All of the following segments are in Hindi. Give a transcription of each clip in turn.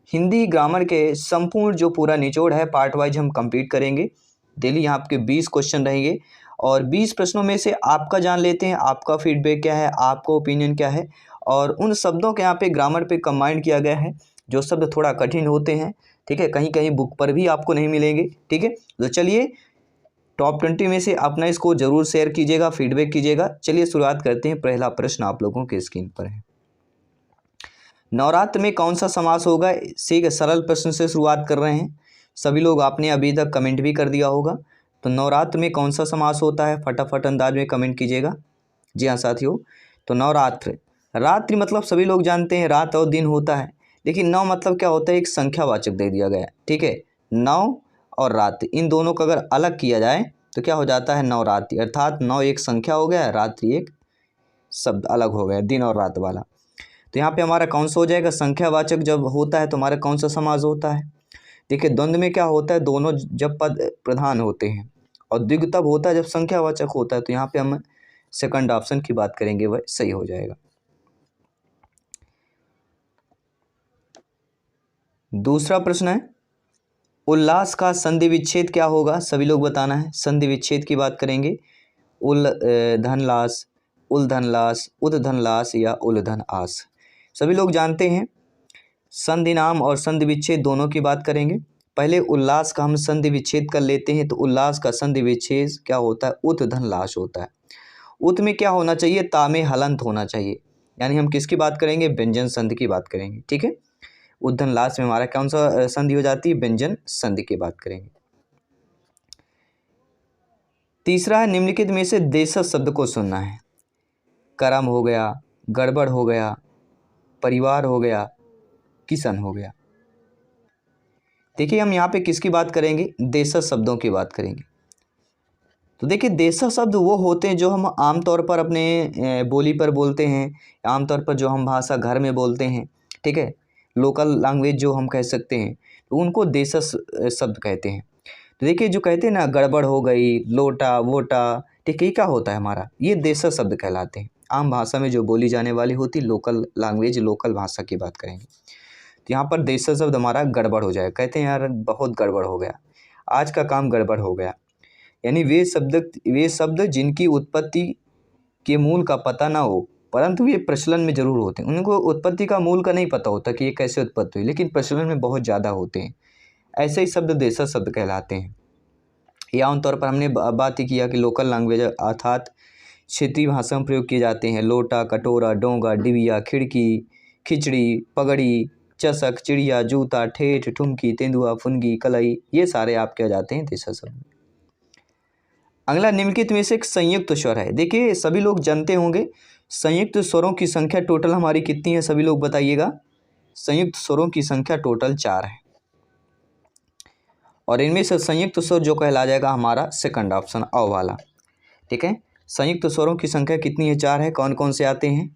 हिंदी ग्रामर के संपूर्ण जो पूरा निचोड़ है पार्ट वाइज हम कंप्लीट करेंगे। डेली यहाँ आपके 20 क्वेश्चन रहेंगे और 20 प्रश्नों में से आपका जान लेते हैं, आपका फीडबैक क्या है, आपका ओपिनियन क्या है। और उन शब्दों के यहाँ पे ग्रामर पे कंबाइंड किया गया है जो शब्द थोड़ा कठिन होते हैं, ठीक है, कहीं कहीं बुक पर भी आपको नहीं मिलेंगे, ठीक है। तो चलिए टॉप 20 में से अपना इसको ज़रूर शेयर कीजिएगा, फीडबैक कीजिएगा। चलिए शुरुआत करते हैं। पहला प्रश्न आप लोगों के स्क्रीन पर है, नवरात्र में कौन सा समास होगा। से एक सरल प्रश्न से शुरुआत कर रहे हैं। सभी लोग आपने अभी तक कमेंट भी कर दिया होगा। तो नवरात्र में कौन सा समास होता है, फटाफट अंदाज में कमेंट कीजिएगा। जी हाँ साथियों, तो नवरात्र, रात्रि मतलब सभी लोग जानते हैं रात और दिन होता है, लेकिन नौ मतलब क्या होता है, एक संख्यावाचक दे दिया गया है, ठीक है। नौ और रात्रि इन दोनों को अगर अलग किया जाए तो क्या हो जाता है, नवरात्रि, अर्थात नौ एक संख्या हो गया, रात्रि एक शब्द अलग हो गया, दिन और रात वाला। तो यहाँ पे हमारा कौन सा हो जाएगा, संख्यावाचक जब होता है तो हमारा कौन सा समास होता है। देखिए द्वंद्व में क्या होता है, दोनों जब पद प्रधान होते हैं, और द्विगु तब होता है जब संख्यावाचक होता है। तो यहाँ पे हम सेकंड ऑप्शन की बात करेंगे, वह सही हो जाएगा। दूसरा प्रश्न है, उल्लास का संधि विच्छेद क्या होगा, सभी लोग बताना है। संधि विच्छेद की बात करेंगे, उल धनलास, उल धनलास, उद धनलास या उल धन आस। सभी लोग जानते हैं संधि नाम और संधि विच्छेद दोनों की बात करेंगे। पहले उल्लास का हम संधि विच्छेद कर लेते हैं। तो उल्लास का संधि विच्छेद क्या होता है, उत धनलास होता है। उत में क्या होना चाहिए, ता में हलंत होना चाहिए, यानी हम किसकी बात करेंगे, व्यंजन संधि की बात करेंगे, ठीक है। उद्धन लास्ट में हमारा कौन सा संधि हो जाती है, व्यंजन संधि की बात करेंगे। तीसरा है, निम्नलिखित में से देशज शब्द को सुनना है। करम हो गया, गड़बड़ हो गया, परिवार हो गया, किसन हो गया। देखिए हम यहाँ पे किसकी बात करेंगे, देशज शब्दों की बात करेंगे। तो देखिए देशज शब्द वो होते हैं जो हम आमतौर पर अपने बोली पर बोलते हैं, आमतौर पर जो हम भाषा घर में बोलते हैं, ठीक है, लोकल लैंग्वेज जो हम कह सकते हैं, तो उनको देशज शब्द कहते हैं। तो देखिए जो कहते हैं ना, गड़बड़ हो गई, लोटा वोटा, ठीक है, ये क्या होता है हमारा, ये देशज शब्द कहलाते हैं। आम भाषा में जो बोली जाने वाली होती, लोकल लैंग्वेज, लोकल भाषा की बात करेंगे। तो यहाँ पर देशज शब्द हमारा गड़बड़ हो जाएगा। कहते हैं यार बहुत गड़बड़ हो गया, आज का काम गड़बड़ हो गया, यानी वे शब्द जिनकी उत्पत्ति के मूल का पता ना हो, परंतु ये प्रचलन में जरूर होते हैं। उनको उत्पत्ति का मूल का नहीं पता होता कि ये कैसे उत्पत्ति हुई, लेकिन प्रचलन में बहुत ज़्यादा होते हैं। ऐसे ही शब्द देशज शब्द कहलाते हैं। ये आमतौर पर हमने बात ही किया कि लोकल लैंग्वेज अर्थात क्षेत्रीय भाषा में प्रयोग किए जाते हैं। लोटा, कटोरा, डोंगा, डिबिया, खिड़की, खिचड़ी, पगड़ी, चषक, चिड़िया, जूता, ठेठ, ठुमकी, तेंदुआ, फुनगी, कलई, ये सारे आपके आ जाते हैं देशज शब्द। अगला, निम्नलिखित में से एक संयुक्त स्वर है। देखिए सभी लोग जानते होंगे संयुक्त स्वरों की संख्या टोटल हमारी कितनी है, सभी लोग बताइएगा। संयुक्त स्वरों की संख्या टोटल 4 है, और इनमें से संयुक्त स्वर जो कहला जाएगा हमारा सेकंड ऑप्शन अ वाला, ठीक है। संयुक्त स्वरों की संख्या कितनी है, 4 है। कौन कौन से आते हैं,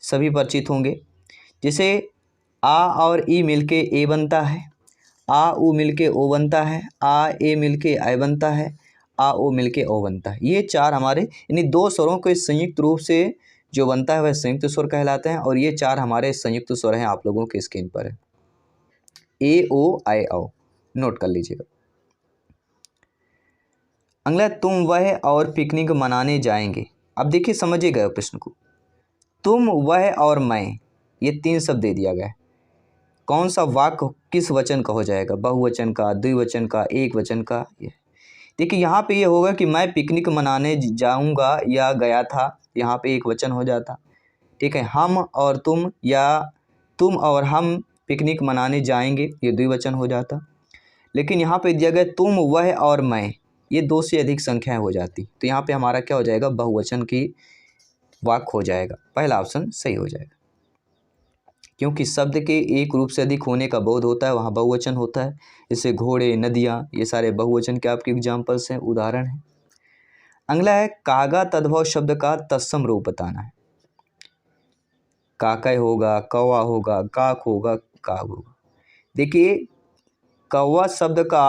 सभी परिचित होंगे। जैसे आ और ई मिलके ए बनता है, आ उ मिलके ओ बनता है, आ ए मिलके आई बनता है, आ ओ मिलके ओ बनता है। ये 4 हमारे, यानी 2 स्वरों के संयुक्त रूप से जो बनता है वह संयुक्त स्वर कहलाते हैं, और ये 4 हमारे संयुक्त स्वर हैं, आप लोगों के स्क्रीन पर है, ए ओ आई औ, नोट कर लीजिएगा। अगला, तुम वह और पिकनिक मनाने जाएंगे। अब देखिए समझिए गए प्रश्न को, तुम वह और मैं, ये 3 शब्द दे दिया गया है। कौन सा वाक्य किस वचन का हो जाएगा, बहुवचन का, द्विवचन का, एक वचन का। ये देखिए यहाँ पे ये होगा कि मैं पिकनिक मनाने जाऊंगा या गया था, यहाँ पे एक वचन हो जाता, ठीक है। हम और तुम या तुम और हम पिकनिक मनाने जाएंगे, ये द्विवचन हो जाता। लेकिन यहाँ पे दिया गया तुम वह और मैं, ये 2 से अधिक संख्याएं हो जाती, तो यहाँ पे हमारा क्या हो जाएगा, बहुवचन की वाक्य हो जाएगा। पहला ऑप्शन सही हो जाएगा, क्योंकि शब्द के एक रूप से अधिक होने का बोध होता है, वहाँ बहुवचन होता है। जैसे घोड़े, नदियाँ, ये सारे बहुवचन के आपके एग्जाम्पल्स हैं, उदाहरण हैं। अगला है, कागा तद्भव शब्द का तत्सम रूप बताना है। काकय होगा, कौवा होगा, काक होगा, काग होगा। देखिए कौवा शब्द का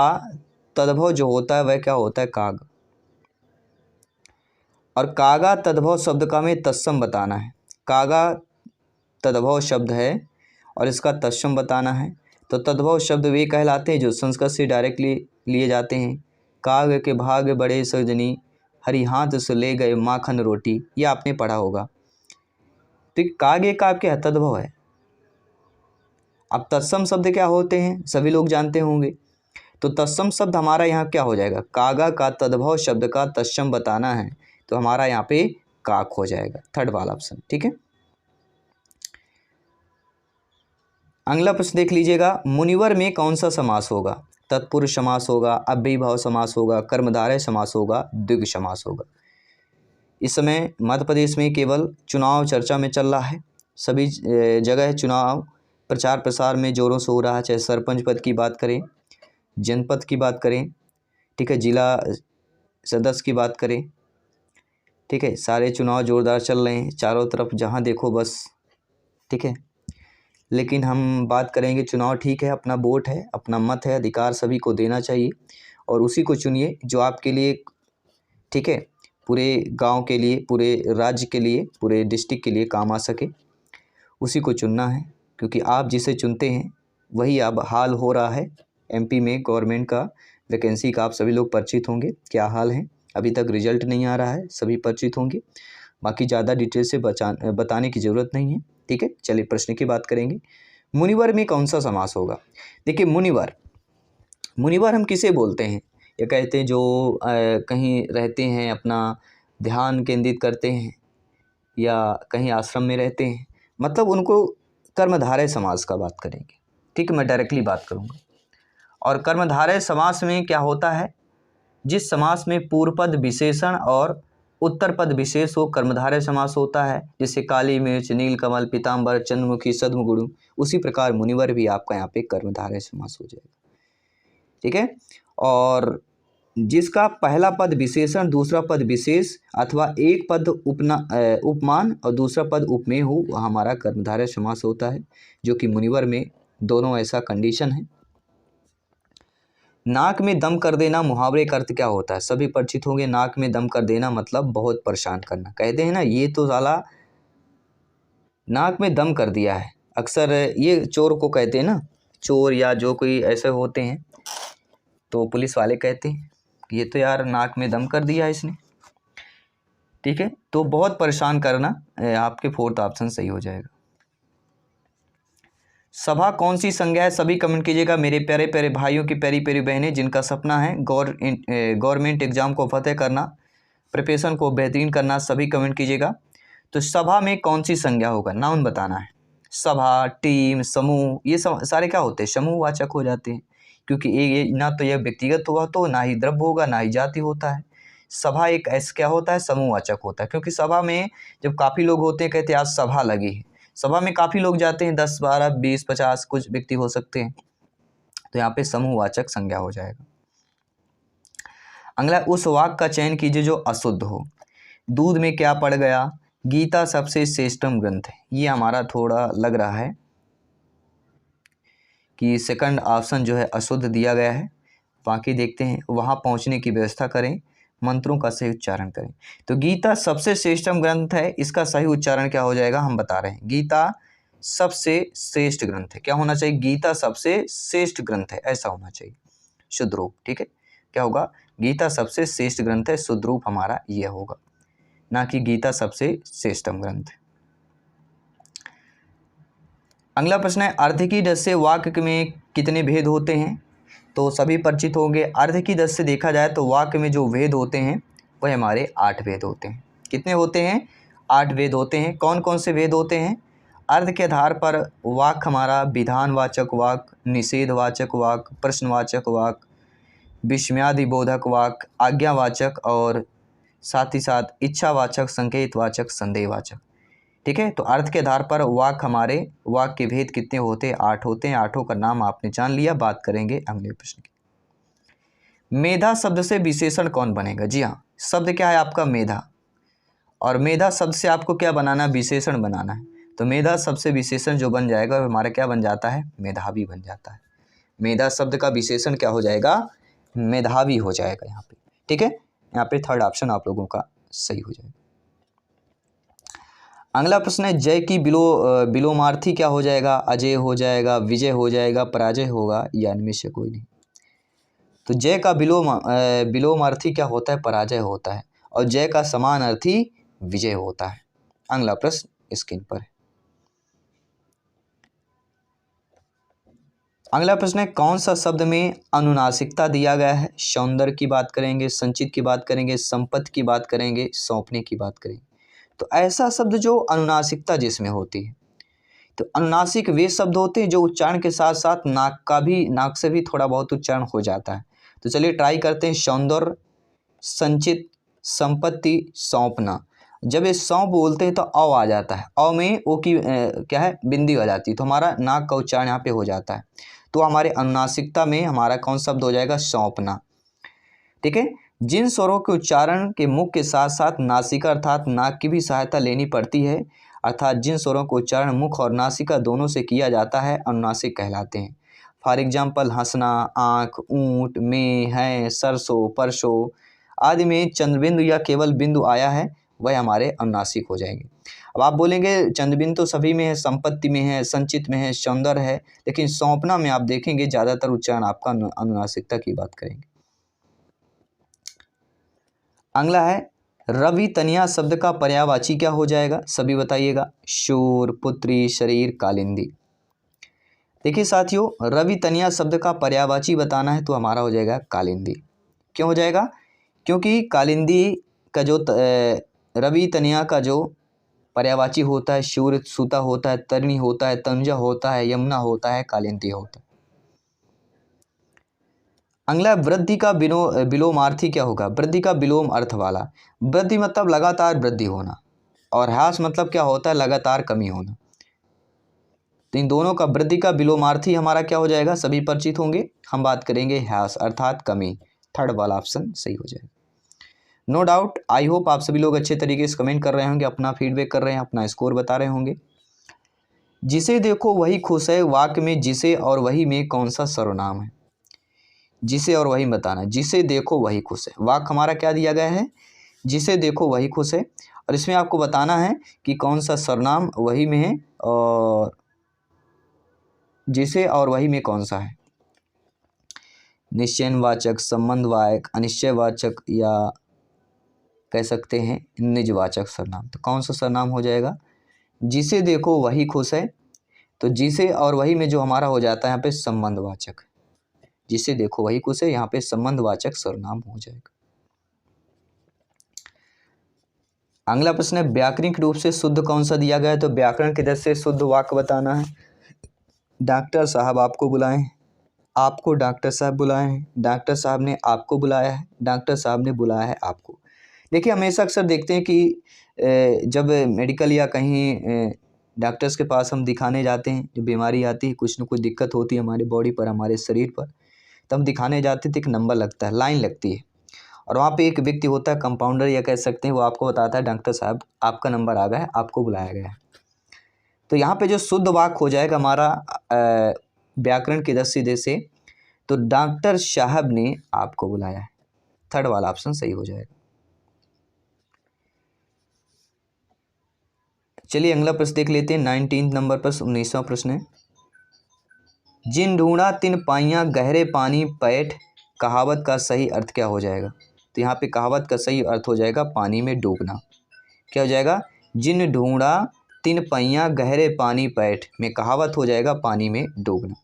तद्भव जो होता है वह क्या होता है, काग, और कागा तद्भव शब्द का हमें तत्सम बताना है। कागा तद्भव शब्द है और इसका तत्सम बताना है। तो तद्भव शब्द वे कहलाते हैं जो संस्कृत से डायरेक्टली लिए जाते हैं। काग के भाग बड़े सजनी, हरि हाथ से ले गए माखन रोटी, ये आपने पढ़ा होगा। तो कागे का आपके तद्भव है। अब तत्सम शब्द क्या होते हैं सभी लोग जानते होंगे। तो तत्सम शब्द हमारा यहाँ क्या हो जाएगा, कागा का तद्भव शब्द का तत्सम बताना है, तो हमारा यहाँ पे काक हो जाएगा, थर्ड वाला ऑप्शन। ठीक है, अगला प्रश्न देख लीजिएगा, मुनिवर में कौन सा समास होगा। तत्पुरुष समास होगा, अव्ययीभाव समास होगा, कर्मधारय समास होगा, द्विग समास होगा। इस समय मध्य प्रदेश में केवल चुनाव चर्चा में चल रहा है, सभी जगह चुनाव प्रचार प्रसार में जोरों से हो रहा है, चाहे सरपंच पद की बात करें, जनपद की बात करें, ठीक है, जिला सदस्य की बात करें, ठीक है, सारे चुनाव जोरदार चल रहे हैं चारों तरफ जहां देखो बस। ठीक है, लेकिन हम बात करेंगे चुनाव ठीक है, अपना वोट है, अपना मत है, अधिकार सभी को देना चाहिए और उसी को चुनिए जो आपके लिए, ठीक है, पूरे गांव के लिए, पूरे राज्य के लिए, पूरे डिस्ट्रिक्ट के लिए काम आ सके, उसी को चुनना है। क्योंकि आप जिसे चुनते हैं वही अब हाल हो रहा है एमपी में गवर्नमेंट का वैकेंसी का, आप सभी लोग परिचित होंगे क्या हाल है। अभी तक रिजल्ट नहीं आ रहा है, सभी परिचित होंगे, बाकी ज़्यादा डिटेल से बताने की ज़रूरत नहीं है। ठीक है, चलिए प्रश्न की बात करेंगे, मुनिवर में कौन सा समास होगा। देखिए मुनिवर हम किसे बोलते हैं, या कहते हैं जो कहीं रहते हैं, अपना ध्यान केंद्रित करते हैं या कहीं आश्रम में रहते हैं, मतलब उनको कर्मधारय समास का बात करेंगे। ठीक है, मैं डायरेक्टली बात करूँगा। और कर्मधारय समास में क्या होता है, जिस समास में पूर्व पद विशेषण और उत्तर पद विशेष हो कर्मधारय समास होता है, जैसे काली मिर्च, नीलकमल, पीताम्बर, चंद्रमुखी, सद्मगुरु, उसी प्रकार मुनिवर भी आपका यहाँ पे कर्मधारय समास हो जाएगा। ठीक है, और जिसका पहला पद विशेषण, दूसरा पद विशेष अथवा एक पद उपमान और दूसरा पद उपमेय हो, वह हमारा कर्मधारय समास होता है, जो कि मुनिवर में दोनों ऐसा कंडीशन है। नाक में दम कर देना मुहावरे का अर्थ क्या होता है, सभी परिचित होंगे। नाक में दम कर देना मतलब बहुत परेशान करना, कहते हैं ना ये तो साला नाक में दम कर दिया है, अक्सर ये चोर को कहते हैं ना, चोर या जो कोई ऐसे होते हैं तो पुलिस वाले कहते हैं ये तो यार नाक में दम कर दिया है इसने। ठीक है, तो बहुत परेशान करना आपके फोर्थ ऑप्शन सही हो जाएगा। सभा कौन सी संज्ञा है, सभी कमेंट कीजिएगा मेरे प्यारे प्यारे भाइयों की, प्यारी प्यारी बहनें जिनका सपना है गवर्नमेंट एग्जाम को फतेह करना, प्रिपरेशन को बेहतरीन करना, सभी कमेंट कीजिएगा। तो सभा में कौन सी संज्ञा होगा, नाउन बताना है। सभा, टीम, समूह, ये सारे क्या होते हैं, समूहवाचक हो जाते हैं, क्योंकि ये ना तो यह व्यक्तिगत हुआ, तो ना ही द्रव्य होगा, ना ही जाति होता है। सभा एक ऐसा क्या होता है, समूहवाचक होता है, क्योंकि सभा में जब काफ़ी लोग होते हैं, कहते हैं आज सभा लगी है, सभा में काफ़ी लोग जाते हैं, 10, 12, 20, 50 कुछ व्यक्ति हो सकते हैं, तो यहाँ पे समूहवाचक संज्ञा हो जाएगा। अगला, उस वाक्य का चयन कीजिए जो अशुद्ध हो। दूध में क्या पड़ गया, गीता सबसे श्रेष्ठतम ग्रंथ है, ये हमारा थोड़ा लग रहा है कि सेकंड ऑप्शन जो है अशुद्ध दिया गया है। बाकी देखते हैं, वहाँ पहुँचने की व्यवस्था करें, मंत्रों का सही उच्चारण करें। तो गीता सबसे श्रेष्ठतम ग्रंथ है, इसका सही उच्चारण क्या हो जाएगा, हम बता रहे हैं, गीता सबसे श्रेष्ठ ग्रंथ है। क्या होना चाहिए, गीता सबसे श्रेष्ठ ग्रंथ है, ऐसा होना चाहिए शुद्ध रूप। ठीक है, क्या होगा, गीता सबसे श्रेष्ठ ग्रंथ है, शुद्ध रूप हमारा यह होगा, ना कि गीता सबसे श्रेष्ठतम ग्रंथ है। अगला प्रश्न है, अर्ध की दृष्टि से वाक्य में कितने भेद होते हैं, तो सभी परिचित होंगे। अर्ध की दृष्टि से देखा जाए तो वाक्य में जो भेद होते हैं वह हमारे 8 भेद होते हैं। कितने होते हैं, 8 भेद होते हैं। कौन कौन से भेद होते हैं, अर्ध के आधार पर वाक्य हमारा विधानवाचक वाक्य, निषेधवाचक वाक्य, प्रश्नवाचक वाक्य, विस्मयादिबोधक वाक्य, आज्ञावाचक और साथ ही साथ इच्छावाचक, संकेतवाचक, संदेहवाचक। ठीक है, तो अर्थ के आधार पर वाक्य हमारे वाक्य के भेद कितने होते हैं, 8 होते हैं। 8 का नाम आपने जान लिया। बात करेंगे अगले प्रश्न की। मेधा शब्द से विशेषण कौन बनेगा, जी हाँ, शब्द क्या है आपका मेधा, और मेधा शब्द से आपको क्या बनाना, विशेषण बनाना है। तो मेधा शब्द से विशेषण जो बन जाएगा वो हमारा क्या बन जाता है, मेधावी बन जाता है। मेधा शब्द का विशेषण क्या हो जाएगा, मेधावी हो जाएगा यहाँ पे। ठीक है, यहाँ पे थर्ड ऑप्शन आप लोगों का सही हो जाएगा। अगला प्रश्न है जय की विलोमार्थी क्या हो जाएगा? अजय हो जाएगा, विजय हो जाएगा, पराजय होगा, या इनमें से कोई नहीं। तो जय का विलोमार्थी क्या होता है? पराजय होता है। और जय का समानार्थी विजय होता है। अगला प्रश्न स्क्रीन पर है। अगला प्रश्न है कौन सा शब्द में अनुनासिकता दिया गया है? सौंदर्य की बात करेंगे, संचित की बात करेंगे, संपत्ति की बात करेंगे, सौंपने की बात करेंगे। तो ऐसा शब्द जो अनुनासिकता जिसमें होती है। तो अनुनासिक वे शब्द होते हैं जो उच्चारण के साथ साथ नाक से भी थोड़ा बहुत उच्चारण हो जाता है। तो चलिए ट्राई करते हैं। सौंदर्य, संचित, संपत्ति, सौंपना। जब ये सौंप बोलते हैं तो अ आ जाता है। अ में ओ की क्या है? बिंदी आ जाती है। तो हमारा नाक का उच्चारण यहाँ पे हो जाता है। तो हमारे अनुनासिकता में हमारा कौन शब्द हो जाएगा? सौंपना। ठीक है। जिन स्वरों के उच्चारण के मुख के साथ साथ नासिका अर्थात नाक की भी सहायता लेनी पड़ती है, अर्थात जिन स्वरों का उच्चारण मुख और नासिका दोनों से किया जाता है, अनुनासिक कहलाते हैं। फॉर एग्जाम्पल हंसना, आँख, ऊँट, में, है, सरसों, परसों आदि में चंद्रबिंदु या केवल बिंदु आया है, वह हमारे अनुनासिक हो जाएंगे। अब आप बोलेंगे चंद्रबिंदु तो सभी में है, संपत्ति में है, संचित में है, सौंदर्य है, लेकिन सौंपना में आप देखेंगे ज़्यादातर उच्चारण आपका अनुनासिकता की बात करेंगे। अगला है रवि तनिया शब्द का पर्यायवाची क्या हो जाएगा? सभी बताइएगा। शूर, पुत्री, शरीर, कालिंदी। देखिए साथियों, रवि तनिया शब्द का पर्यायवाची बताना है तो हमारा हो जाएगा कालिंदी। क्यों हो जाएगा? क्योंकि कालिंदी का जो रवि तनिया का जो पर्यायवाची होता है, शूर सूता होता है, तरुणी होता है, तनुजा होता है, यमुना होता है, कालिंदी होता है। अगला वृद्धि का विलोमार्थी क्या होगा? वृद्धि का विलोम अर्थ वाला। वृद्धि मतलब लगातार वृद्धि होना, और ह्रास मतलब क्या होता है? लगातार कमी होना। तो इन दोनों का वृद्धि का विलोमार्थी हमारा क्या हो जाएगा? सभी परिचित होंगे। हम बात करेंगे ह्रास अर्थात कमी। थर्ड वाला ऑप्शन सही हो जाएगा। नो डाउट, आई होप आप सभी लोग अच्छे तरीके से कमेंट कर रहे होंगे, अपना फीडबैक कर रहे हैं, अपना स्कोर बता रहे होंगे। जिसे देखो वही खुश है वाक्य में जिसे और वही में कौन सा सर्वनाम है? जिसे और वही बताना। जिसे देखो वही खुश है, वाक्य हमारा क्या दिया गया है? जिसे देखो वही खुश है। और इसमें आपको बताना है कि कौन सा सर्वनाम वही में है और जिसे और वही में कौन सा है। निश्चयवाचक, संबंधवाचक, अनिश्चयवाचक, या कह सकते हैं निजवाचक सर्वनाम। तो कौन सा सर्वनाम हो जाएगा? जिसे देखो वही खुश है। तो जिसे और वही में जो हमारा हो जाता है यहाँ पे संबंधवाचक। जिसे देखो वही खुश है, यहाँ पे संबंधवाचक सर्वनाम हो जाएगा। अगला प्रश्न है व्याकरणिक रूप से शुद्ध कौन सा दिया गया है? तो व्याकरण की दृष्टि से शुद्ध वाक्य बताना है। डॉक्टर साहब आपको बुलाएं, आपको डॉक्टर साहब बुलाए हैं, डॉक्टर साहब ने आपको बुलाया है, डॉक्टर साहब ने बुलाया है आपको। देखिए हमेशा अक्सर देखते हैं कि जब मेडिकल या कहीं डॉक्टर्स के पास हम दिखाने जाते हैं, जो बीमारी आती है, कुछ न कुछ दिक्कत होती है हमारी बॉडी पर, हमारे शरीर पर, तब हम दिखाने जाते हैं तो एक नंबर लगता है, लाइन लगती है, और वहाँ पे एक व्यक्ति होता है कंपाउंडर या कह सकते हैं, वो आपको बताता है डॉक्टर साहब आपका नंबर आ गया है, आपको बुलाया गया है। तो यहाँ पे जो शुद्ध वाक्य हो जाएगा हमारा व्याकरण की दृष्टि से, तो डॉक्टर साहब ने आपको बुलाया है। थर्ड वाला ऑप्शन सही हो जाएगा। चलिए अगला प्रश्न देख लेते हैं। 19 नंबर पर 19वां प्रश्न है जिन ढूंढा तिन पाइयाँ गहरे पानी पैठ, कहावत का सही अर्थ क्या हो जाएगा? तो यहाँ पे कहावत का सही अर्थ हो जाएगा पानी में डूबना। क्या हो जाएगा? जिन ढूंढा तिन पाइयाँ गहरे पानी पैठ में कहावत हो जाएगा पानी में डूबना।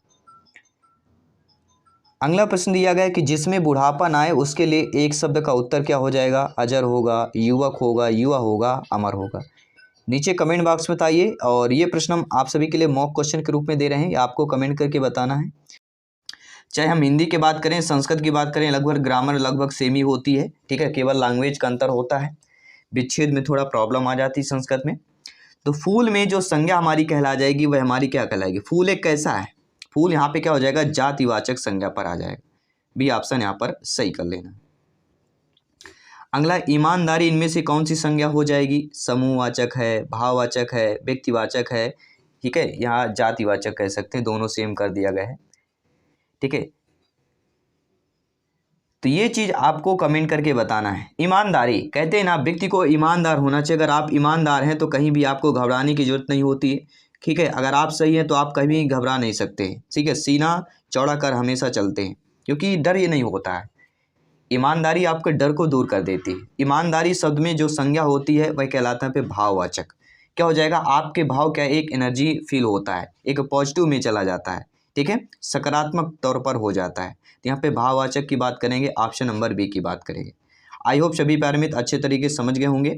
अगला प्रश्न दिया गया है कि जिसमें बुढ़ापा ना आए उसके लिए एक शब्द का उत्तर क्या हो जाएगा? अजर होगा, युवक होगा, युवा होगा, अमर होगा। नीचे कमेंट बॉक्स में बताइए। और ये प्रश्न हम आप सभी के लिए मॉक क्वेश्चन के रूप में दे रहे हैं, आपको कमेंट करके बताना है। चाहे हम हिंदी की बात करें, संस्कृत की बात करें, लगभग ग्रामर लगभग सेम ही होती है। ठीक है, केवल लैंग्वेज का अंतर होता है, विच्छेद में थोड़ा प्रॉब्लम आ जाती है संस्कृत में। तो फूल में जो संज्ञा हमारी कहला जाएगी वह हमारी क्या कहलाएगी? फूल एक कैसा है? फूल यहाँ पे क्या हो जाएगा? जातिवाचक संज्ञा पर आ जाएगा। बी ऑप्शन यहाँ पर सही कर लेना। अगला ईमानदारी इनमें से कौन सी संज्ञा हो जाएगी? समूहवाचक है, भाववाचक है, व्यक्तिवाचक है। ठीक है, यहाँ जातिवाचक कह सकते हैं, दोनों सेम कर दिया गया है। ठीक है, तो ये चीज़ आपको कमेंट करके बताना है। ईमानदारी, कहते हैं ना व्यक्ति को ईमानदार होना चाहिए। अगर आप ईमानदार हैं तो कहीं भी आपको घबराने की ज़रूरत नहीं होती है, ठीक है। अगर आप सही हैं तो आप कभी घबरा नहीं सकते, ठीक है। सीना चौड़ा कर हमेशा चलते हैं, क्योंकि डर ये नहीं होता है। ईमानदारी आपके डर को दूर कर देती है। ईमानदारी शब्द में जो संज्ञा होती है वह कहलाता है पे भाववाचक। क्या हो जाएगा, आपके भाव क्या एक एनर्जी फील होता है, एक पॉजिटिव में चला जाता है, ठीक है, सकारात्मक तौर पर हो जाता है। तो यहाँ पे भाववाचक की बात करेंगे, ऑप्शन नंबर बी की बात करेंगे। आई होप सभी प्यारे मित्र अच्छे तरीके से समझ गए होंगे।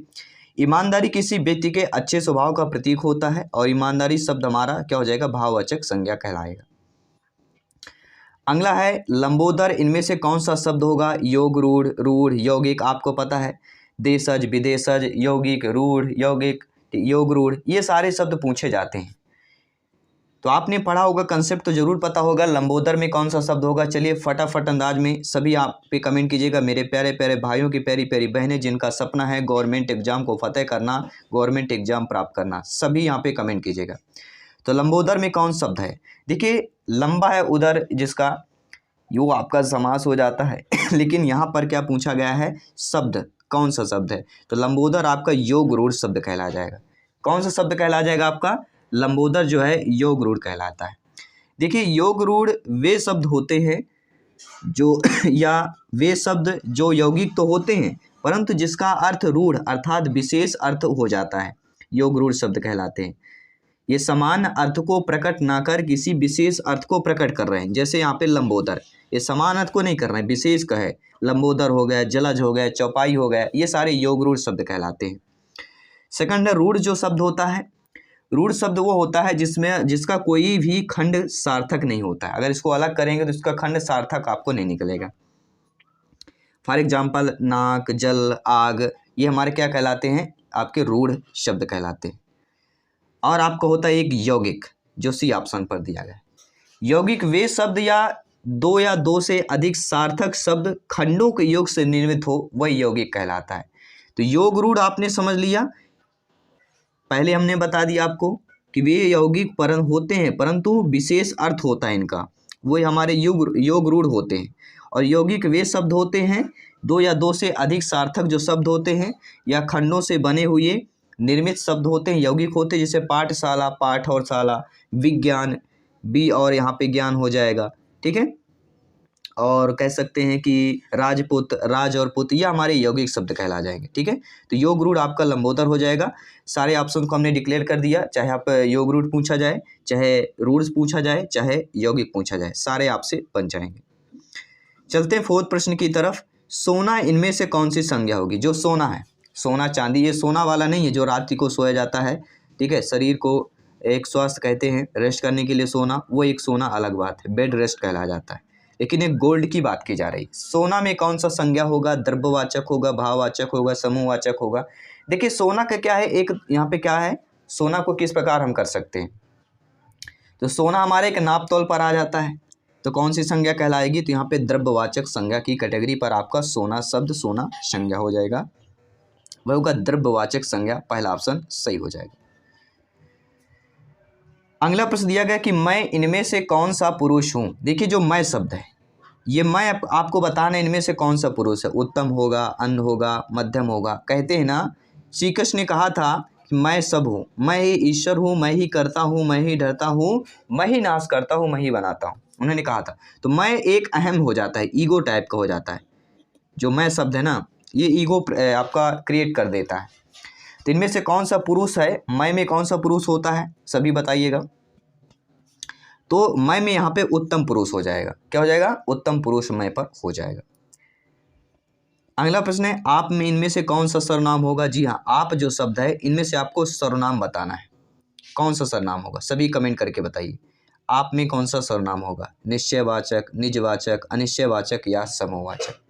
ईमानदारी किसी व्यक्ति के अच्छे स्वभाव का प्रतीक होता है और ईमानदारी शब्द हमारा क्या हो जाएगा, भाववाचक संज्ञा कहलाएगा। अगला है लंबोदर, इनमें से कौन सा शब्द होगा, योग, रूढ़, रूढ़, यौगिक। आपको पता है देशज, विदेशज, यौगिक, रूढ़, यौगिक, योग, रूढ़, ये सारे शब्द पूछे जाते हैं। तो आपने पढ़ा होगा, कंसेप्ट तो जरूर पता होगा। लंबोदर में कौन सा शब्द होगा, चलिए फटाफट अंदाज में सभी आप पे कमेंट कीजिएगा। मेरे प्यारे प्यारे भाइयों की प्यारी प्यारी बहनें जिनका सपना है गवर्नमेंट एग्जाम को फतेह करना, गवर्नमेंट एग्जाम प्राप्त करना, सभी यहाँ पे कमेंट कीजिएगा। तो लंबोदर में कौन शब्द है, देखिए लंबा है उधर जिसका, यो आपका समास हो जाता है लेकिन यहाँ पर क्या पूछा गया है, शब्द कौन सा शब्द है। तो लंबोदर आपका योग रूढ़ शब्द कहला जाएगा। कौन सा शब्द कहला जाएगा आपका, लंबोदर जो है योग रूढ़ कहलाता है। देखिए योग रूढ़ वे शब्द होते हैं जो या वे शब्द जो यौगिक तो होते हैं परंतु जिसका अर्थ रूढ़ अर्थात विशेष अर्थ हो जाता है, योग रूढ़ शब्द कहलाते हैं। ये समान अर्थ को प्रकट ना कर किसी विशेष अर्थ को प्रकट कर रहे हैं। जैसे यहाँ पे लंबोदर, ये समान अर्थ को नहीं कर रहे हैं, विशेष का है। लंबोदर हो गया, जलज हो गया, चौपाई हो गया, ये सारे योग रूढ़ शब्द कहलाते हैं। सेकंड है रूढ़ जो शब्द होता है। रूढ़ शब्द वो होता है जिसका कोई भी खंड सार्थक नहीं होता है। अगर इसको अलग करेंगे तो इसका खंड सार्थक आपको नहीं निकलेगा। फॉर एग्जाम्पल नाक, जल, आग, ये हमारे क्या कहलाते हैं, आपके रूढ़ शब्द कहलाते हैं। और आपको होता है एक यौगिक जो सी ऑप्शन पर दिया गया है। यौगिक वे शब्द या दो से अधिक सार्थक शब्द खंडों के योग से निर्मित हो, वह यौगिक कहलाता है। तो योग रूढ़ आपने समझ लिया, पहले हमने बता दिया आपको कि वे यौगिक होते हैं परंतु विशेष अर्थ होता है इनका, वही हमारे योग रूढ़ होते हैं। और यौगिक वे शब्द होते हैं दो या दो से अधिक सार्थक जो शब्द होते हैं या खंडों से बने हुए निर्मित शब्द होते हैं, यौगिक होते हैं। जैसे पाठशाला, पाठ और शाला, विज्ञान, बी और यहाँ पे ज्ञान हो जाएगा, ठीक है। और कह सकते हैं कि राजपुत, राज और पुत, ये हमारे यौगिक शब्द कहला जाएंगे, ठीक है। तो योग रूढ़ आपका लंबोदर हो जाएगा। सारे ऑप्शन को हमने डिक्लेयर कर दिया, चाहे आप योग रूढ़ पूछा जाए, चाहे रूढ़ पूछा जाए, चाहे यौगिक पूछा जाए, सारे आपसे बन जाएंगे। चलते हैं फोर्थ प्रश्न की तरफ। सोना इनमें से कौन सी संज्ञा होगी। जो सोना है, सोना चांदी, ये सोना वाला नहीं है जो रात्रि को सोया जाता है, ठीक है। शरीर को एक स्वास्थ्य कहते हैं, रेस्ट करने के लिए सोना, वो एक सोना अलग बात है, बेड रेस्ट कहला जाता है। लेकिन एक गोल्ड की बात की जा रही। सोना में कौन सा संज्ञा होगा, द्रव्यवाचक होगा, भाववाचक होगा, समूहवाचक होगा। देखिए सोना का क्या है, एक यहाँ पे क्या है, सोना को किस प्रकार हम कर सकते हैं। तो सोना हमारे एक नाप तोल पर आ जाता है, तो कौन सी संज्ञा कहलाएगी, तो यहाँ पे द्रव्यवाचक संज्ञा की कैटेगरी पर आपका सोना शब्द सोना संज्ञा हो जाएगा, वह होगा द्रव्यवाचक संज्ञा। पहला ऑप्शन सही हो जाएगा। अगला प्रश्न दिया गया कि मैं इनमें से कौन सा पुरुष हूँ। देखिए जो मैं शब्द है, ये मैं आपको बताना है इनमें से कौन सा पुरुष है, उत्तम होगा, अन्य होगा, मध्यम होगा। कहते हैं ना, श्री कृष्ण ने कहा था कि मैं सब हूँ, मैं ही ईश्वर हूँ, मैं ही करता हूँ, मैं ही डरता हूँ, मैं ही नाश करता हूँ, मैं ही बनाता हूँ, उन्होंने कहा था। तो मैं एक अहम हो जाता है, ईगो टाइप का हो जाता है। जो मैं शब्द है ना, ये ईगो आपका क्रिएट कर देता है। तो इनमें से कौन सा पुरुष है, मैं में कौन सा पुरुष होता है, सभी बताइएगा। तो मैं में यहाँ पे उत्तम पुरुष हो जाएगा, क्या हो जाएगा, उत्तम पुरुष मैं पर हो जाएगा। अगला प्रश्न है, आप में इनमें से कौन सा सर्वनाम होगा। जी हाँ, आप जो शब्द है इनमें से आपको सर्वनाम बताना है, कौन सा सर्वनाम होगा, सभी कमेंट करके बताइए। आप में कौन सा सर्वनाम होगा, निश्चयवाचक, निजवाचक, अनिश्चयवाचक या समूहवाचक।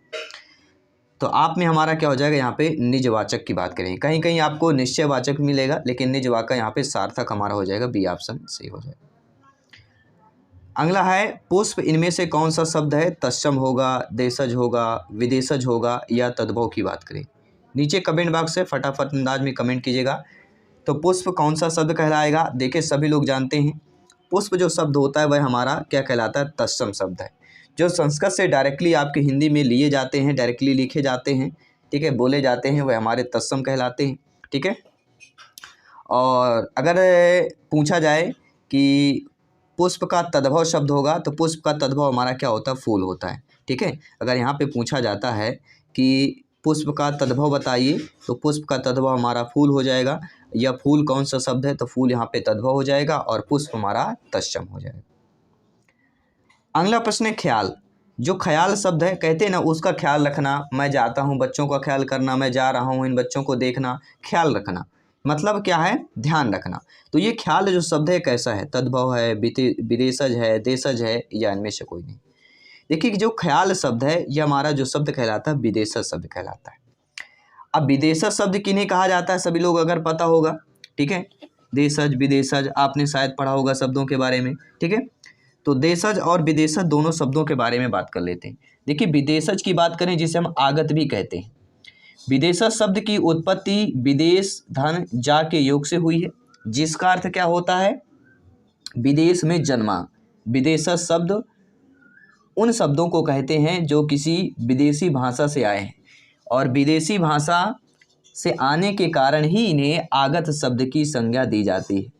तो आप में हमारा क्या हो जाएगा, यहाँ पे निजवाचक की बात करेंगे। कहीं कहीं आपको निश्चयवाचक मिलेगा लेकिन निजवाचक यहाँ पे सार्थक हमारा हो जाएगा, बी ऑप्शन सही हो जाएगा। अगला है पुष्प, इनमें से कौन सा शब्द है, तत्सम होगा, देशज होगा, विदेशज होगा या तद्भव की बात करें। नीचे कमेंट बॉक्स से फटाफट अंदाज में कमेंट कीजिएगा। तो पुष्प कौन सा शब्द कहलाएगा। देखिए सभी लोग जानते हैं पुष्प जो शब्द होता है वह हमारा क्या कहलाता है, तत्सम शब्द है। जो संस्कृत से डायरेक्टली आपके हिंदी में लिए जाते हैं, डायरेक्टली लिखे जाते हैं, ठीक है, बोले जाते हैं, वह हमारे तत्सम कहलाते हैं, ठीक है। और अगर पूछा जाए कि पुष्प का तद्भव शब्द होगा तो पुष्प का तद्भव हमारा क्या होता है, फूल होता है, ठीक है। अगर यहाँ पे पूछा जाता है कि पुष्प का तद्भव बताइए तो पुष्प का तद्भव हमारा फूल हो जाएगा, या फूल कौन सा शब्द है तो फूल यहाँ पे तद्भव हो जाएगा और पुष्प हमारा तत्सम हो जाएगा। अगला प्रश्न है ख्याल। जो ख्याल शब्द है, कहते हैं ना उसका ख्याल रखना, मैं जाता हूँ बच्चों का ख्याल करना, मैं जा रहा हूँ इन बच्चों को देखना, ख्याल रखना मतलब क्या है, ध्यान रखना। तो ये ख्याल जो शब्द है कैसा है, तद्भव है, विदेशज है, देशज है, या इनमें से कोई नहीं। देखिए जो ख्याल शब्द है ये हमारा जो शब्द कहलाता है विदेशज शब्द कहलाता है। अब विदेशज शब्द किन्हें कहा जाता है, सभी लोग अगर पता होगा, ठीक है, देशज विदेशज आपने शायद पढ़ा होगा शब्दों के बारे में, ठीक है। तो देशज और विदेशज दोनों शब्दों के बारे में बात कर लेते हैं। देखिए विदेशज की बात करें जिसे हम आगत भी कहते हैं। विदेशज शब्द की उत्पत्ति विदेश धन जा के योग से हुई है, जिसका अर्थ क्या होता है, विदेश में जन्मा। विदेशज शब्द उन शब्दों को कहते हैं जो किसी विदेशी भाषा से आए हैं, और विदेशी भाषा से आने के कारण ही इन्हें आगत शब्द की संज्ञा दी जाती है,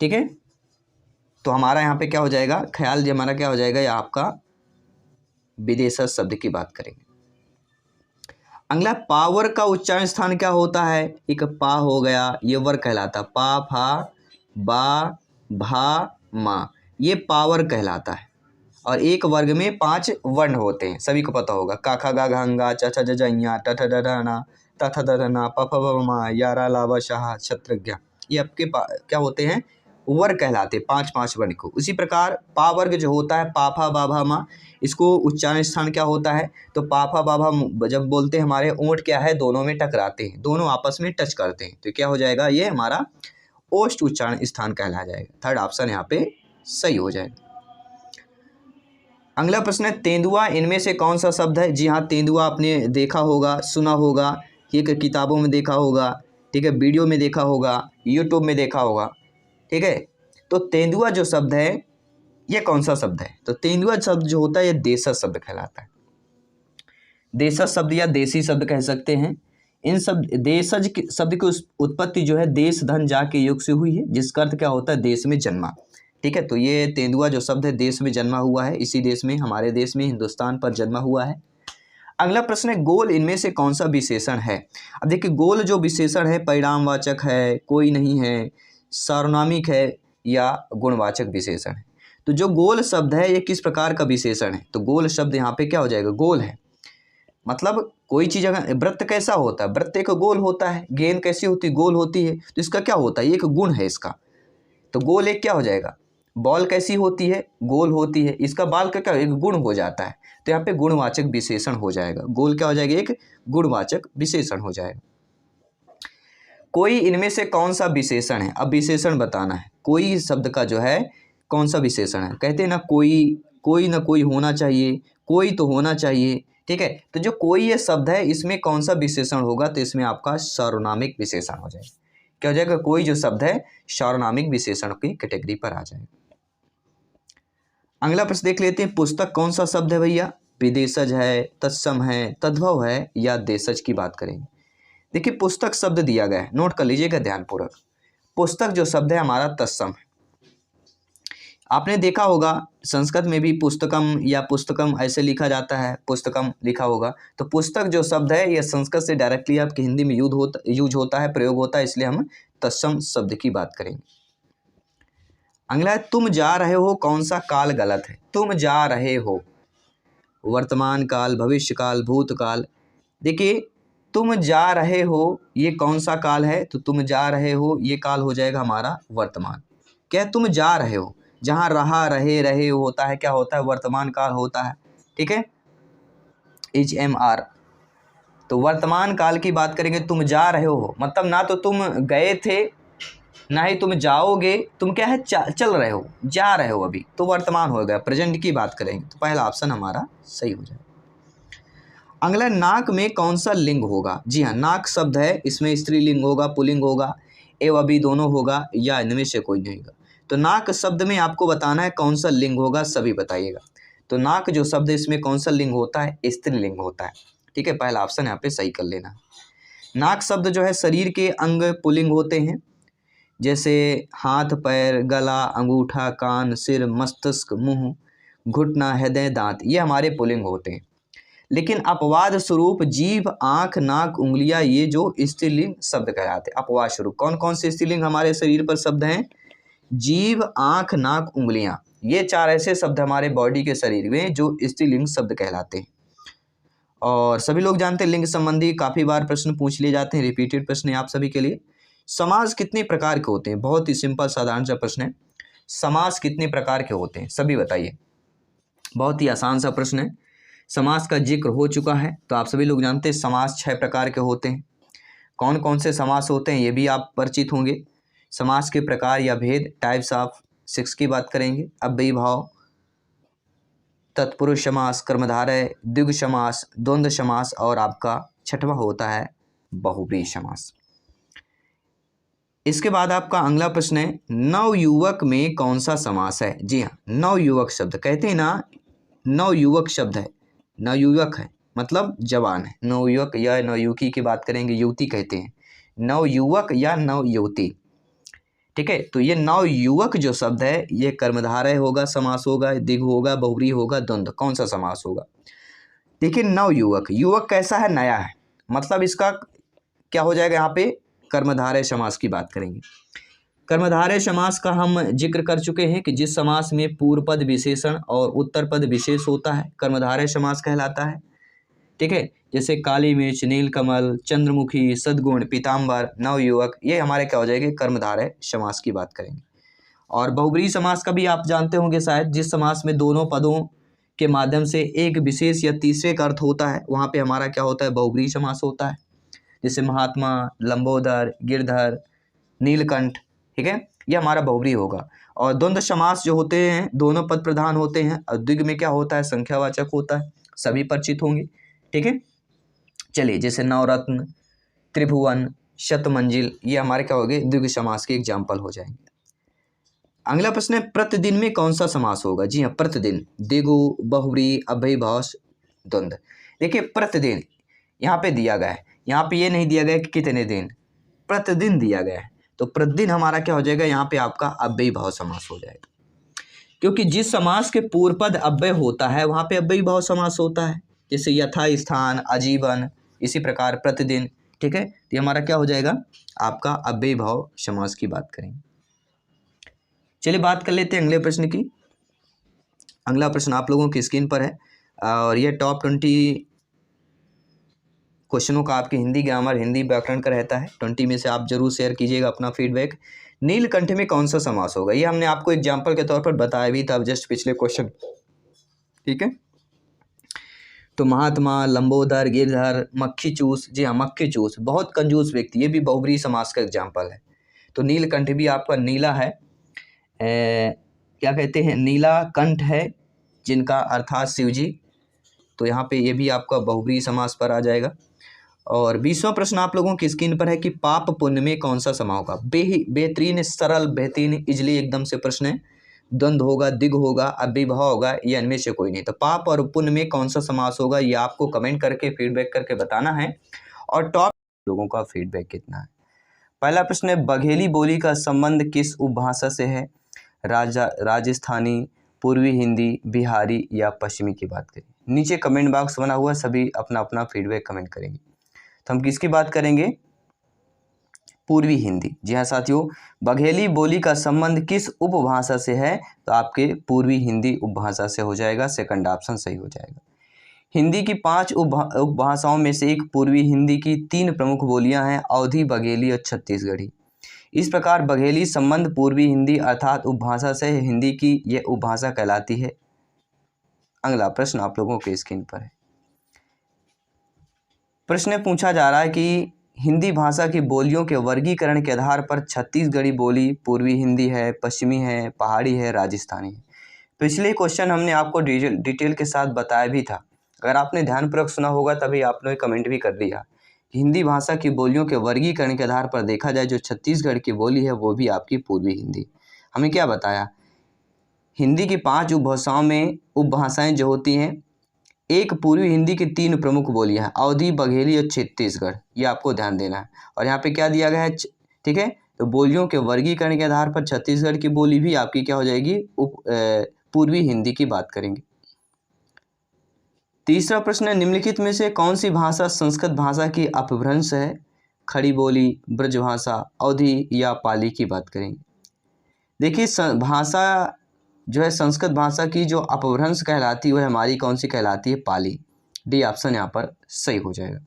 ठीक है। तो हमारा यहाँ पे क्या हो जाएगा, ख्याल जो हमारा क्या हो जाएगा, या आपका विदेशज शब्द की बात करेंगे। अगला पावर का उच्चारण स्थान क्या होता है, एक पा हो गया, ये वर्ग कहलाता, पा फा बा भा मा, ये पावर कहलाता है। और एक वर्ग में 5 वर्ण होते हैं, सभी को पता होगा, का खा गा घंगा च छ ज ज ञ ट ठ ड ढ न त थ द ध न प फ ब म या रा ला व शाह क्षत्रज्ञ, ये आपके क्या होते हैं, वर्ग कहलाते हैं, 5 वर्ण को। उसी प्रकार पा वर्ग जो होता है, पा फा बा भा मा, इसको उच्चारण स्थान क्या होता है, तो पा फा बा भा जब बोलते हैं हमारे ओंठ क्या है, दोनों में टकराते हैं, दोनों आपस में टच करते हैं, तो क्या हो जाएगा, ये हमारा ओष्ठ उच्चारण स्थान कहला जाएगा। थर्ड ऑप्शन यहाँ पे सही हो जाएगा। अगला प्रश्न है तेंदुआ इनमें से कौन सा शब्द है। जी हाँ, तेंदुआ आपने देखा होगा, सुना होगा, ठीक है, किताबों में देखा होगा, ठीक है, वीडियो में देखा होगा, यूट्यूब में देखा होगा, ठीक है। तो तेंदुआ जो शब्द है ये कौन सा शब्द है, तो तेंदुआ शब्द जो होता है ये देशज शब्द कहलाता है। देशज शब्द या देसी शब्द कह सकते हैं। इन शब्द देशज शब्द की उत्पत्ति जो है देश धन जा के योग से हुई है, जिसका अर्थ क्या होता है, देश में जन्मा, ठीक है। तो ये तेंदुआ जो शब्द है देश में जन्मा हुआ है, इसी देश में, हमारे देश में, हिंदुस्तान पर जन्मा हुआ है। अगला प्रश्न है गोल इनमें से कौन सा विशेषण है। अब देखिए गोल जो विशेषण है परिणामवाचक है, कोई नहीं है, सार्वनामिक है, या गुणवाचक विशेषण है। तो जो गोल शब्द है ये किस प्रकार का विशेषण है, तो गोल शब्द यहाँ पे क्या हो जाएगा, गोल है, मतलब कोई चीज़ अगर वृत्त कैसा होता है, वृत्त एक गोल होता है, गेंद कैसी होती है, गोल होती है, तो इसका क्या होता है, ये एक गुण है इसका। तो गोल एक क्या हो जाएगा, बॉल कैसी होती है, गोल होती है, इसका बाल का क्या एक गुण हो जाता है, तो यहाँ पे गुणवाचक विशेषण हो जाएगा। गोल क्या हो जाएगा, एक गुणवाचक विशेषण हो जाएगा। कोई इनमें से कौन सा विशेषण है, अब विशेषण बताना है, कोई शब्द का जो है कौन सा विशेषण है। कहते हैं ना कोई ना कोई होना चाहिए, कोई तो होना चाहिए, ठीक है। तो जो कोई ये शब्द है इसमें कौन सा विशेषण होगा, तो इसमें आपका सार्वनामिक विशेषण हो जाएगा। क्या हो जाएगा, कोई जो शब्द है सार्वनामिक विशेषण की कैटेगरी पर आ जाएगा। अगला प्रश्न देख लेते हैं, पुस्तक कौन सा शब्द है भैया, विदेशज है, तत्सम है, तद्भव है, या देशज की बात करेंगे। देखिए पुस्तक शब्द दिया गया है, नोट कर लीजिएगा ध्यानपूर्वक। पुस्तक जो शब्द है हमारा तत्सम है। आपने देखा होगा संस्कृत में भी पुस्तकम या पुस्तकम ऐसे लिखा जाता है, पुस्तकम लिखा होगा। तो पुस्तक जो शब्द है यह संस्कृत से डायरेक्टली आपके हिंदी में यूज होता है, प्रयोग होता है, इसलिए हम तत्सम शब्द की बात करेंगे। अगला है तुम जा रहे हो कौन सा काल गलत है। तुम जा रहे हो, वर्तमान काल, भविष्य काल, भूतकाल। देखिए तुम जा रहे हो ये कौन सा काल है, तो तुम जा रहे हो ये काल हो जाएगा हमारा वर्तमान। क्या तुम जा रहे हो, जहाँ रहा रहे होता है क्या होता है, वर्तमान काल होता है, ठीक है, HMR। तो वर्तमान काल की बात करेंगे, तुम जा रहे हो मतलब ना तो तुम गए थे ना ही तुम जाओगे, तुम क्या है चल रहे हो, जा रहे हो अभी, तो वर्तमान हो गया, प्रेजेंट की बात करेंगे, तो पहला ऑप्शन हमारा सही हो जाएगा। अगला नाक में कौन सा लिंग होगा। जी हाँ, नाक शब्द है, इसमें स्त्रीलिंग होगा, पुल्लिंग होगा, एवं अभी दोनों होगा, या इनमें से कोई नहीं होगा। तो नाक शब्द में आपको बताना है कौन सा लिंग होगा, सभी बताइएगा। तो नाक जो शब्द है इसमें कौन सा लिंग होता है, स्त्रीलिंग होता है। ठीक है, पहला ऑप्शन यहाँ पे सही कर लेना। नाक शब्द जो है शरीर के अंग पुल्लिंग होते हैं, जैसे हाथ, पैर, गला, अंगूठा, कान, सिर, मस्तिष्क, मुंह, घुटना, हृदय, दांत, ये हमारे पुल्लिंग होते हैं। लेकिन अपवाद स्वरूप जीभ, आंख, नाक, उंगलियां, ये जो स्त्रीलिंग शब्द कहलाते हैं। अपवाद स्वरूप कौन कौन से स्त्रीलिंग हमारे शरीर पर शब्द हैं? जीभ, आंख, नाक, उंगलियां, ये 4 ऐसे शब्द हमारे बॉडी के शरीर में जो स्त्रीलिंग शब्द कहलाते हैं। और सभी लोग जानते हैं लिंग संबंधी काफ़ी बार प्रश्न पूछ लिए जाते हैं, रिपीटेड प्रश्न है आप सभी के लिए। समास कितने प्रकार के होते हैं? बहुत ही सिंपल साधारण सा प्रश्न है। समास कितने प्रकार के होते हैं, सभी बताइए। बहुत ही आसान सा प्रश्न है। समास का जिक्र हो चुका है, तो आप सभी लोग जानते हैं समास 6 प्रकार के होते हैं। कौन कौन से समास होते हैं ये भी आप परिचित होंगे। समास के प्रकार या भेद, टाइप्स ऑफ 6 की बात करेंगे। अव्ययी भाव, तत्पुरुष समास, कर्मधारय, द्विगु समास, द्वंद्व समास और आपका 6वां होता है बहुव्रीहि समास। इसके बाद आपका अगला प्रश्न है, नवयुवक में कौन सा समास है? जी हाँ, नवयुवक शब्द कहते हैं ना, नवयुवक शब्द है, नवयुवक है मतलब जवान है। नवयुवक या नवयुवकी की बात करेंगे, युवती कहते हैं, नवयुवक या नवयुवती। ठीक है, तो ये नवयुवक जो शब्द है ये कर्मधारय होगा, समास होगा, द्विगु होगा, बहुव्रीहि होगा, द्वंद्व, कौन सा समास होगा? देखिए नवयुवक, युवक कैसा है? नया है, मतलब इसका क्या हो जाएगा? यहाँ पे कर्मधारय समास की बात करेंगे। कर्मधारय समास का हम जिक्र कर चुके हैं कि जिस समास में पूर्व पद विशेषण और उत्तर पद विशेष होता है कर्मधारय समास कहलाता है। ठीक है, जैसे काली मिर्च, नीलकमल, चंद्रमुखी, सद्गुण, पीताम्बर, नवयुवक, ये हमारे क्या हो जाएंगे? कर्मधारय समास की बात करेंगे। और बहुव्रीहि समास का भी आप जानते होंगे शायद, जिस समास में दोनों पदों के माध्यम से एक विशेष या तीसरे का अर्थ होता है, वहाँ पे हमारा क्या होता है? बहुव्रीहि समास होता है। जैसे महात्मा, लंबोदर, गिरधर, नीलकंठ, ठीक है, ये हमारा बहुव्रीहि होगा। और द्वंद्व समास जो होते हैं दोनों पद प्रधान होते हैं, और द्विगु में क्या होता है? संख्यावाचक होता है, सभी परिचित होंगे। ठीक है, चलिए जैसे नवरत्न, त्रिभुवन, शतमंजिल, ये हमारे क्या हो गए? द्विगु समास के एग्जाम्पल हो जाएंगे। अगला प्रश्न है, प्रतिदिन में कौन सा समास होगा? जी हाँ, प्रतिदिन, द्विगु, बहुव्रीहि, अव्ययी भाव, द्वंद्व। देखिए प्रतिदिन यहाँ पे दिया गया है, यहाँ पे ये नहीं दिया गया कि कितने दिन, प्रतिदिन दिया गया है, तो प्रतिदिन हमारा क्या हो जाएगा? यहाँ पे आपका अव्ययी भाव समास हो जाएगा, क्योंकि जिस समास के पूर्व पद अव्यय होता है वहाँ पे अव्ययी भाव समास होता है। जैसे यथा स्थान, आजीवन, इसी प्रकार प्रतिदिन। ठीक है, तो ये हमारा क्या हो जाएगा? आपका अव्ययी भाव समास की बात करेंगे। चलिए बात कर लेते हैं अगले प्रश्न की। अगला प्रश्न आप लोगों की स्क्रीन पर है और ये टॉप 20 क्वेश्चनों का आपके हिंदी ग्रामर, हिंदी व्याकरण का रहता है। 20 में से आप जरूर शेयर कीजिएगा अपना फीडबैक। नीलकंठ में कौन सा समास होगा? ये हमने आपको एग्जाम्पल के तौर पर बताया भी था जस्ट पिछले क्वेश्चन। ठीक है, तो महात्मा, लंबोदर, गिरधर, मक्खी चूस, जी हाँ मक्खी चूस, बहुत कंजूस व्यक्ति, ये भी बहुव्रीहि समास का एग्जाम्पल है। तो नीलकंठ भी आपका नीला है, क्या कहते हैं? नीला कंठ है जिनका अर्थात शिव जी, तो यहाँ पे ये भी आपका बहुव्रीहि समास पर आ जाएगा। और 20वां प्रश्न आप लोगों की स्क्रीन पर है कि पाप पुण्य में कौन सा समास होगा? बेहतरीन, सरल, बेहतरीन, इजली एकदम से प्रश्न है। द्वंद्व होगा, दिग होगा, अव्ययी भाव होगा, ये इनमें से कोई नहीं। तो पाप और पुण्य में कौन सा समास होगा ये आपको कमेंट करके फीडबैक करके बताना है। और टॉप लोगों का फीडबैक कितना है? पहला प्रश्न है, बघेली बोली का संबंध किस उपभाषा से है? राजस्थानी, पूर्वी हिंदी, बिहारी या पश्चिमी की बात करें। नीचे कमेंट बॉक्स बना हुआ है, सभी अपना अपना फीडबैक कमेंट करेंगे। तो हम किसकी बात करेंगे? पूर्वी हिंदी। जी हाँ साथियों, बघेली बोली का संबंध किस उपभाषा से है? तो आपके पूर्वी हिंदी उपभाषा से हो जाएगा, सेकंड ऑप्शन सही हो जाएगा। हिंदी की 5 उपभाषाओं में से एक पूर्वी हिंदी की 3 प्रमुख बोलियां हैं, अवधी, बघेली और छत्तीसगढ़ी। इस प्रकार बघेली संबंध पूर्वी हिंदी अर्थात उपभाषा से हिंदी की यह उपभाषा कहलाती है। अगला प्रश्न आप लोगों के स्क्रीन पर है। प्रश्न पूछा जा रहा है कि हिंदी भाषा की बोलियों के वर्गीकरण के आधार पर छत्तीसगढ़ी बोली पूर्वी हिंदी है, पश्चिमी है, पहाड़ी है, राजस्थानी है। पिछले क्वेश्चन हमने आपको डिटेल के साथ बताया भी था, अगर आपने ध्यानपूर्वक सुना होगा तभी आपने कमेंट भी कर दिया। हिंदी भाषा की बोलियों के वर्गीकरण के आधार पर देखा जाए जो छत्तीसगढ़ की बोली है वो भी आपकी पूर्वी हिंदी। हमने क्या बताया, हिंदी की 5 उपभाषाओं में उपभाषाएं जो होती हैं, एक पूर्वी हिंदी की 3 प्रमुख बोलियां हैं, अवधी, बघेली और छत्तीसगढ़, ये आपको ध्यान देना है। और यहाँ पे क्या दिया गया है, ठीक है, तो बोलियों के वर्गीकरण के आधार पर छत्तीसगढ़ की बोली भी आपकी क्या हो जाएगी, पूर्वी हिंदी की बात करेंगे। तीसरा प्रश्न है, निम्नलिखित में से कौन सी भाषा संस्कृत भाषा की अपभ्रंश है, खड़ी बोली, ब्रजभाषा, अवधी या पाली की बात करेंगे। देखिए भाषा जो है संस्कृत भाषा की जो अपभ्रंश कहलाती है वह हमारी कौन सी कहलाती है, पाली। डी ऑप्शन यहाँ पर सही हो जाएगा।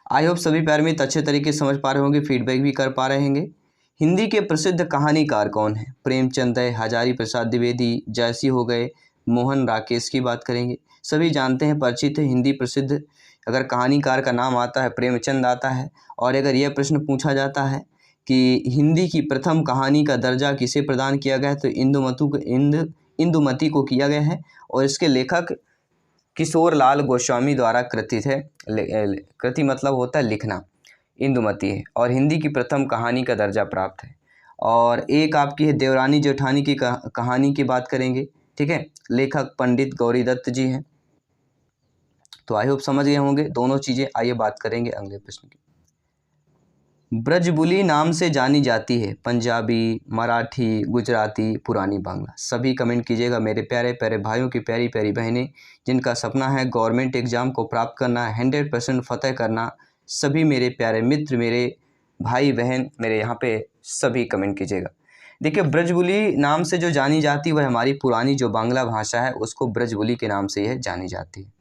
आई होप सभी प्यारे मित्र अच्छे तरीके से समझ पा रहे होंगे, फीडबैक भी कर पा रहे होंगे। हिंदी के प्रसिद्ध कहानीकार कौन है, प्रेमचंद है, हजारी प्रसाद द्विवेदी, जयसी हो गए, मोहन राकेश की बात करेंगे। सभी जानते हैं, परिचित है, हिंदी प्रसिद्ध अगर कहानीकार का नाम आता है प्रेमचंद आता है। और अगर यह प्रश्न पूछा जाता है कि हिंदी की प्रथम कहानी का दर्जा किसे प्रदान किया गया है, तो इंदुमती को किया गया है। और इसके लेखक किशोर लाल गोस्वामी द्वारा कृतित है। कृति मतलब होता है लिखना, इंदुमती है, और हिंदी की प्रथम कहानी का दर्जा प्राप्त है। और एक आपकी है देवरानी जेठानी की कहानी की बात करेंगे, ठीक है, लेखक पंडित गौरी दत्त जी हैं। तो आई होप समझ गए होंगे दोनों चीज़ें। आइए बात करेंगे अगले प्रश्न की। ब्रजबुली नाम से जानी जाती है पंजाबी, मराठी, गुजराती, पुरानी बांग्ला। सभी कमेंट कीजिएगा मेरे प्यारे प्यारे भाइयों की प्यारी प्यारी बहनें जिनका सपना है गवर्नमेंट एग्ज़ाम को प्राप्त करना, 100% फतह करना। सभी मेरे प्यारे मित्र, मेरे भाई बहन, मेरे यहाँ पे सभी कमेंट कीजिएगा। देखिए ब्रजबुली नाम से जो जानी जाती है वह हमारी पुरानी जो बांग्ला भाषा है उसको ब्रजबुली के नाम से यह जानी जाती है।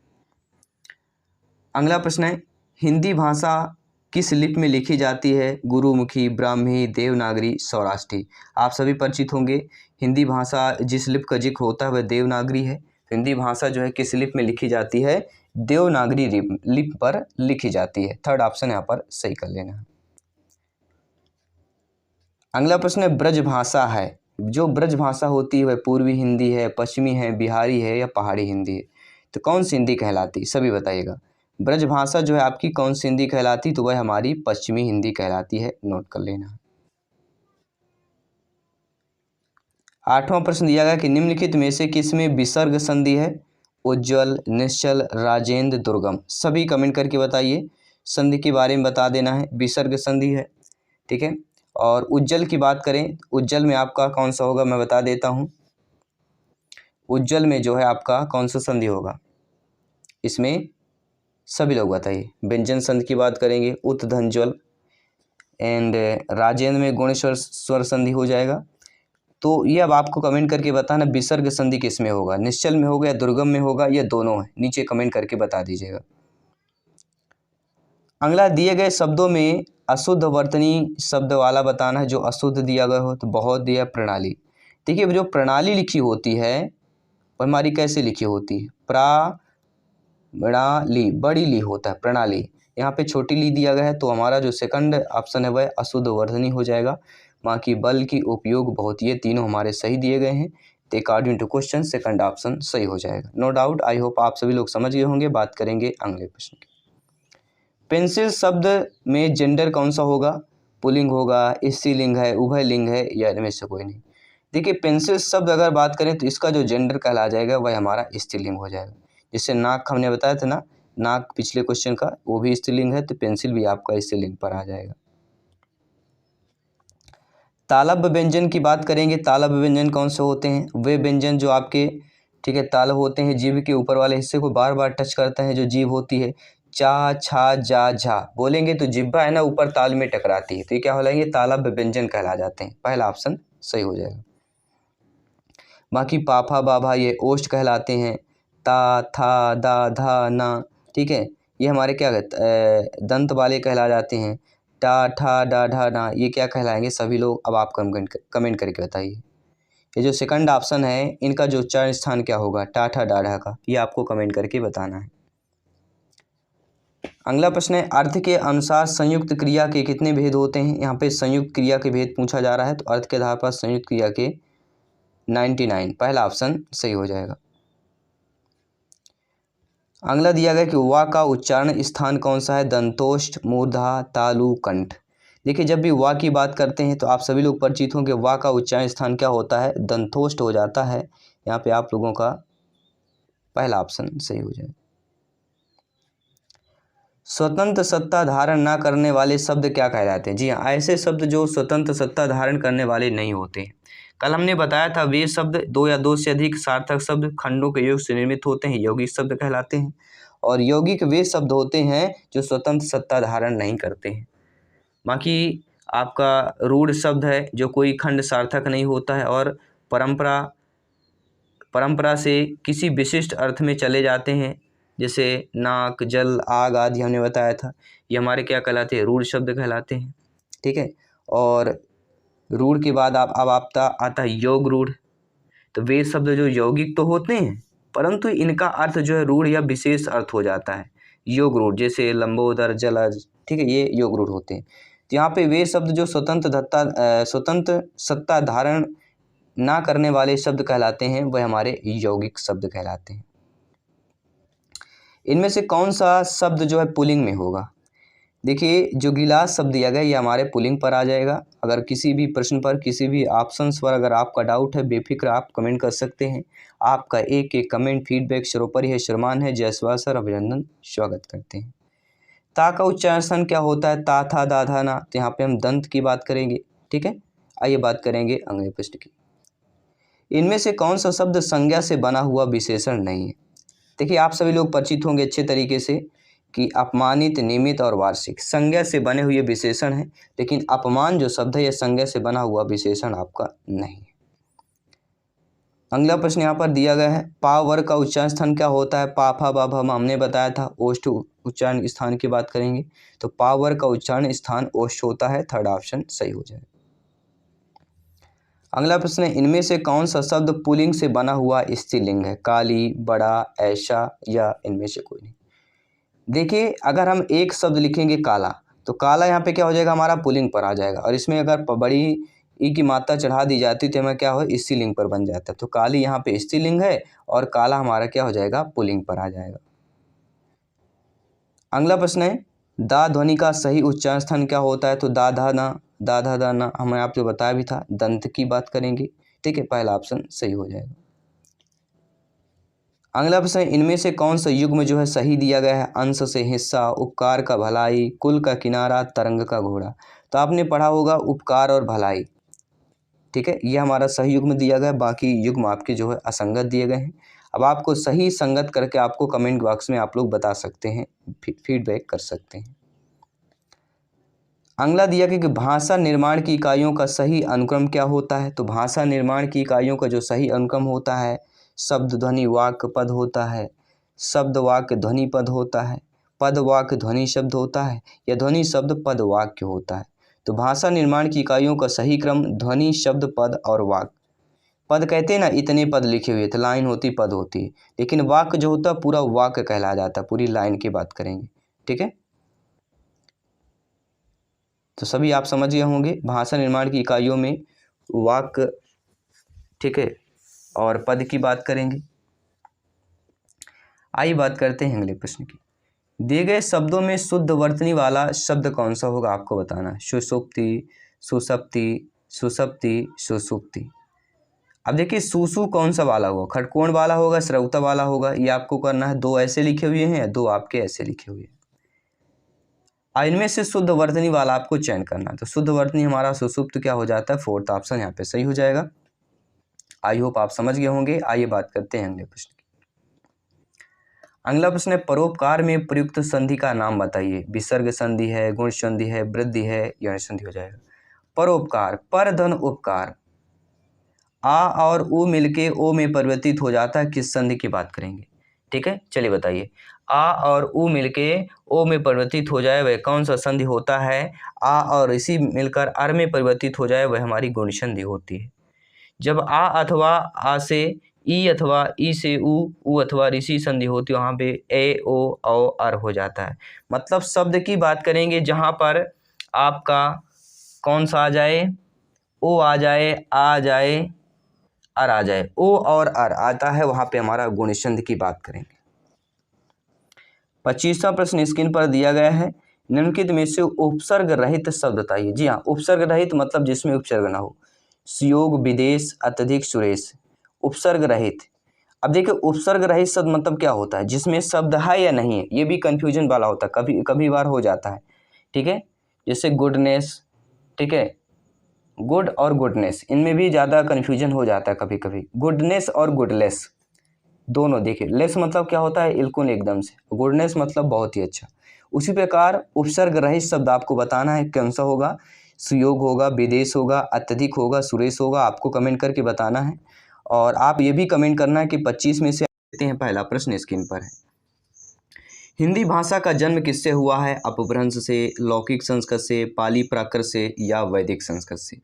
अगला प्रश्न है, हिंदी भाषा किस लिपि में लिखी जाती है, गुरुमुखी, ब्राह्मी, देवनागरी, सौराष्ट्री। आप सभी परिचित होंगे, हिंदी भाषा जिस लिपि का जिक्र होता है वह देवनागरी है। हिंदी भाषा जो है किस लिपि में लिखी जाती है, देवनागरी लिपि पर लिखी जाती है। थर्ड ऑप्शन यहाँ पर सही कर लेना है। अगला प्रश्न है, ब्रज भाषा है, जो ब्रज भाषा होती है वह पूर्वी हिंदी है, पश्चिमी है, बिहारी है या पहाड़ी हिंदी है। तो कौन सी हिंदी कहलाती, सभी बताइएगा। ब्रज भाषा जो है आपकी कौन सी हिंदी कहलाती, तो वह हमारी पश्चिमी हिंदी कहलाती है, नोट कर लेना। आठवां प्रश्न दिया गया कि निम्नलिखित में से किसमें विसर्ग संधि है, उज्ज्वल, निश्चल, राजेंद्र, दुर्गम। सभी कमेंट करके बताइए, संधि के बारे में बता देना है। विसर्ग संधि है, ठीक है। और उज्ज्वल की बात करें, उज्ज्वल में आपका कौन सा होगा मैं बता देता हूँ। उज्ज्वल में जो है आपका कौन सा संधि होगा, इसमें सभी लोग बताइए। व्यंजन संधि की बात करेंगे, उत धन ज्वल। एंड राजेंद्र में गुण स्वर संधि हो जाएगा। तो ये अब आपको कमेंट करके बताना विसर्ग संधि किस में होगा, निश्चल में होगा या दुर्गम में होगा, या दोनों है, नीचे कमेंट करके बता दीजिएगा। अगला, दिए गए शब्दों में अशुद्ध वर्तनी शब्द वाला बताना है, जो अशुद्ध दिया गया हो। तो बहुत दिया प्रणाली। देखिए जो प्रणाली लिखी होती है वो हमारी कैसे लिखी होती है, प्रणाली, बड़ी ली होता है प्रणाली, यहाँ पे छोटी ली दिया गया है। तो हमारा जो सेकंड ऑप्शन है वह अशुद्ध वर्तनी हो जाएगा। बाकी बल की, उपयोग, बहुत, ये तीनों हमारे सही दिए गए हैं। तो according to question second option सही हो जाएगा, नो डाउट। आई होप आप सभी लोग समझ गए होंगे। बात करेंगे अगले प्रश्न की। पेंसिल शब्द में जेंडर कौन सा होगा, पुल्लिंग होगा, स्त्रीलिंग है, उभय लिंग है, या इनमें से कोई नहीं। देखिए पेंसिल शब्द अगर बात करें तो इसका जो जेंडर कहला जाएगा वह हमारा स्त्रीलिंग हो जाएगा। जैसे नाक हमने बताया था ना, नाक पिछले क्वेश्चन का, वो भी स्त्रीलिंग है, तो पेंसिल भी आपका स्त्रीलिंग पर आ जाएगा। तालव्य व्यंजन की बात करेंगे, तालव्य व्यंजन कौन से होते हैं, वे व्यंजन जो आपके, ठीक है, तालव होते हैं, जीभ के ऊपर वाले हिस्से को बार बार टच करते हैं, जो जीभ होती है। चा, छा, जा, झा बोलेंगे तो जिब्बा है ना ऊपर ताल में टकराती है, तो ये क्या हो जाएंगे, तालव्य व्यंजन कहला जाते हैं। पहला ऑप्शन सही हो जाएगा। बाकी पाफा, बाभा ये ओष्ठ कहलाते हैं। ता, था, दा, धा, ना, ठीक है, ये हमारे क्या कहते दंत वाले कहला जाते हैं। टा, ठा, डा, ढा, ना, ये क्या कहलाएंगे, सभी लोग अब आप कमेंट करके बताइए। ये जो सेकंड ऑप्शन है इनका जो उच्चारण स्थान क्या होगा, टा, ठा, डा, ढा का, ये आपको कमेंट करके बताना है। अगला प्रश्न है, अर्थ के अनुसार संयुक्त क्रिया के कितने भेद होते हैं। यहाँ पे संयुक्त क्रिया के भेद पूछा जा रहा है, तो अर्थ के आधार पर संयुक्त क्रिया के 99, पहला ऑप्शन सही हो जाएगा। अगला दिया गया कि वा का उच्चारण स्थान कौन सा है, दंतोष्ठ, मूर्धा, तालु, कंठ। देखिए जब भी वा की बात करते हैं तो आप सभी लोग परिचित होंगे, वा का उच्चारण स्थान क्या होता है, दंतोष्ठ हो जाता है। यहाँ पे आप लोगों का पहला ऑप्शन सही हो जाए। स्वतंत्र सत्ता धारण ना करने वाले शब्द क्या कहलाते हैं? जी हाँ, ऐसे शब्द जो स्वतंत्र सत्ता धारण करने वाले नहीं होते। कल हमने बताया था वे शब्द दो या दो से अधिक सार्थक शब्द खंडों के योग से निर्मित होते हैं, यौगिक शब्द कहलाते हैं। और यौगिक वे शब्द होते हैं जो स्वतंत्र सत्ता धारण नहीं करते हैं। बाकी आपका रूढ़ शब्द है जो कोई खंड सार्थक नहीं होता है और परंपरा से किसी विशिष्ट अर्थ में चले जाते हैं, जैसे नाक, जल, आग आदि हमने बताया था। ये हमारे क्या कहलाते हैं? रूढ़ शब्द कहलाते हैं। ठीक है। और रूढ़ के बाद अब आता है योग रूढ़। तो वे शब्द जो यौगिक तो होते हैं परंतु इनका अर्थ जो है रूढ़ या विशेष अर्थ हो जाता है। योग रूढ़ जैसे लंबोदर, जलज, ठीक है, ये योग रूढ़ होते हैं। तो यहाँ पे वे शब्द जो स्वतंत्र सत्ता धारण ना करने वाले शब्द कहलाते हैं वह हमारे यौगिक शब्द कहलाते हैं। इनमें से कौन सा शब्द जो है पुल्लिंग में होगा? देखिए जो गिलास शब्द दिया गया ये हमारे पुल्लिंग पर आ जाएगा। अगर किसी भी प्रश्न पर, किसी भी ऑप्शंस पर अगर आपका डाउट है, बेफिक्र आप कमेंट कर सकते हैं। आपका एक एक कमेंट फीडबैक सर्वोपरि है, श्रीमान है। जयस्वाल सर, अभिनंदन, स्वागत करते हैं। ता का उच्चारण क्या होता है? ता, था, दा, धा, ना। तो यहाँ पे हम दंत की बात करेंगे। ठीक है, आइए बात करेंगे अगले प्रश्न की। इनमें से कौन सा शब्द संज्ञा से बना हुआ विशेषण नहीं है? देखिए आप सभी लोग परिचित होंगे अच्छे तरीके से कि अपमानित, नियमित और वार्षिक संज्ञा से बने हुए विशेषण हैं, लेकिन अपमान जो शब्द है यह संज्ञा से बना हुआ विशेषण आपका नहीं है। अगला प्रश्न यहाँ पर दिया गया है, पा वर्ग का उच्चारण स्थान क्या होता है? पा, फा, बा, भा हमने बताया था ओष्ठ उच्चारण स्थान की बात करेंगे तो पा वर्ग का उच्चारण स्थान ओष्ठ होता है। थर्ड ऑप्शन सही हो जाए। अगला प्रश्न है, इनमें से कौन सा शब्द पुल्लिंग से बना हुआ स्त्रीलिंग है? काली, बड़ा, ऐसा या इनमें से कोई नहीं। देखिए अगर हम एक शब्द लिखेंगे काला, तो काला यहाँ पे क्या हो जाएगा? हमारा पुल्लिंग पर आ जाएगा। और इसमें अगर बड़ी ई की मात्रा चढ़ा दी जाती तो हमें क्या हो? स्त्रीलिंग पर बन जाता। तो काली यहाँ पे स्त्रीलिंग है और काला हमारा क्या हो जाएगा? पुल्लिंग पर आ जाएगा। अगला प्रश्न है, दा ध्वनि का सही उच्चारण स्थान क्या होता है? तो दा, धा, ना, दा, धा, दा, ना हमने आपको बताया भी था। दंत की बात करेंगे। ठीक है, पहला ऑप्शन सही हो जाएगा। अगला प्रश्न, इनमें से कौन सा युग्म जो है सही दिया गया है? अंश से हिस्सा, उपकार का भलाई, कुल का किनारा, तरंग का घोड़ा। तो आपने पढ़ा होगा उपकार और भलाई। ठीक है, ये हमारा सही युग्म दिया गया है, बाकी युग्म आपके जो है असंगत दिए गए हैं। अब आपको सही संगत करके आपको कमेंट बॉक्स में आप लोग बता सकते हैं, फीडबैक कर सकते हैं। अगला दिया गया कि भाषा निर्माण की इकाइयों का सही अनुक्रम क्या होता है? तो भाषा निर्माण की इकाइयों का जो सही अनुक्रम होता है, शब्द, ध्वनि, वाक्य, पद होता है। शब्द, वाक्य, ध्वनि, पद होता है। पद, वाक्य, ध्वनि, शब्द होता है, या ध्वनि, शब्द, पद, वाक्य होता है। तो भाषा निर्माण की इकाइयों का सही क्रम ध्वनि, शब्द, पद और वाक्य। पद कहते हैं ना, इतने पद लिखे हुए थे, लाइन होती, पद होती है, लेकिन वाक्य जो होता है पूरा वाक्य कहला जाता है। पूरी लाइन की बात करेंगे। ठीक है, तो सभी आप समझ गए होंगे भाषा निर्माण की इकाइयों में वाक्य, ठीक है, और पद की बात करेंगे। आइए बात करते हैं अगले प्रश्न की। दिए गए शब्दों में शुद्ध वर्तनी वाला शब्द कौन सा होगा? आपको बताना है। सुषुप्ति, सुसप्ति, सुसप्ति, सुसुप्ति। अब देखिए सुसु कौन सा वाला होगा? खटकोण वाला होगा, श्रौता वाला होगा? ये आपको करना है। दो ऐसे लिखे हुए हैं, दो आपके ऐसे लिखे हुए हैं। इनमें से शुद्ध वर्तनी वाला आपको चयन करना है। तो शुद्ध वर्तनी हमारा सुसुप्त क्या हो जाता है? फोर्थ ऑप्शन यहाँ पे सही हो जाएगा। आई होप आप समझ गए होंगे। आइए बात करते हैं अगले प्रश्न की। अगला प्रश्न है, परोपकार में प्रयुक्त संधि का नाम बताइए। विसर्ग संधि है, गुण संधि है, वृद्धि है, यौन संधि हो जाएगा। परोपकार, पर धन उपकार, आ और उ मिलके ओ में परिवर्तित हो जाता है। किस संधि की बात करेंगे? ठीक है, चलिए बताइए। आ और उ मिलके ओ में परिवर्तित हो जाए वह कौन सा संधि होता है? आ और ऋषि मिलकर अर में परिवर्तित हो जाए वह हमारी गुण संधि होती है। जब आ अथवा आ से ई अथवा ई से उ अथवा ऋषि संधि होती है, वहाँ पे ए, ओ, औ, अर हो जाता है। मतलब शब्द की बात करेंगे जहाँ पर आपका कौन सा आ जाए? ओ आ जाए, आ जाए, अर आ जाए। ओ और अर आता है, वहाँ पे हमारा गुण संधि की बात करेंगे। 25वां प्रश्न स्क्रीन पर दिया गया है, निम्नलिखित में से उपसर्ग रहित शब्द बताइए। जी हाँ, उपसर्ग रहित मतलब जिसमें उपसर्ग ना हो। सुयोग, विदेश, अत्यधिक, सुरेश। उपसर्ग रहित। अब देखिए उपसर्ग रहित शब्द मतलब क्या होता है, जिसमें शब्द है या नहीं है, ये भी कंफ्यूजन वाला होता है, कभी कभी बार हो जाता है। ठीक है, जैसे गुडनेस, ठीक है, गुड और गुडनेस, इनमें भी ज़्यादा कन्फ्यूजन हो जाता है कभी कभी। गुडनेस और गुडलेस दोनों। देखिए लेस मतलब क्या होता है, बिल्कुल एकदम से। गुडनेस मतलब बहुत ही अच्छा। उसी प्रकार उपसर्ग रहित शब्द आपको बताना है कौन सा होगा। सुयोग होगा, विदेश होगा, अत्यधिक होगा, सुरेश होगा। आपको कमेंट करके बताना है। और आप ये भी कमेंट करना है कि 25 में से देते हैं। पहला प्रश्न स्क्रीन पर है। हिंदी भाषा का जन्म किससे हुआ है? अपभ्रंश से, लौकिक संस्कृत से, पाली प्राकृत से या वैदिक संस्कृत से?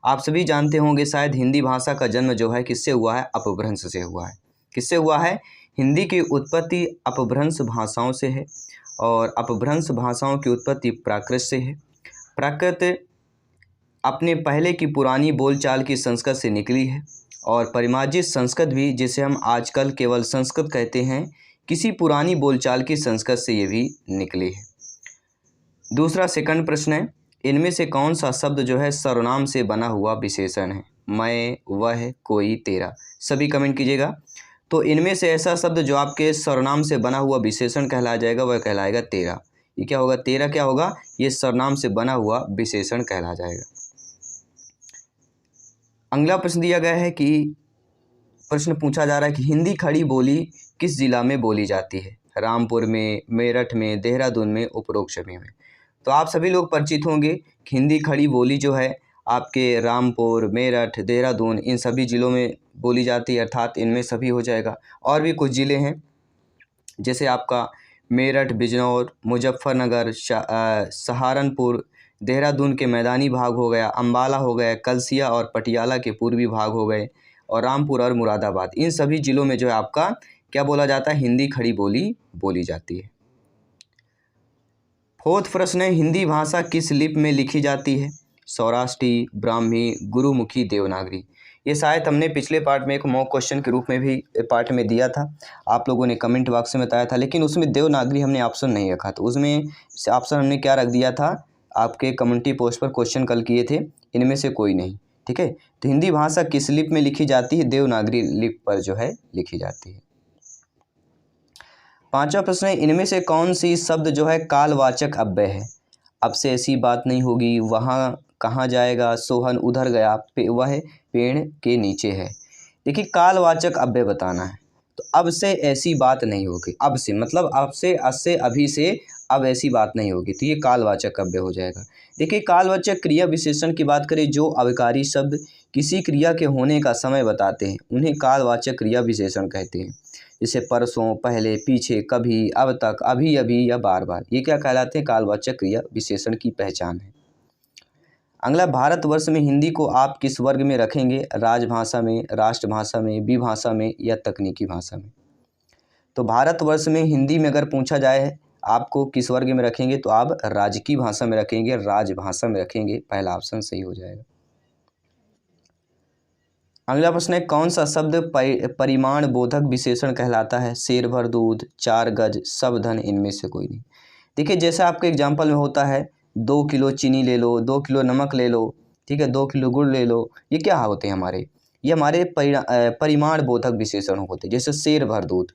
आप सभी जानते होंगे शायद हिंदी भाषा का जन्म जो है किससे हुआ है? अपभ्रंश से हुआ है। किससे हुआ है? हिंदी की उत्पत्ति अपभ्रंश भाषाओं से है और अपभ्रंश भाषाओं की उत्पत्ति प्राकृत से है। प्राकृत अपने पहले की पुरानी बोलचाल की संस्कृत से निकली है और परिमार्जित संस्कृत भी, जिसे हम आजकल केवल संस्कृत कहते हैं, किसी पुरानी बोलचाल की संस्कृत से ये भी निकली है। दूसरा सेकंड प्रश्न है, इनमें से कौन सा शब्द जो है सर्वनाम से बना हुआ विशेषण है? मैं, वह, कोई, तेरा। सभी कमेंट कीजिएगा। तो इनमें से ऐसा शब्द जो आपके सर्वनाम से बना हुआ विशेषण कहलाया जाएगा वह कहलाएगा तेरा। ये क्या होगा? तेरा क्या होगा? ये सर्वनाम से बना हुआ विशेषण कहला जाएगा। अगला प्रश्न दिया गया है कि प्रश्न पूछा जा रहा है कि हिंदी खड़ी बोली किस जिला में बोली जाती है? रामपुर में, मेरठ में, देहरादून में, उपरोक्त सभी में। तो आप सभी लोग परिचित होंगे कि हिंदी खड़ी बोली जो है आपके रामपुर, मेरठ, देहरादून इन सभी ज़िलों में बोली जाती है, अर्थात इनमें सभी हो जाएगा। और भी कुछ ज़िले हैं जैसे आपका मेरठ, बिजनौर, मुजफ्फरनगर, सहारनपुर, देहरादून के मैदानी भाग हो गया, अम्बाला हो गया, कलसिया और पटियाला के पूर्वी भाग हो गए, और रामपुर और मुरादाबाद। इन सभी ज़िलों में जो है आपका क्या बोला जाता है? हिंदी खड़ी बोली बोली जाती है। फोर्थ प्रश्न है, हिंदी भाषा किस लिपि में लिखी जाती है? सौराष्ट्री, ब्राह्मी, गुरुमुखी, देवनागरी। ये शायद हमने पिछले पार्ट में एक मॉक क्वेश्चन के रूप में भी पार्ट में दिया था, आप लोगों ने कमेंट बॉक्स में बताया था, लेकिन उसमें देवनागरी हमने ऑप्शन नहीं रखा। तो उसमें ऑप्शन हमने क्या रख दिया था? आपके कम्युनिटी पोस्ट पर क्वेश्चन कल किए थे, इनमें से कोई नहीं। ठीक है, तो हिंदी भाषा किस लिपि में लिखी जाती है? देवनागरी लिपि पर जो है लिखी जाती है। पांचवा प्रश्न है, इनमें से कौन सी शब्द जो है कालवाचक अव्यय है? अब से ऐसी बात नहीं होगी, वहाँ कहाँ जाएगा, सोहन उधर गया, वह पेड़ के नीचे है। देखिए कालवाचक अव्यय बताना है, तो अब से ऐसी बात नहीं होगी। अब से मतलब अब से, अस्से, अभी से, अब ऐसी बात नहीं होगी, तो ये कालवाचक अव्यय हो जाएगा। देखिए कालवाचक क्रिया विशेषण की बात करें, जो अविकारी शब्द किसी क्रिया के होने का समय बताते हैं उन्हें कालवाचक क्रिया विशेषण कहते हैं। जैसे परसों, पहले, पीछे, कभी, अब तक, अभी अभी या बार बार, ये क्या कहलाते हैं? कालवाचक क्रिया विशेषण की पहचान है। अगला, भारतवर्ष में हिंदी को आप किस वर्ग में रखेंगे? राजभाषा में, राष्ट्रभाषा में, विभाषा में या तकनीकी भाषा में? तो भारतवर्ष में हिंदी में अगर पूछा जाए आपको किस वर्ग में रखेंगे, तो आप राजकीय भाषा में रखेंगे, राजभाषा में रखेंगे। पहला ऑप्शन सही हो जाएगा। अगला प्रश्न है, कौन सा शब्द परिमाण बोधक विशेषण कहलाता है? शेर भर दूध, 4 गज, सब धन, इनमें से कोई नहीं। देखिए जैसा आपके एग्जाम्पल में होता है, 2 किलो चीनी ले लो, 2 किलो नमक ले लो, ठीक है, 2 किलो गुड़ ले लो, ये क्या होते हैं हमारे? ये हमारे परिमाण बोधक विशेषण होते हैं। जैसे शेर भर दूध,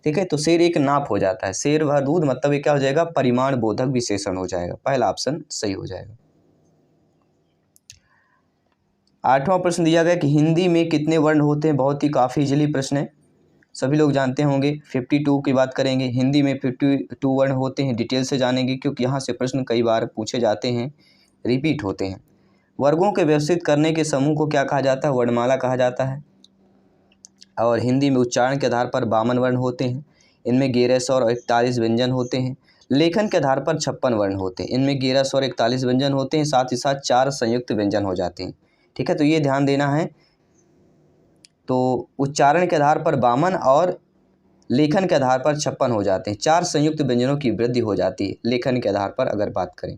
ठीक है, तो शेर एक नाप हो जाता है, शेर भर दूध मतलब ये क्या हो जाएगा? परिमाण बोधक विशेषण हो जाएगा। पहला ऑप्शन सही हो जाएगा। आठवां प्रश्न दिया गया कि हिंदी में कितने वर्ण होते हैं? बहुत ही काफ़ी इजीली प्रश्न है, सभी लोग जानते होंगे। 52 की बात करेंगे, हिंदी में 52 वर्ण होते हैं। डिटेल से जानेंगे क्योंकि यहाँ से प्रश्न कई बार पूछे जाते हैं, रिपीट होते हैं। वर्गों के व्यवस्थित करने के समूह को क्या कहा जाता है? वर्णमाला कहा जाता है। और हिंदी में उच्चारण के आधार पर 52 वर्ण होते हैं, इनमें 1100 और 41 व्यंजन होते हैं। लेखन के आधार पर 56 वर्ण होते हैं, इनमें 1100 और 41 व्यंजन होते हैं, साथ ही साथ 4 संयुक्त व्यंजन हो जाते हैं। ठीक है, तो ये ध्यान देना है। तो उच्चारण के आधार पर 52 और लेखन के आधार पर 56 हो जाते हैं। 4 संयुक्त व्यंजनों की वृद्धि हो जाती है लेखन के आधार पर अगर बात करें।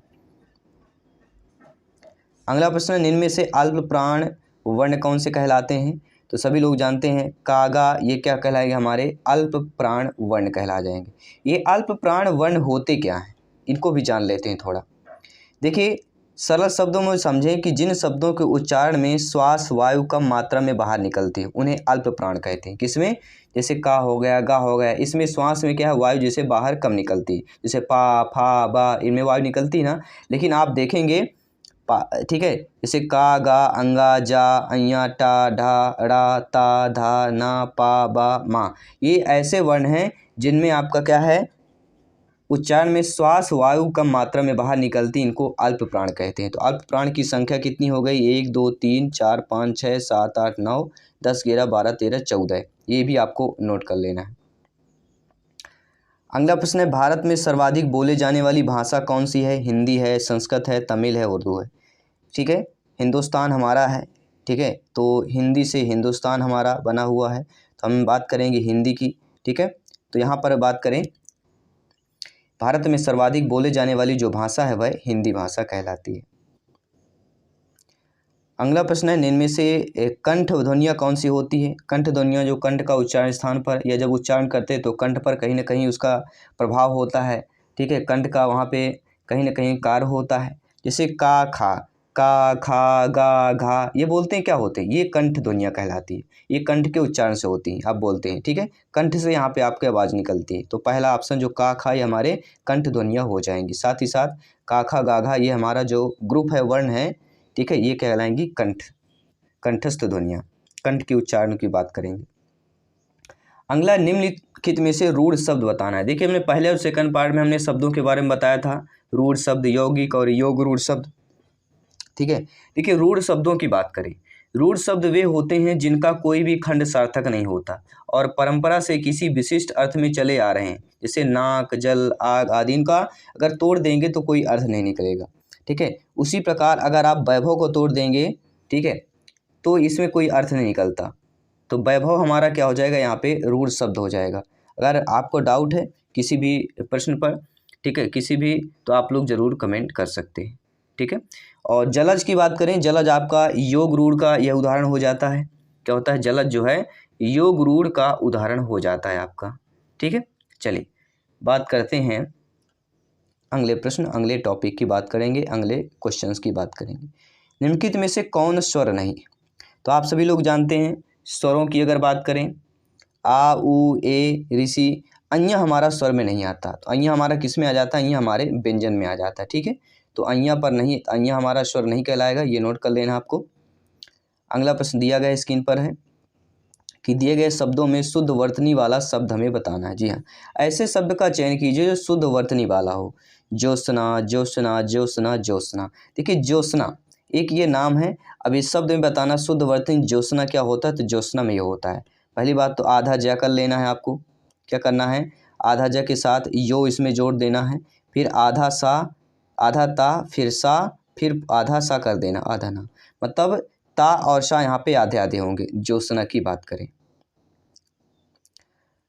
अगला प्रश्न, इनमें से अल्प प्राण वर्ण कौन से कहलाते हैं? तो सभी लोग जानते हैं, कागा, ये क्या कहलाएंगे? हमारे अल्प प्राण वर्ण कहला जाएंगे। ये अल्प प्राण वर्ण होते क्या हैं? इनको भी जान लेते हैं थोड़ा। देखिए, सरल शब्दों में समझें कि जिन शब्दों के उच्चारण में श्वास वायु कम मात्रा में बाहर निकलती है उन्हें अल्प प्राण कहते हैं। किसमें? जैसे का हो गया, गा हो गया, इसमें श्वास में क्या है, वायु जैसे बाहर कम निकलती है। जैसे पा, फा, बा, इनमें वायु निकलती है ना, लेकिन आप देखेंगे ठीक है, जैसे का, गा, अंगा, जा, अइया, टा, ढा, ड़ा, ता, धा, ना, पा, बा, मा, ये ऐसे वर्ण हैं जिनमें आपका क्या है, उच्चारण में श्वास वायु कम मात्रा में बाहर निकलती, इनको अल्प प्राण कहते हैं। तो अल्प प्राण की संख्या कितनी हो गई? 1 2 3 4 5 6 7 8 9 10 11 12 13 14, ये भी आपको नोट कर लेना है। अगला प्रश्न है, भारत में सर्वाधिक बोले जाने वाली भाषा कौन सी है? हिंदी है, संस्कृत है, तमिल है, उर्दू है। ठीक है, हिंदुस्तान हमारा है, ठीक है, तो हिंदी से हिंदुस्तान हमारा बना हुआ है, तो हम बात करेंगे हिंदी की। ठीक है, तो यहाँ पर बात करें, भारत में सर्वाधिक बोले जाने वाली जो भाषा है वह हिंदी भाषा कहलाती है। अगला प्रश्न है, निम्न में से कंठ ध्वनियाँ कौन सी होती है? कंठ ध्वनियाँ जो कंठ का उच्चारण स्थान पर या जब उच्चारण करते हैं तो कंठ पर कहीं ना कहीं उसका प्रभाव होता है। ठीक है, कंठ का वहाँ पे कहीं ना कहीं कार्य होता है। जैसे का, खा, का, खा, गा, घा, ये बोलते हैं क्या होते हैं? ये कंठ ध्वनियाँ कहलाती है, ये कंठ के उच्चारण से होती हैं, आप बोलते हैं। ठीक है, कंठ से यहाँ पे आपकी आवाज़ निकलती है। तो पहला ऑप्शन जो का, खा, ये हमारे कंठ ध्वनियाँ हो जाएंगी। साथ ही साथ का, खा, गा, घा, ये हमारा जो ग्रुप है, वर्ण है, ठीक है, ये कहलाएंगी कंठ, कंठस्थ ध्वनियाँ, कंठ के उच्चारण की बात करेंगे। अगला, निम्नलिखित में से रूढ़ शब्द बताना है। देखिए, हमने पहले और सेकंड पार्ट में हमने शब्दों के बारे में बताया था, रूढ़ शब्द, यौगिक और योग रूढ़ शब्द। ठीक है, देखिए रूढ़ शब्दों की बात करें, रूढ़ शब्द वे होते हैं जिनका कोई भी खंड सार्थक नहीं होता और परंपरा से किसी विशिष्ट अर्थ में चले आ रहे हैं। जैसे नाक, जल, आग आदि, इनका अगर तोड़ देंगे तो कोई अर्थ नहीं निकलेगा। ठीक है, उसी प्रकार अगर आप वैभव को तोड़ देंगे, ठीक है, तो इसमें कोई अर्थ नहीं निकलता। तो वैभव हमारा क्या हो जाएगा, यहाँ पे रूढ़ शब्द हो जाएगा। अगर आपको डाउट है किसी भी प्रश्न पर, ठीक है, किसी भी, तो आप लोग ज़रूर कमेंट कर सकते हैं। ठीक है, और जलज की बात करें, जलज आपका योग रूढ़ का यह उदाहरण हो जाता है। क्या होता है? जलज जो है योग रूढ़ का उदाहरण हो जाता है आपका। ठीक है, चलिए बात करते हैं अगले प्रश्न, अगले टॉपिक की बात करेंगे, अगले क्वेश्चंस की बात करेंगे। निम्नलिखित में से कौन स्वर नहीं? तो आप सभी लोग जानते हैं स्वरों की अगर बात करें, आ, उ, ए, ऋषि, अन्य हमारा स्वर में नहीं आता। तो अन्य हमारा किस में आ जाता है? अन्य हमारे व्यंजन में आ जाता है। ठीक है, तो अन्य पर नहीं, अन्य हमारा स्वर नहीं कहलाएगा, ये नोट कर लेना आपको। अगला प्रश्न दिया गया स्क्रीन पर है कि दिए गए शब्दों में शुद्ध वर्तनी वाला शब्द हमें बताना है। जी हाँ, ऐसे शब्द का चयन कीजिए जो शुद्ध वर्तनी वाला हो। ज्योत्सना, ज्योत्सना, ज्योत्सना, ज्योत्सना। देखिए, ज्योत्सना एक ये नाम है। अब इस शब्द में बताना शुद्ध वर्तनी ज्योत्सना क्या होता है, तो ज्योत्सना में ये होता है। पहली बात तो आधा ज कर लेना है आपको, क्या करना है, आधा ज के साथ यो इसमें जोड़ देना है, फिर आधा सा, आधा ता, फिर सा, फिर आधा सा कर देना, आधा ना, मतलब ता और सा यहाँ पे आधे आधे होंगे। ज्योत्सना की बात करें।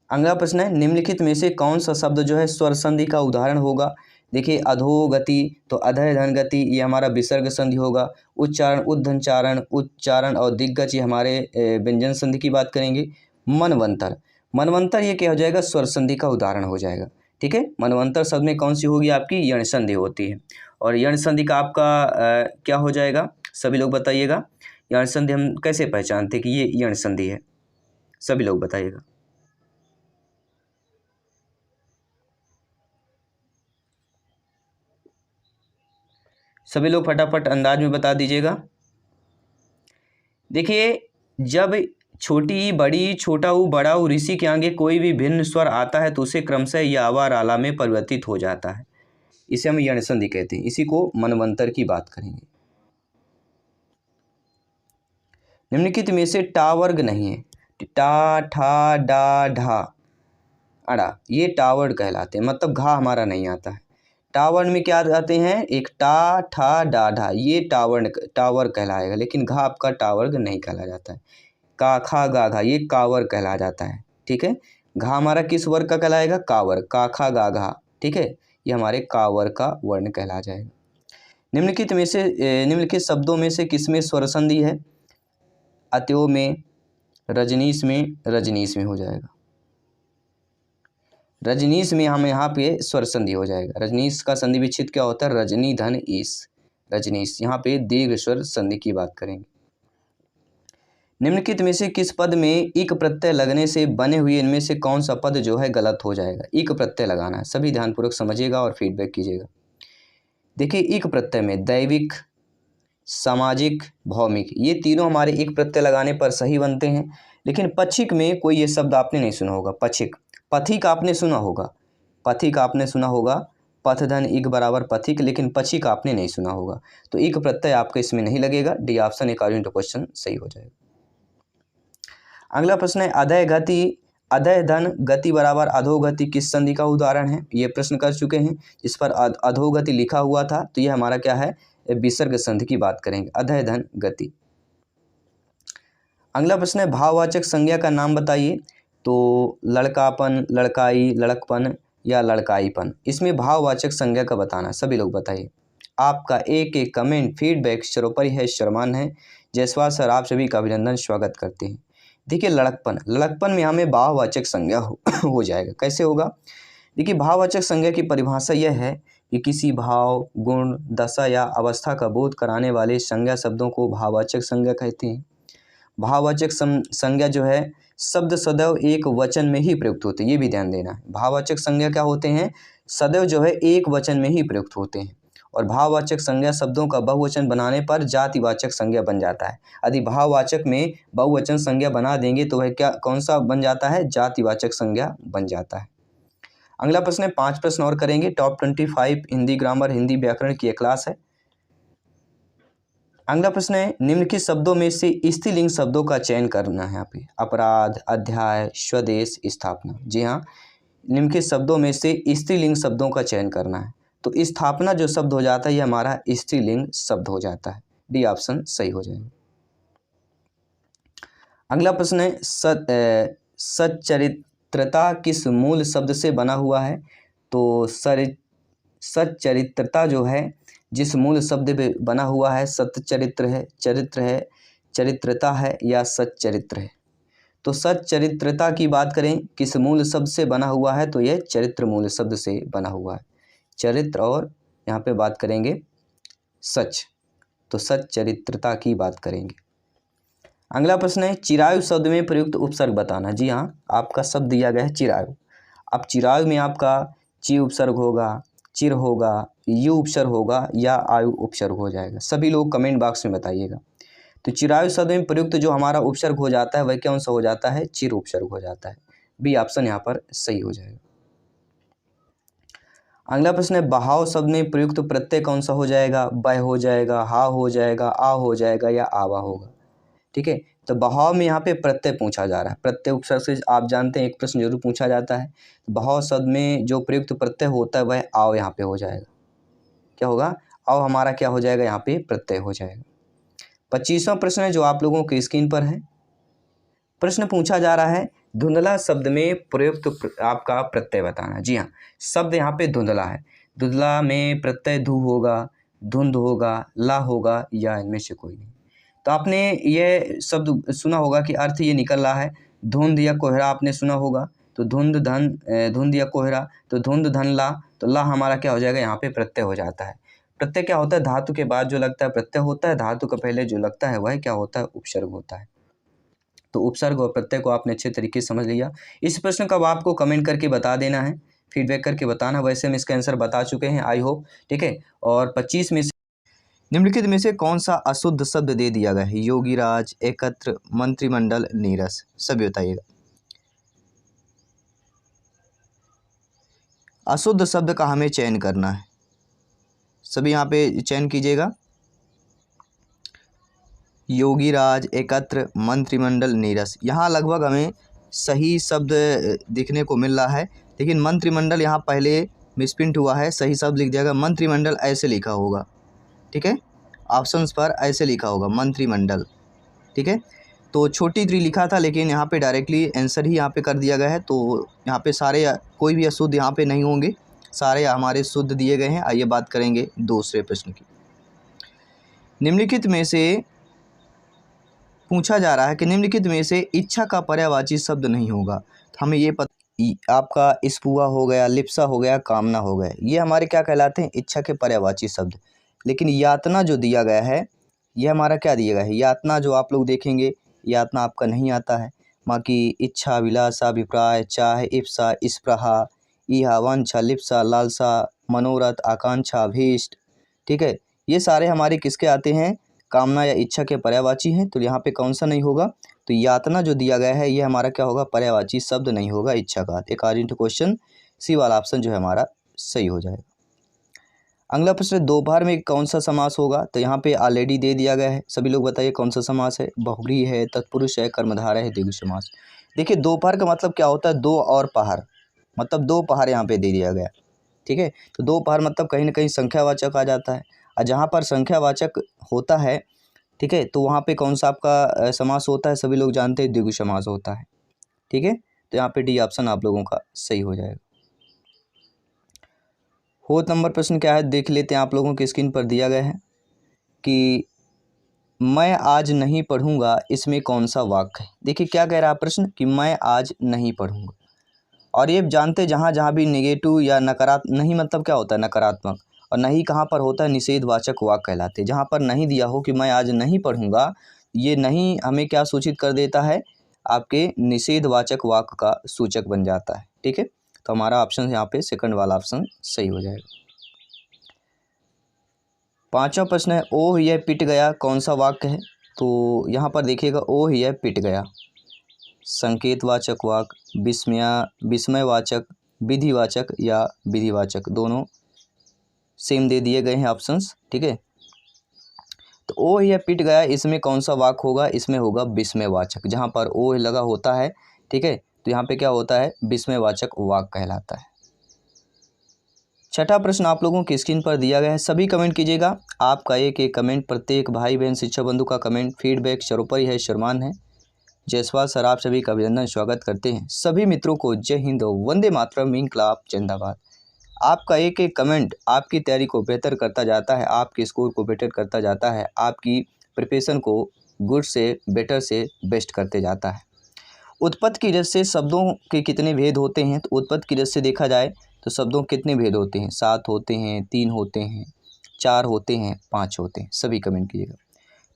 अगला प्रश्न है, निम्नलिखित में से कौन सा शब्द जो है स्वर संधि का उदाहरण होगा? देखिए, अधोगति, तो अधय धन गति, ये हमारा विसर्ग संधि होगा। उच्चारण, उद्धंचारण, उच्चारण और दिग्गज, ये हमारे व्यंजन संधि की बात करेंगे। मनवंतर, मनवंतर ये क्या हो जाएगा? स्वर संधि का उदाहरण हो जाएगा। ठीक है, मनवंतर शब्द में कौन सी होगी? आपकी यण संधि होती है। और यण संधि का आपका क्या हो जाएगा? सभी लोग बताइएगा, यण संधि हम कैसे पहचानते कि ये यण संधि है? सभी लोग बताइएगा। सभी लोग फटाफट अंदाज में बता दीजिएगा। देखिए, जब छोटी, बड़ी, छोटा ऊ, बड़ा ऊ, ऋषि के आगे कोई भी भिन्न स्वर आता है तो उसे क्रमशः या वा राला में परिवर्तित हो जाता है। इसे हम यण संधि कहते हैं। इसी को मनवंतर की बात करेंगे। निम्नलिखित में से टा वर्ग नहीं है। टा, ठा, डा, ढा, अड़ा, ये टा वर्ग कहलाते हैं, मतलब घा हमारा नहीं आता है। टा वर्ण में क्या आते हैं? एक टा, ठा, डा, ढा, ये टा वर्ग कहलाएगा, लेकिन घा आपका टा वर्ग नहीं कहला जाता है। का, खा, गा, घा, ये का वर्ग कहला जाता है। ठीक है, घा हमारा किस वर्ग का कहलाएगा? का वर्ग, का, खा, गा, घा। ठीक है, ये हमारे का वर्ग का वर्ण कहला जाएगा। निम्नलिखित शब्दों में से किसमें स्वर संधि है? अत्यो में, रजनीश में, रजनीश में हो जाएगा। रजनीश में हम यहाँ पे स्वर संधि हो जाएगा। रजनीश का संधि विच्छेद क्या होता है? रजनी धन ईश, रजनीश। यहाँ पे दीर्घ स्वर संधि की बात करेंगे। निम्नलिखित में से किस पद में इक प्रत्यय लगने से बने हुए इनमें से कौन सा पद जो है गलत हो जाएगा? इक प्रत्यय लगाना है, सभी ध्यानपूर्वक समझिएगा और फीडबैक कीजिएगा। देखिए इक प्रत्यय में दैविक, सामाजिक, भौमिक, ये तीनों हमारे एक प्रत्यय लगाने पर सही बनते हैं। लेकिन पथिक में कोई ये शब्द आपने नहीं सुना होगा। पथिक, पथिक आपने सुना होगा, पथिक आपने सुना होगा, पथधन इक बराबर पथिक, लेकिन पथिक आपने नहीं सुना होगा। तो इक प्रत्यय आपका इसमें नहीं लगेगा। D option according to question सही हो जाएगा। अगला प्रश्न है अधय गति, अधय धन गति बराबर अधोगति किस संधि का उदाहरण है? ये प्रश्न कर चुके हैं। इस पर अधोगति लिखा हुआ था, तो ये हमारा क्या है? विसर्ग संधि की बात करेंगे, अधय धन गति। अगला प्रश्न है भाववाचक संज्ञा का नाम बताइए। तो लड़कापन, लड़काई, लड़कपन या लड़काईपन, इसमें भाववाचक संज्ञा का बताना। सभी लोग बताइए। आपका एक एक कमेंट, फीडबैक सर्वोपरि है, सम्मान है। जायसवाल सर आप सभी का अभिनंदन, स्वागत करते हैं। देखिए लड़कपन, लड़कपन में हमें भाववाचक संज्ञा हो जाएगा। कैसे होगा? देखिए भाववाचक संज्ञा की परिभाषा यह है कि किसी भाव, गुण, दशा या अवस्था का बोध कराने वाले संज्ञा शब्दों को भाववाचक संज्ञा कहते हैं। भाववाचक संज्ञा जो है शब्द सदैव एक वचन में ही प्रयुक्त होते हैं, ये भी ध्यान देना है। भाववाचक संज्ञा क्या होते हैं? सदैव जो है एक वचन में ही प्रयुक्त होते हैं। और भाववाचक संज्ञा शब्दों का बहुवचन बनाने पर जातिवाचक संज्ञा बन जाता है। यदि भाववाचक में बहुवचन संज्ञा बना देंगे तो वह क्या, कौन सा बन जाता है? जातिवाचक संज्ञा बन जाता है। अगला प्रश्न है, 5 प्रश्न और करेंगे। टॉप 25 हिंदी ग्रामर, हिंदी व्याकरण की एक क्लास है। अगला प्रश्न है निम्नलिखित शब्दों में से स्त्रीलिंग शब्दों का चयन करना है। यहाँ पे अपराध, अध्याय, स्वदेश, स्थापना। जी हाँ, निम्नलिखित शब्दों में से स्त्रीलिंग शब्दों का चयन करना है। तो स्थापना जो शब्द हो जाता है ये हमारा स्त्रीलिंग शब्द हो जाता है। डी ऑप्शन सही हो जाएगा। अगला प्रश्न है सच्चरित्रता किस मूल शब्द से बना हुआ है? तो सच्चरित्रता जो है जिस मूल शब्द पे बना हुआ है, सच्चरित्र है, चरित्र है, चरित्रता है या सच्चरित्र है। तो सच्चरित्रता की बात करें किस मूल शब्द से बना हुआ है? तो यह चरित्र मूल शब्द से बना हुआ है। चरित्र और यहाँ पे बात करेंगे सच, तो सच्चरित्रता की बात करेंगे। अगला प्रश्न है चिरायु शब्द में प्रयुक्त उपसर्ग बताना। जी हाँ, आपका शब्द दिया गया है चिरायु। अब चिरायु में आपका ची उपसर्ग होगा, चिर होगा, यु उपसर्ग होगा या आयु उपसर्ग हो जाएगा। सभी लोग कमेंट बॉक्स में बताइएगा। तो चिरायु शब्द में प्रयुक्त जो हमारा उपसर्ग हो जाता है वह कौन सा हो जाता है? चिर उपसर्ग हो जाता है। बी ऑप्शन यहाँ पर सही हो जाएगा। अगला प्रश्न है बहाव शब्द में प्रयुक्त प्रत्यय कौन सा हो जाएगा? बह हो जाएगा, हा हो जाएगा, आ हो जाएगा या आवा होगा। ठीक है, तो बहाव में यहाँ पे प्रत्यय पूछा जा रहा है। प्रत्यय उपसर्ग से आप जानते हैं एक प्रश्न जरूर पूछा जाता है। बहाव शब्द में जो प्रयुक्त प्रत्यय होता है वह आव यहाँ पे हो जाएगा। क्या होगा? आव हमारा क्या हो जाएगा? यहाँ पे प्रत्यय हो जाएगा। 25वां प्रश्न है जो आप लोगों की स्क्रीन पर है। प्रश्न पूछा जा रहा है धुंधला शब्द में प्रयुक्त आपका प्रत्यय बताना। जी हाँ, शब्द यहाँ पे धुंधला है। धुंधला में प्रत्यय धु होगा, धुंध होगा, ला होगा या इनमें से कोई नहीं। तो आपने ये शब्द सुना होगा कि अर्थ ये निकल रहा है धुंध या कोहरा, आपने सुना होगा। तो धुंध या कोहरा, तो धुंध धन ला, तो ला हमारा क्या हो जाएगा? यहाँ पे प्रत्यय हो जाता है। प्रत्यय क्या होता है? धातु के बाद जो लगता है प्रत्यय होता है, धातु के पहले जो लगता है वह क्या होता है? उपसर्ग होता है। तो उपसर्ग और प्रत्यय को आपने अच्छे तरीके से समझ लिया। इस प्रश्न का आपको कमेंट करके बता देना है, फीडबैक करके बताना। वैसे हम इसका आंसर बता चुके हैं, आई होप। ठीक है, और 25 में से निम्नलिखित में से कौन सा अशुद्ध शब्द दे दिया गया है? योगीराज, एकत्र, मंत्रिमंडल, नीरस। सभी बताइएगा। अशुद्ध शब्द का हमें चयन करना है, सभी यहाँ पे चयन कीजिएगा। योगीराज, एकत्र, मंत्रिमंडल, नीरस। यहाँ लगभग हमें सही शब्द दिखने को मिल रहा है, लेकिन मंत्रिमंडल यहाँ पहले मिसप्रिंट हुआ है। सही शब्द लिख दिया गया मंत्रिमंडल, ऐसे लिखा होगा। ठीक है, ऑप्शंस पर ऐसे लिखा होगा मंत्रिमंडल। ठीक है, तो छोटी त्री लिखा था लेकिन यहाँ पे डायरेक्टली आंसर ही यहाँ पे कर दिया गया है। तो यहाँ पे सारे कोई भी अशुद्ध यहाँ पे नहीं होंगे, सारे हमारे शुद्ध दिए गए हैं। आइए बात करेंगे दूसरे प्रश्न की। निम्नलिखित में से पूछा जा रहा है कि निम्नलिखित में से इच्छा का पर्यायवाची शब्द नहीं होगा। तो हमें ये आपका स्पुआ हो गया, लिप्सा हो गया, कामना हो गया, ये हमारे क्या कहलाते हैं, इच्छा के पर्यायवाची शब्द। लेकिन यातना जो दिया गया है ये हमारा क्या दिया गया है, यातना जो आप लोग देखेंगे, यातना आपका नहीं आता है। बाकी इच्छा, अभिलाषा, अभिप्राय, चाह, इप्सा, स्पृहा, इहा, वांछा, लिप्सा, लालसा, मनोरथ, आकांक्षा, अभीष्ट, ठीक है, ये सारे हमारे किसके आते हैं, कामना या इच्छा के पर्यायवाची हैं। तो यहाँ पे कौन सा नहीं होगा, तो यातना जो दिया गया है ये हमारा क्या होगा, पर्यायवाची शब्द नहीं होगा इच्छा का। अकॉर्डिंग टू क्वेश्चन सी वाला ऑप्शन जो है हमारा सही हो जाएगा। अगला प्रश्न, दोपहर में कौन सा समास होगा, तो यहाँ पे ऑलरेडी दे दिया गया है, सभी लोग बताइए कौन सा समास है, बहुब्री है, तत्पुरुष है, कर्मधारय है, द्विगु समास। देखिए दोपहर का मतलब क्या होता है, दो और पहर, मतलब दो पहर यहाँ पे दे दिया गया, ठीक है। तो दोपहर मतलब कहीं ना कहीं संख्यावाचक आ जाता है, और जहाँ पर संख्यावाचक होता है, ठीक है, तो वहाँ पे कौन सा आपका समास होता है, सभी लोग जानते हैं द्विगु समास होता है, ठीक है। तो यहाँ पे डी ऑप्शन आप लोगों का सही हो जाएगा। 4 नंबर प्रश्न क्या है, देख लेते हैं, आप लोगों की स्क्रीन पर दिया गया है कि मैं आज नहीं पढ़ूंगा, इसमें कौन सा वाक्य है। देखिए क्या कह रहा है प्रश्न, कि मैं आज नहीं पढ़ूंगा, और ये जानते जहाँ जहाँ भी नेगेटिव या नकारात्मक, नहीं मतलब क्या होता है नकारात्मक, और नहीं कहाँ पर होता है, निषेधवाचक वाक्य कहलाते हैं। जहाँ पर नहीं दिया हो कि मैं आज नहीं पढ़ूंगा, ये नहीं हमें क्या सूचित कर देता है, आपके निषेधवाचक वाक्य का सूचक बन जाता है, ठीक है। तो हमारा ऑप्शन यहाँ पे सेकंड वाला ऑप्शन सही हो जाएगा। 5वां प्रश्न है, ओह यह पिट गया, कौन सा वाक्य है। तो यहाँ पर देखिएगा, ओह यह पिट गया, संकेतवाचक वाक्य, विस्मयवाचक, विधिवाचक या विधिवाचक, दोनों सेम दे दिए गए हैं ऑप्शंस, ठीक है। तो ओह यह पिट गया, इसमें कौन सा वाक्य होगा, इसमें होगा विस्मयवाचक, जहाँ पर ओह लगा होता है, ठीक है, तो यहाँ पे क्या होता है, विस्मयवाचक वाक्य कहलाता है। 6ठा प्रश्न आप लोगों की स्क्रीन पर दिया गया है, सभी कमेंट कीजिएगा, आपका एक एक कमेंट, प्रत्येक भाई बहन शिक्षक बंधु का कमेंट फीडबैक सर्वोपरि है, शर्मान है। जयसवाल सर आप सभी का अभिनंदन स्वागत करते हैं। सभी मित्रों को जय हिंद, वंदे मातरम, इनकलाब जिंदाबाद। आपका एक एक कमेंट आपकी तैयारी को बेहतर करता जाता है, आपके स्कोर को बेटर करता जाता है, आपकी प्रिपरेशन को गुड से बेटर से बेस्ट करते जाता है। उत्पत्ति की रस से शब्दों के कितने भेद होते हैं, तो उत्पत्ति की रस से देखा जाए तो शब्दों के कितने भेद होते हैं, 7 होते हैं, 3 होते हैं, 4 होते हैं, 5 होते हैं, सभी कमेंट कीजिएगा।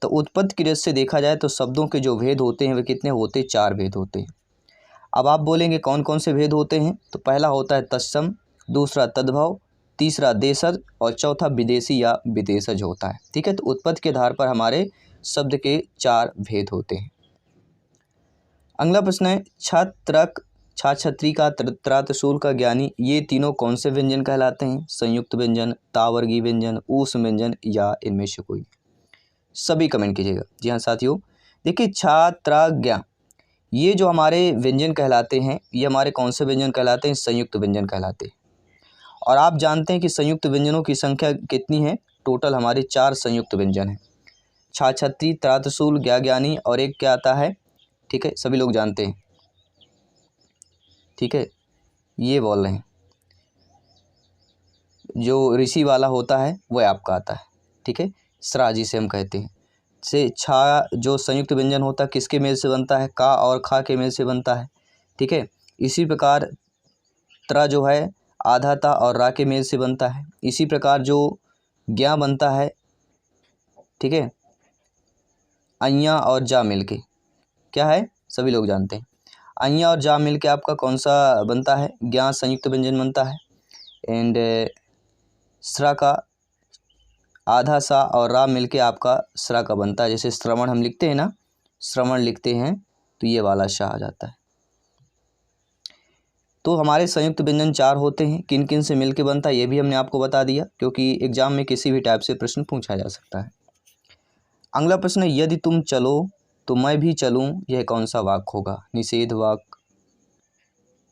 तो उत्पत्ति की दृष्टि से देखा जाए तो शब्दों के जो भेद होते हैं वे कितने होते हैं, 4 भेद होते हैं। अब आप बोलेंगे कौन कौन से भेद होते हैं, तो पहला होता है तत्सम, दूसरा तद्भव, तीसरा देशज और चौथा विदेशी या विदेशज होता है, ठीक है। तो उत्पत्ति के आधार पर हमारे शब्द के 4 भेद होते हैं। अगला प्रश्न है, छत्रक, छाछत्री का, त्रातशूल का, ज्ञानी, ये तीनों कौन से व्यंजन कहलाते हैं, संयुक्त व्यंजन, तावर्गीय व्यंजन, ऊष्म व्यंजन या इनमें से कोई। सभी कमेंट कीजिएगा। जी हाँ साथियों, देखिए छात्राज्ञा, ये जो हमारे व्यंजन कहलाते हैं, ये हमारे कौन से व्यंजन कहलाते हैं, संयुक्त व्यंजन कहलाते हैं। और आप जानते हैं कि संयुक्त व्यंजनों की संख्या कितनी है, टोटल हमारे 4 संयुक्त व्यंजन हैं, छाछत्री, त्रातशूल, ज्ञानी और एक क्या आता है, ठीक है, सभी लोग जानते हैं, ठीक है, ये बोल रहे हैं जो ऋषि वाला होता है वह आपका आता है, ठीक है, स्रा जिसे हम कहते हैं। से छा जो संयुक्त व्यंजन होता है किसके मेल से बनता है, का और खा के मेल से बनता है, ठीक है। इसी प्रकार त्रा जो है आधा ता और रा के मेल से बनता है। इसी प्रकार जो ज्ञा बनता है, ठीक है, अइया और जा मिल के क्या है, सभी लोग जानते हैं, अइया और जा मिल के आपका कौन सा बनता है, ज्ञा संयुक्त व्यंजन बनता है। एंड स्रा का आधा सा और रा मिलके आपका स्रा का बनता है, जैसे श्रवण हम लिखते हैं ना, श्रवण लिखते हैं तो ये वाला शाह आ जाता है। तो हमारे संयुक्त व्यंजन 4 होते हैं, किन किन से मिलके बनता है ये भी हमने आपको बता दिया, क्योंकि एग्जाम में किसी भी टाइप से प्रश्न पूछा जा सकता है। अगला प्रश्न है, यदि तुम चलो तो मैं भी चलूं, यह कौन सा वाक्य होगा, निषेध वाक्य,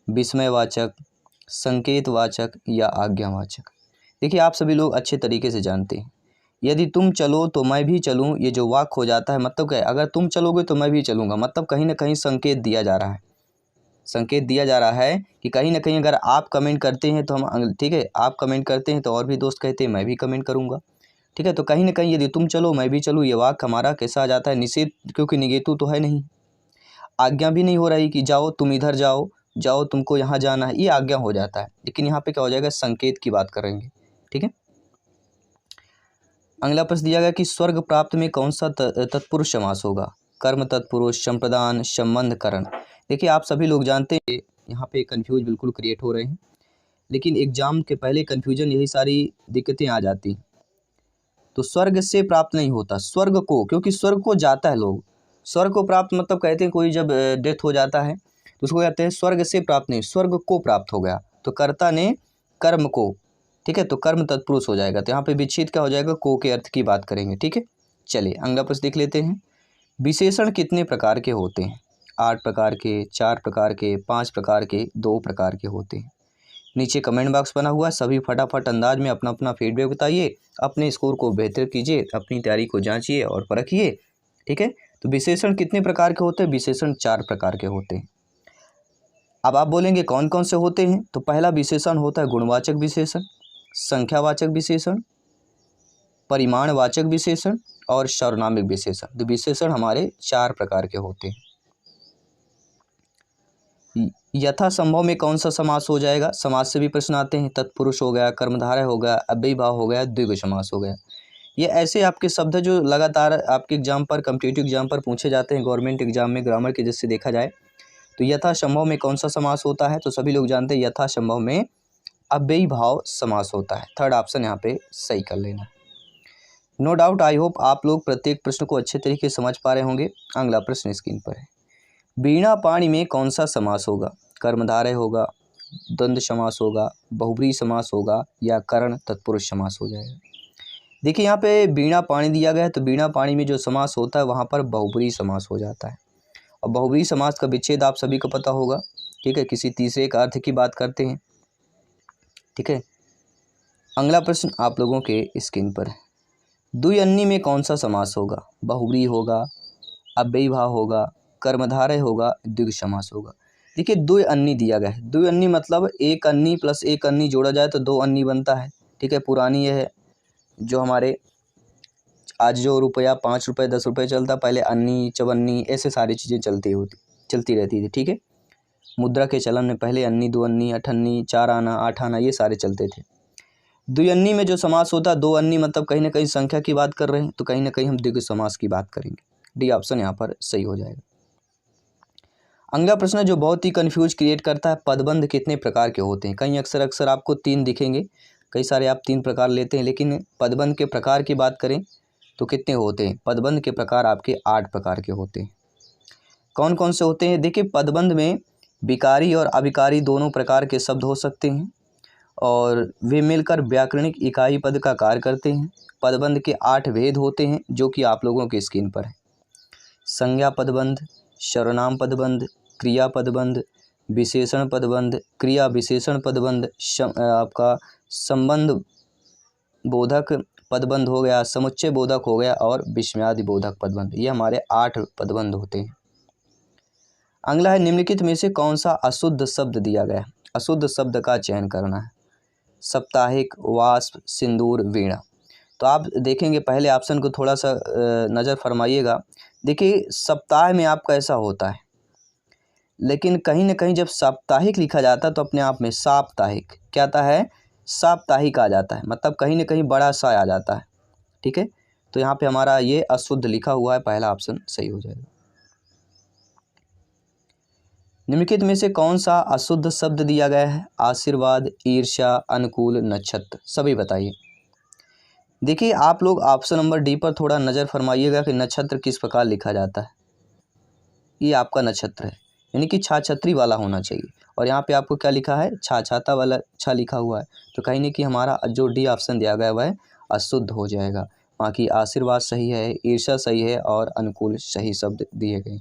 विस्मयवाचक, संकेतवाचक या आज्ञावाचक। देखिए आप सभी लोग अच्छे तरीके से जानते हैं, यदि तुम चलो तो मैं भी चलूं, ये जो वाक्य हो जाता है, मतलब क्या है, अगर तुम चलोगे तो मैं भी चलूंगा, मतलब कहीं ना कहीं संकेत दिया जा रहा है, संकेत दिया जा रहा है कि कहीं ना कहीं अगर आप कमेंट करते हैं तो हम, ठीक है, आप कमेंट करते हैं तो और भी दोस्त कहते हैं मैं भी कमेंट करूंगा, ठीक है। तो कहीं ना कहीं यदि तुम चलो मैं भी चलूँ, ये वाक्य हमारा कैसा आ जाता है, निषेध, क्योंकि निगेटिव तो है नहीं, आज्ञा भी नहीं हो रही कि जाओ तुम इधर जाओ, जाओ, तुमको यहाँ जाना है, ये आज्ञा हो जाता है। लेकिन यहाँ पे क्या हो जाएगा, संकेत की बात करेंगे। ठीक है। अगला प्रश्न दिया गया कि स्वर्ग प्राप्त में कौन सा तत्पुरुष समास होगा? कर्म तत्पुरुष, संप्रदान, संबंध, करण। देखिए आप सभी लोग जानते हैं यहाँ पे कंफ्यूज बिल्कुल क्रिएट हो रहे हैं, लेकिन एग्जाम के पहले कंफ्यूजन यही सारी दिक्कतें आ जाती हैं। तो स्वर्ग से प्राप्त नहीं होता, स्वर्ग को, क्योंकि स्वर्ग को जाता है लोग। स्वर्ग को प्राप्त मतलब कहते हैं कोई जब डेथ हो जाता है तो उसको कहते हैं स्वर्ग से प्राप्त नहीं, स्वर्ग को प्राप्त हो गया। तो कर्ता ने कर्म को, ठीक है, तो कर्म तत्पुरुष हो जाएगा। तो यहाँ पे विच्छेद क्या हो जाएगा, को के अर्थ की बात करेंगे। ठीक है, चलिए अगला प्रश्न देख लेते हैं। विशेषण कितने प्रकार के होते हैं? 8 प्रकार के, 4 प्रकार के, 5 प्रकार के, 2 प्रकार के होते हैं। नीचे कमेंट बॉक्स बना हुआ है, सभी फटाफट अंदाज में अपना अपना फीडबैक बताइए, अपने स्कोर को बेहतर कीजिए, अपनी तैयारी को जांचिए और परखिए। ठीक है, तो विशेषण कितने प्रकार के होते हैं? विशेषण 4 प्रकार के होते हैं। अब आप बोलेंगे कौन कौन से होते हैं? तो पहला विशेषण होता है गुणवाचक विशेषण, संख्यावाचक विशेषण, परिमाणवाचक विशेषण और सर्वनामिक विशेषण। तो विशेषण हमारे 4 प्रकार के होते हैं। यथासंभव में कौन सा समास हो जाएगा? समास से भी प्रश्न आते हैं। तत्पुरुष हो गया, कर्मधारय हो गया, अव्ययी भाव हो गया, द्विगु समास हो गया। ये ऐसे आपके शब्द जो लगातार आपके एग्जाम पर, कॉम्पिटिटिव एग्जाम पर पूछे जाते हैं, गवर्नमेंट एग्जाम में ग्रामर के जिससे देखा जाए। तो यथासंभव में कौन सा समास होता है? तो सभी लोग जानते हैं यथासंभव में अव्ययी भाव समास होता है। थर्ड ऑप्शन यहाँ पे सही कर लेना। नो डाउट, आई होप आप लोग प्रत्येक प्रश्न को अच्छे तरीके से समझ पा रहे होंगे। अगला प्रश्न स्क्रीन पर है। वीणा पाणी में कौन सा समास होगा? कर्मधारय होगा, द्वंद्व समास होगा, बहुब्रीहि समास होगा या करण तत्पुरुष समास हो जाएगा? देखिए यहाँ पे वीणा पाणी दिया गया है, तो वीणा पाणी में जो समास होता है वहाँ पर बहुब्रीहि समास हो जाता है। और बहुब्रीहि समास का विच्छेद आप सभी को पता होगा। ठीक है, किसी तीसरे का अर्थ की बात करते हैं। ठीक है, अगला प्रश्न आप लोगों के स्क्रीन पर है। द्विअन्नी में कौन सा समास होगा? बहुब्रीहि होगा, अव्ययी भाव होगा, कर्मधारय होगा, द्विगु समास होगा। देखिए द्विअन्नी दिया गया है। द्विअन्नी मतलब एक अन्नी प्लस एक अन्नी जोड़ा जाए तो 2 अन्नी बनता है। ठीक है, पुरानी यह है जो हमारे आज जो रुपया 5 रुपये 10 रुपये चलता, पहले अन्नी चवन्नी ऐसे सारी चीज़ें चलती रहती थी। ठीक है, मुद्रा के चलन में पहले अन्नी, 2 अन्नी, 8 अन्नी, 4 आना, 8 आना, ये सारे चलते थे। द्विअन्नी में जो समास होता है, 2 अन्नी मतलब कहीं ना कहीं संख्या की बात कर रहे हैं, तो कहीं ना कहीं हम द्विगु समास की बात करेंगे। डी ऑप्शन यहाँ पर सही हो जाएगा। अगला प्रश्न जो बहुत ही कंफ्यूज क्रिएट करता है, पदबंध कितने प्रकार के होते हैं? कहीं अक्सर आपको 3 दिखेंगे, कई सारे आप 3 प्रकार लेते हैं, लेकिन पदबंध के प्रकार की बात करें तो कितने होते हैं? पदबंध के प्रकार आपके 8 प्रकार के होते हैं। कौन कौन से होते हैं? देखिए पदबंध में विकारी और अविकारी दोनों प्रकार के शब्द हो सकते हैं और वे मिलकर व्याकरणिक इकाई पद का कार्य करते हैं। पदबंध के 8 भेद होते हैं जो कि आप लोगों की स्क्रीन पर है। संज्ञा पदबंध, सर्वनाम पदबंध, क्रिया पदबंध, विशेषण पदबंध, क्रिया विशेषण पदबंध, आपका संबंध बोधक पदबंध हो गया, समुच्चय बोधक हो गया और विस्मयादि बोधक पदबंध। ये हमारे 8 पदबंध होते हैं। अगला है निम्नलिखित में से कौन सा अशुद्ध शब्द दिया गया है? अशुद्ध शब्द का चयन करना है। साप्ताहिक, वाष्प, सिंदूर, वीणा। तो आप देखेंगे पहले ऑप्शन को थोड़ा सा नज़र फरमाइएगा। देखिए सप्ताह में आपका ऐसा होता है, लेकिन कहीं ना कहीं जब साप्ताहिक लिखा जाता है तो अपने आप में साप्ताहिक क्या आता है? साप्ताहिक आ जाता है, मतलब कहीं ना कहीं बड़ा सा आ जाता है। ठीक है, तो यहाँ पे हमारा ये अशुद्ध लिखा हुआ है, पहला ऑप्शन सही हो जाएगा। निम्नलिखित में से कौन सा अशुद्ध शब्द दिया गया है? आशीर्वाद, ईर्ष्या, अनुकूल, नक्षत्र। सभी बताइए। देखिए आप लोग ऑप्शन नंबर डी पर थोड़ा नज़र फरमाइएगा कि नक्षत्र किस प्रकार लिखा जाता है। ये आपका नक्षत्र है, यानी कि छा छतरी वाला होना चाहिए। और यहाँ पे आपको क्या लिखा है? छा छाता वाला छा लिखा हुआ है। तो कहीं नहीं कि हमारा जो डी ऑप्शन दिया गया वह अशुद्ध हो जाएगा। बाकी आशीर्वाद सही है, ईर्ष्या सही है और अनुकूल सही शब्द दिए गए।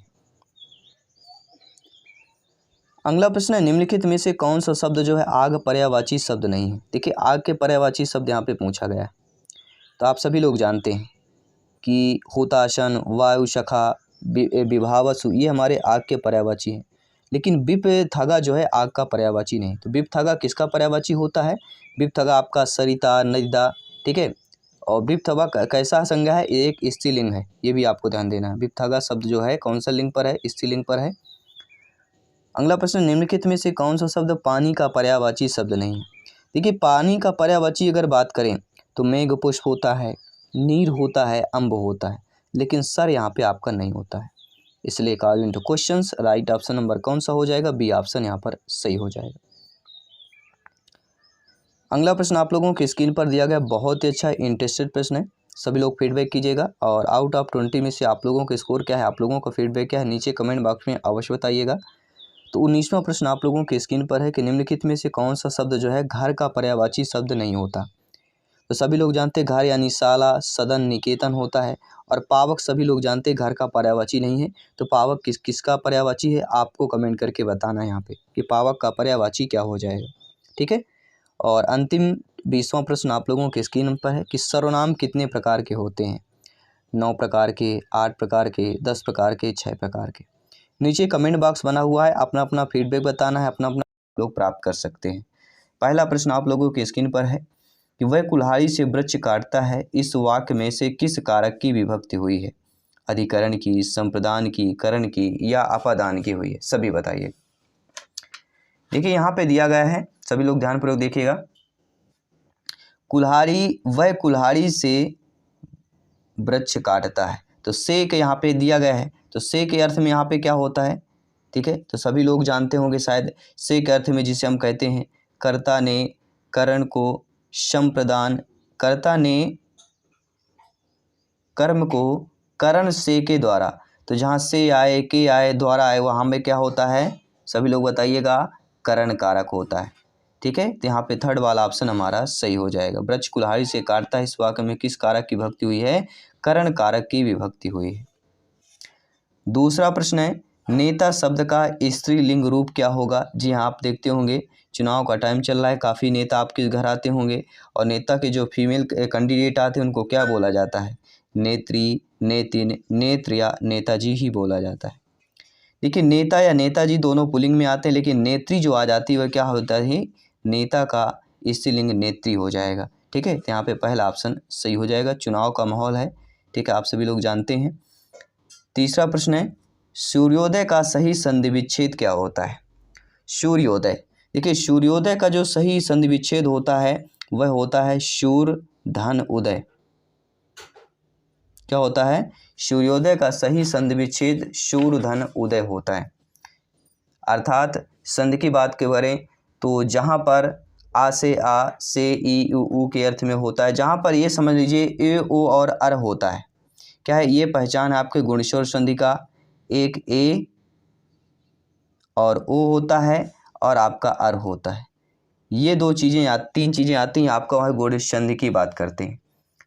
अगला प्रश्न है निम्नलिखित में से कौन सा शब्द जो है आग पर्यायवाची शब्द नहीं है? देखिए आग के पर्यायवाची शब्द यहाँ पे पूछा गया है। तो आप सभी लोग जानते हैं कि हुताशन, वायु शखा, विभावसु, ये हमारे आग के पर्यायवाची हैं। लेकिन विपथगा जो है आग का पर्यायवाची नहीं। तो विपथगा किसका पर्यायवाची होता है? विपथगा आपका सरिता, नदिदा। ठीक है, और विपथगा कैसा संज्ञा है? एक स्त्रीलिंग है, ये भी आपको ध्यान देना है। विपथगा शब्द जो है कौन सा लिंग पर है? स्त्रीलिंग पर है। अगला प्रश्न, निम्नलिखित में से कौन सा शब्द पानी का पर्यायवाची शब्द नहीं है? देखिए, पानी का पर्यायवाची अगर बात करें तो मेघ पुष्प होता है, नीर होता है, अम्ब होता है, लेकिन सर यहाँ पे आपका नहीं होता है। इसलिए according two questions right option number कौन सा हो जाएगा? बी ऑप्शन यहाँ पर सही हो जाएगा। अगला प्रश्न आप लोगों के स्क्रीन पर दिया गया, बहुत ही अच्छा इंटरेस्टेड प्रश्न है, सभी लोग फीडबैक कीजिएगा। और आउट ऑफ 20 में से आप लोगों का स्कोर क्या है, आप लोगों का फीडबैक क्या है, नीचे कमेंट बॉक्स में अवश्य बताइएगा। तो 19वां प्रश्न आप लोगों के स्क्रीन पर है कि निम्नलिखित में से कौन सा शब्द जो है घर का पर्यायवाची शब्द नहीं होता? तो सभी लोग जानते हैं घर यानी शाला, सदन, निकेतन होता है। और पावक सभी लोग जानते हैं घर का पर्यायवाची नहीं है। तो पावक किसका पर्यायवाची है, आपको कमेंट करके बताना है यहाँ पे कि पावक का पर्यायवाची क्या हो जाएगा। ठीक है। और अंतिम 20वां प्रश्न आप लोगों के स्क्रीन पर है कि सर्वनाम कितने प्रकार के होते हैं? 9 प्रकार के, 8 प्रकार के, 10 प्रकार के, 6 प्रकार के। नीचे कमेंट बॉक्स बना हुआ है, अपना अपना फीडबैक बताना है, अपना अपना लोग प्राप्त कर सकते हैं। पहला प्रश्न आप लोगों के स्क्रीन पर है कि वह कुल्हाड़ी से वृक्ष काटता है, इस वाक्य में से किस कारक की विभक्ति हुई है? अधिकरण की, संप्रदान की, करण की या अपादान की हुई है? सभी बताइए। देखिए यहाँ पे दिया गया है, सभी लोग ध्यानपूर्वक देखिएगा। कुल्हाड़ी, वह कुल्हाड़ी से वृक्ष काटता है, तो से के यहाँ पे दिया गया है, तो से के अर्थ में यहाँ पे क्या होता है? ठीक है, तो सभी लोग जानते होंगे शायद से के अर्थ में जिसे हम कहते हैं कर्ता ने करण को संप्रदान, कर्ता ने कर्म को करण से के द्वारा, तो जहाँ से आए, के आए, द्वारा आए, वहाँ में क्या होता है? सभी लोग बताइएगा, करण कारक होता है। ठीक है, तो यहाँ पे थर्ड वाला ऑप्शन हमारा सही हो जाएगा। वृक्ष कुल्हाड़ी से काटता है, इस वाक्य में किस कारक की विभक्ति हुई है? करण कारक की विभक्ति हुई है। दूसरा प्रश्न है, नेता शब्द का स्त्रीलिंग रूप क्या होगा? जी हाँ, आप देखते होंगे चुनाव का टाइम चल रहा है, काफ़ी नेता आपके घर आते होंगे और नेता के जो फीमेल कैंडिडेट आते हैं उनको क्या बोला जाता है? नेत्री, नेतिन, नेत्र या नेताजी ही बोला जाता है। देखिए, नेता या नेताजी दोनों पुल्लिंग में आते हैं, लेकिन नेत्री जो आ जाती है वह क्या होता है? नेता का स्त्रीलिंग नेत्री हो जाएगा। ठीक है, तो यहाँ पे पहला ऑप्शन सही हो जाएगा। चुनाव का माहौल है, ठीक है, आप सभी लोग जानते हैं। तीसरा प्रश्न है, सूर्योदय का सही संधि विच्छेद क्या होता है? सूर्योदय, देखिए सूर्योदय का जो सही संधि विच्छेद होता है वह होता है शूर धन उदय। क्या होता है? सूर्योदय का सही संधि विच्छेद शूर धन उदय होता है। अर्थात संधि की बात करें तो जहाँ पर आ से आ, से ई, उ के अर्थ में होता है, जहाँ पर ये समझ लीजिए ए, ओ और अर होता है। क्या है ये? पहचान है आपके गुणस्वर संधि का, एक ए और ओ होता है और आपका अर होता है। ये दो चीज़ें तीन चीज़ें आती हैं आपका, वहाँ गुणस्वर संधि की बात करते हैं।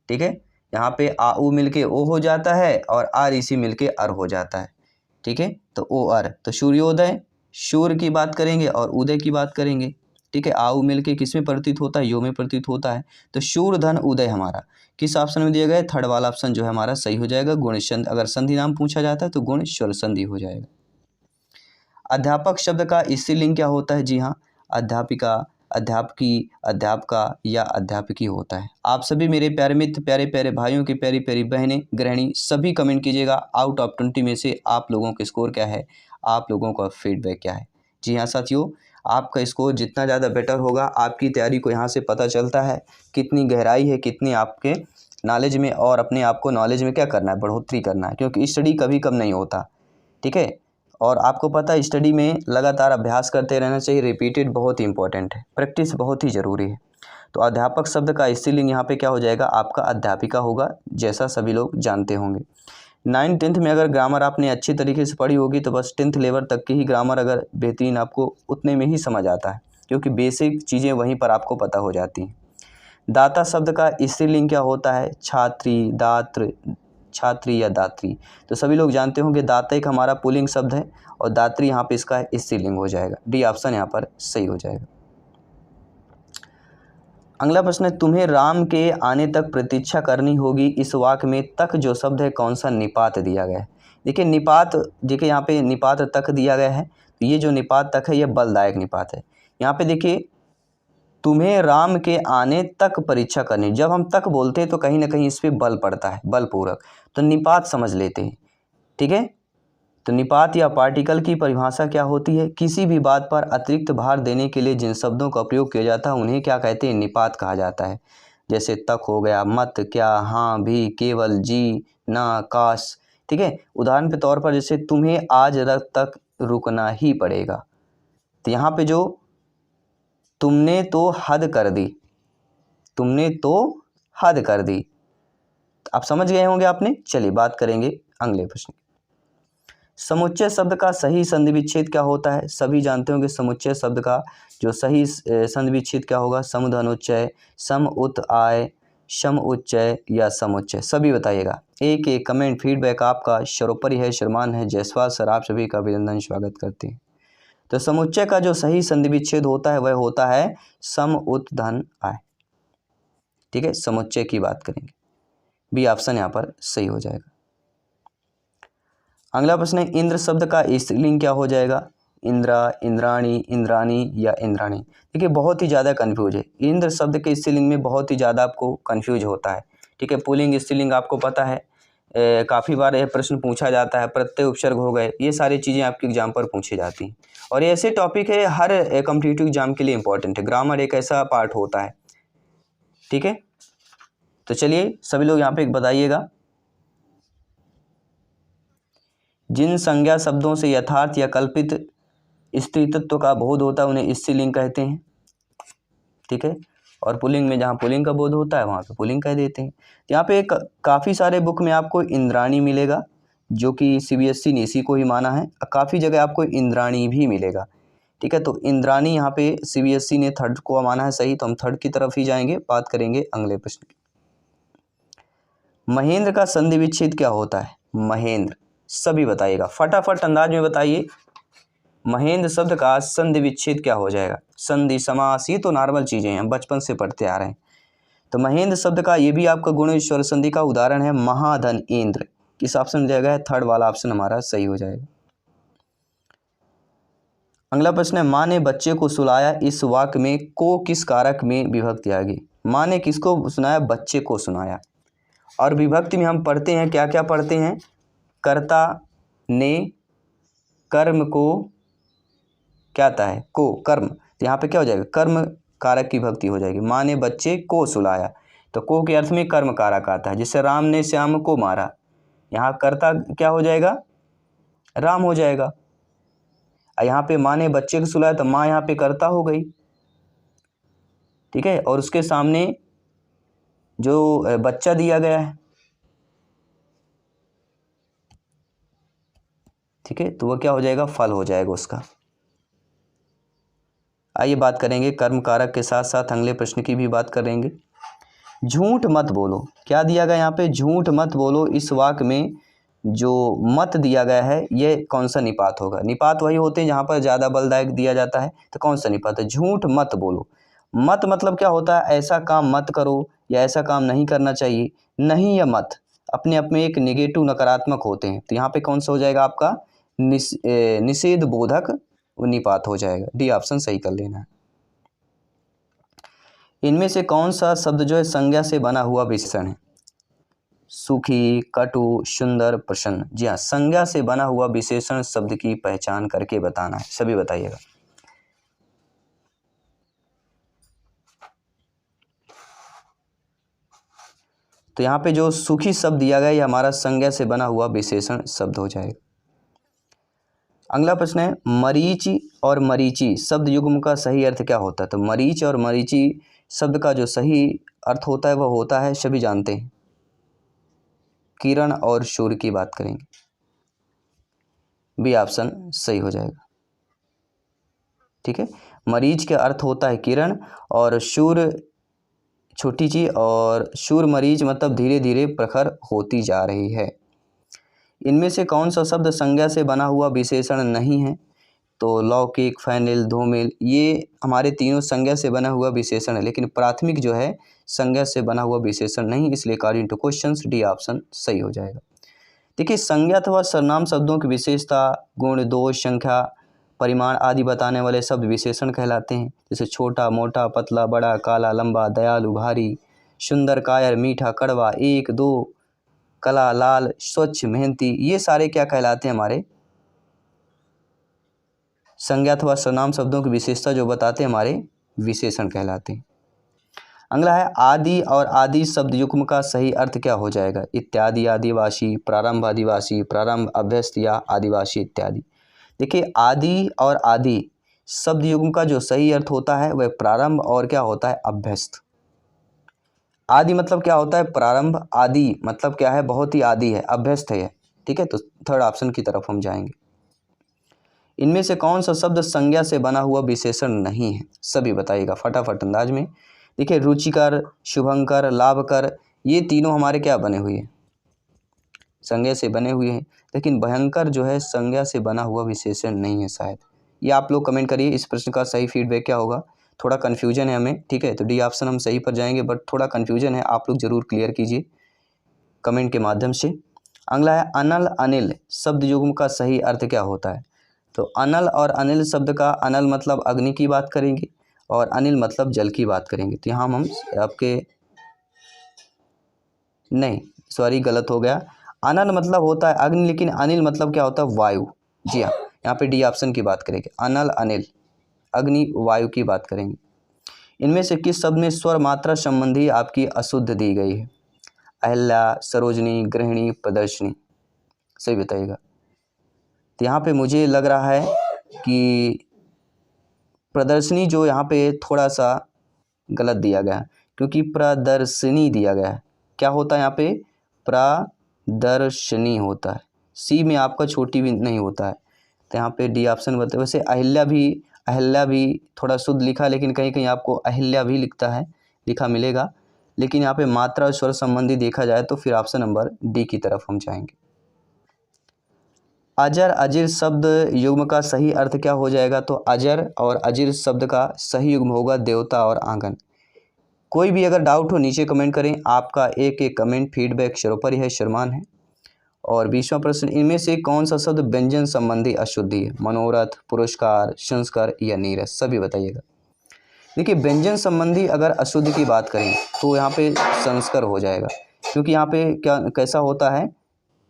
ठीक है, यहाँ पे आ उ मिलके ओ हो जाता है और आर इसी मिलके अर हो जाता है। ठीक है, तो ओ अर, तो सूर्योदय सूर्य की बात करेंगे और उदय की बात करेंगे। ठीक है, आ उ मिलके किस में प्रतीत होता है? यो में प्रतीत होता है। तो शूर धन उदय हमारा किस ऑप्शन में दिया गया है? थर्ड वाला ऑप्शन जो है हमारा सही हो जाएगा। गुण संधि, अगर संधि नाम पूछा जाता है तो गुण स्वर संधि हो जाएगा। अध्यापक शब्द का स्त्रीलिंग क्या होता है? जी हाँ, अध्यापिका, अध्यापकी, अध्यापका या अध्यापकी होता है। आप सभी मेरे प्यारे मित्र, प्यारे प्यारे भाइयों की प्यारी प्यारी बहनें, गृहिणी, सभी कमेंट कीजिएगा आउट ऑफ 20 में से आप लोगों का स्कोर क्या है, आप लोगों का फीडबैक क्या है। जी हाँ साथियों, आपका स्कोर जितना ज़्यादा बेटर होगा, आपकी तैयारी को यहाँ से पता चलता है कितनी गहराई है, कितनी आपके नॉलेज में, और अपने आप को नॉलेज में क्या करना है? बढ़ोतरी करना है, क्योंकि स्टडी कभी कम नहीं होता। ठीक है, और आपको पता है स्टडी में लगातार अभ्यास करते रहना चाहिए, रिपीटेड बहुत ही इंपॉर्टेंट है, प्रैक्टिस बहुत ही ज़रूरी है। तो अध्यापक शब्द का स्त्रीलिंग यहाँ पे क्या हो जाएगा? आपका अध्यापिका होगा, जैसा सभी लोग जानते होंगे। 9th 10th में अगर ग्रामर आपने अच्छी तरीके से पढ़ी होगी तो बस 10th लेवल तक की ही ग्रामर अगर बेहतरीन आपको उतने में ही समझ आता है, क्योंकि बेसिक चीज़ें वहीं पर आपको पता हो जाती हैं। दाता शब्द का स्त्रीलिंग क्या होता है? छात्री, दात्र, छात्री या दात्री। तो सभी लोग जानते होंगे दाता एक हमारा पुल्लिंग शब्द है और दात्री यहाँ पे इसका स्त्रीलिंग हो जाएगा। डी ऑप्शन यहाँ पर सही हो जाएगा। अगला प्रश्न है, तुम्हें राम के आने तक प्रतीक्षा करनी होगी, इस वाक्य में तक जो शब्द है कौन सा निपात दिया गया है? देखिए निपात, देखिए यहाँ पे निपात तक दिया गया है, तो ये जो निपात तक है ये बलदायक निपात है। यहाँ पे देखिए तुम्हें राम के आने तक परीक्षा करनी, जब हम तक बोलते हैं तो कहीं ना कहीं इस पर बल पड़ता है, बलपूर्वक, तो निपात समझ लेते हैं। ठीक है, तो निपात या पार्टिकल की परिभाषा क्या होती है? किसी भी बात पर अतिरिक्त भार देने के लिए जिन शब्दों का प्रयोग किया जाता है उन्हें क्या कहते हैं? निपात कहा जाता है। जैसे तक हो गया, मत, क्या, हाँ, भी, केवल, जी, ना, काश। ठीक है। उदाहरण के तौर पर जैसे तुम्हें आज रात तक रुकना ही पड़ेगा। तो यहाँ पे जो तुमने तो हद कर दी, तुमने तो हद कर दी, आप समझ गए होंगे आपने। चलिए बात करेंगे अगले प्रश्न। समुच्चय शब्द का सही संधि विच्छेद क्या होता है? सभी जानते होंगे समुच्चय शब्द का जो सही संधि विच्छेद क्या होगा? समुधनुच्चय, सम उत आय, सम उच्चय या समुच्चय। सभी बताइएगा। एक एक कमेंट फीडबैक आपका सर्वोपरि है, श्रीमान है जयसवाल सर, आप सभी का अभिनंदन स्वागत करते हैं। तो समुच्चय का जो सही संधि विच्छेद होता है वह होता है सम उत धन आय। ठीक है, समुच्चय की बात करेंगे। बी ऑप्शन यहाँ पर सही हो जाएगा। अगला प्रश्न है इंद्र शब्द का स्त्रीलिंग क्या हो जाएगा? इंद्रा, इंद्राणी, इंद्रानी या इंद्राणी। देखिए बहुत ही ज़्यादा कन्फ्यूज है। इंद्र शब्द के स्त्रीलिंग में बहुत ही ज़्यादा आपको कन्फ्यूज होता है। ठीक है, पुल्लिंग स्त्रीलिंग आपको पता है, काफ़ी बार यह प्रश्न पूछा जाता है। प्रत्यय उपसर्ग हो गए, ये सारी चीज़ें आपके एग्जाम पर पूछी जाती हैं और ये ऐसे टॉपिक है हर कॉम्पिटिटिव एग्जाम के लिए इंपॉर्टेंट है। ग्रामर एक ऐसा पार्ट होता है। ठीक है, तो चलिए सभी लोग यहाँ पे एक बताइएगा। जिन संज्ञा शब्दों से यथार्थ या कल्पित स्त्रीत्व का बोध होता है उन्हें स्त्रीलिंग कहते हैं। ठीक है, और पुल्लिंग में जहाँ पुल्लिंग का बोध होता है वहाँ पे पुल्लिंग कह देते हैं। यहाँ पे काफ़ी सारे बुक में आपको इंद्राणी मिलेगा जो कि सीबीएसई ने इसी को ही माना है। काफ़ी जगह आपको इंद्राणी भी मिलेगा। ठीक है, तो इंद्राणी यहाँ पे सीबीएसई ने थर्ड को माना है सही, तो हम थर्ड की तरफ ही जाएंगे। बात करेंगे अगले प्रश्न की। महेंद्र का संधि विच्छेद क्या होता है? महेंद्र, सभी बताइएगा फटाफट अंदाज में बताइए। महेंद्र शब्द का संधि विच्छेद क्या हो जाएगा? संधि, समास, ये तो नॉर्मल चीजें हैं, बचपन से पढ़ते आ रहे हैं। तो महेंद्र शब्द का ये भी आपका गुण स्वर संधि का उदाहरण है महाधन इंद्र। किस ऑप्शन में जाएगा? थर्ड वाला ऑप्शन हमारा सही हो जाएगा। अगला प्रश्न है माँ ने बच्चे को सुलाया, इस वाक्य में को किस कारक में विभक्ति आ गई? माँ ने किसको सुनाया? बच्चे को सुनाया। और विभक्ति में हम पढ़ते हैं, क्या क्या पढ़ते हैं? कर्ता ने कर्म को क्या आता है? को, कर्म। तो यहाँ पे क्या हो जाएगा? कर्म कारक की विभक्ति हो जाएगी। माँ ने बच्चे को सुलाया, तो को के अर्थ में कर्म कारक आता है। जैसे राम ने श्याम को मारा, यहाँ कर्ता क्या हो जाएगा? राम हो जाएगा। और यहाँ पे माँ ने बच्चे को सुलाया, तो माँ यहाँ पे कर्ता हो गई। ठीक है, और उसके सामने जो बच्चा दिया गया है, ठीक है, तो वह क्या हो जाएगा? फल हो जाएगा उसका। आइए बात करेंगे कर्म कारक के साथ साथ अगले प्रश्न की भी बात करेंगे। झूठ मत बोलो, क्या दिया गया यहाँ पे? झूठ मत बोलो। इस वाक्य में जो मत दिया गया है ये कौन सा निपात होगा? निपात वही होते हैं जहाँ पर ज़्यादा बलदायक दिया जाता है, तो कौन सा निपात है? झूठ मत बोलो। मत मतलब क्या होता है? ऐसा काम मत करो या ऐसा काम नहीं करना चाहिए। नहीं या मत अपने आप में एक नेगेटिव, नकारात्मक होते हैं। तो यहाँ पे कौन सा हो जाएगा आपका? निषेध बोधक निपात हो जाएगा। डी ऑप्शन सही कर लेना है। इनमें से कौन सा शब्द जो है संज्ञा से बना हुआ विशेषण है? सुखी, कटु, सुंदर, प्रसन्न। जी हाँ, संज्ञा से बना हुआ विशेषण शब्द की पहचान करके बताना है। सभी बताइएगा। तो यहाँ पे जो सुखी शब्द दिया गया ये हमारा संज्ञा से बना हुआ विशेषण शब्द हो जाएगा। अगला प्रश्न है मरीचि और मरीचि शब्द युग्म का सही अर्थ क्या होता है? तो मरीच और मरीचि शब्द का जो सही अर्थ होता है वह होता है, सभी जानते हैं, किरण और सूर्य की बात करेंगे। बी ऑप्शन सही हो जाएगा। ठीक है, मरीच का अर्थ होता है किरण और सूर्य छोटी चीज, और सूर्य मरीच मतलब धीरे धीरे प्रखर होती जा रही है। इनमें से कौन सा शब्द संज्ञा से बना हुआ विशेषण नहीं है? तो लौकिक, फैनिल, धूमिल, ये हमारे तीनों संज्ञा से बना हुआ विशेषण है, लेकिन प्राथमिक जो है संज्ञा से बना हुआ विशेषण नहीं, इसलिए according two questions D option सही हो जाएगा। देखिए संज्ञा अथवा सर्वनाम शब्दों की विशेषता, गुण, दोष, संख्या, परिमाण आदि बताने वाले शब्द विशेषण कहलाते हैं। जैसे छोटा, मोटा, पतला, बड़ा, काला, लंबा, दयालु, भारी, सुंदर, कायर, मीठा, कड़वा, एक, दो, कला, लाल, स्वच्छ, मेहनती, ये सारे क्या कहलाते हैं? हमारे संज्ञा अथवा सर्वनाम शब्दों की विशेषता जो बताते हैं हमारे विशेषण कहलाते हैं। अगला है आदि और आदि शब्द युग्म का सही अर्थ क्या हो जाएगा? इत्यादि आदिवासी, प्रारंभ आदिवासी, प्रारंभ अभ्यस्त या आदिवासी इत्यादि। देखिए आदि और आदि शब्द युग्म का जो सही अर्थ होता है वह प्रारंभ और क्या होता है? अभ्यस्त। आदि मतलब क्या होता है? प्रारंभ। आदि मतलब क्या है? बहुत ही आदि है, अभ्यस्त है। ठीक है, तो थर्ड ऑप्शन की तरफ हम जाएंगे। इनमें से कौन सा शब्द संज्ञा से बना हुआ विशेषण नहीं है? सभी बताइएगा फटाफट अंदाज में। देखिए रुचिकर, शुभंकर, लाभकर, ये तीनों हमारे क्या बने हुए हैं? संज्ञा से बने हुए हैं। लेकिन भयंकर जो है संज्ञा से बना हुआ विशेषण नहीं है शायद। ये आप लोग कमेंट करिए इस प्रश्न का सही फीडबैक क्या होगा। थोड़ा कन्फ्यूजन है हमें, ठीक है, तो डी ऑप्शन हम सही पर जाएंगे, बट थोड़ा कन्फ्यूजन है, आप लोग जरूर क्लियर कीजिए कमेंट के माध्यम से। अगला है अनल अनिल शब्द युग्म का सही अर्थ क्या होता है? तो अनल और अनिल शब्द का, अनल मतलब अग्नि की बात करेंगे और अनिल मतलब जल की बात करेंगे। तो यहाँ हम आपके नहीं, सॉरी गलत हो गया। अनल मतलब होता है अग्नि, लेकिन अनिल मतलब क्या होता है? वायु। जी हाँ, यहाँ पे डी ऑप्शन की बात करेंगे। अनल अनिल अग्नि वायु की बात करेंगे। इनमें से किस शब्द में स्वर मात्रा संबंधी आपकी अशुद्ध दी गई है? अहिल्या, सरोजनी, गृहिणी, प्रदर्शनी, सही बताइएगा। तो यहाँ पे मुझे लग रहा है कि प्रदर्शनी जो यहाँ पे थोड़ा सा गलत दिया गया है, क्योंकि प्रदर्शनी दिया गया है। क्या होता है यहाँ पे? प्रदर्शनी होता है। सी में आपका छोटी भी नहीं होता है, तो यहाँ पे डी ऑप्शन बताए। वैसे अहिल्या भी थोड़ा शुद्ध लिखा, लेकिन कहीं कहीं आपको अहिल्या भी लिखा मिलेगा। लेकिन यहाँ पे मात्रा और स्वर संबंधी देखा जाए तो फिर ऑप्शन नंबर डी की तरफ हम जाएंगे। अजर अजिर शब्द युग्म का सही अर्थ क्या हो जाएगा? तो अजर और अजिर शब्द का सही युग्म होगा देवता और आंगन। कोई भी अगर डाउट हो नीचे कमेंट करें, आपका एक एक कमेंट फीडबैक सर्वोपरि है, शर्मान है। और 20वां प्रश्न, इनमें से कौन सा शब्द व्यंजन संबंधी अशुद्धि है? मनोरथ, पुरस्कार, संस्कार या नीरस, सभी बताइएगा। देखिए व्यंजन संबंधी अगर अशुद्ध की बात करें तो यहाँ पे संस्कार हो जाएगा, क्योंकि यहाँ पे क्या कैसा होता है?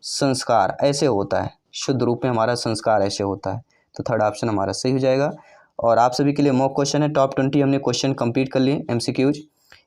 संस्कार ऐसे होता है, शुद्ध रूप में हमारा संस्कार ऐसे होता है। तो थर्ड ऑप्शन हमारा सही हो जाएगा। और आप सभी के लिए मॉक क्वेश्चन है, टॉप 20 हमने क्वेश्चन कंप्लीट कर लिए MCQs।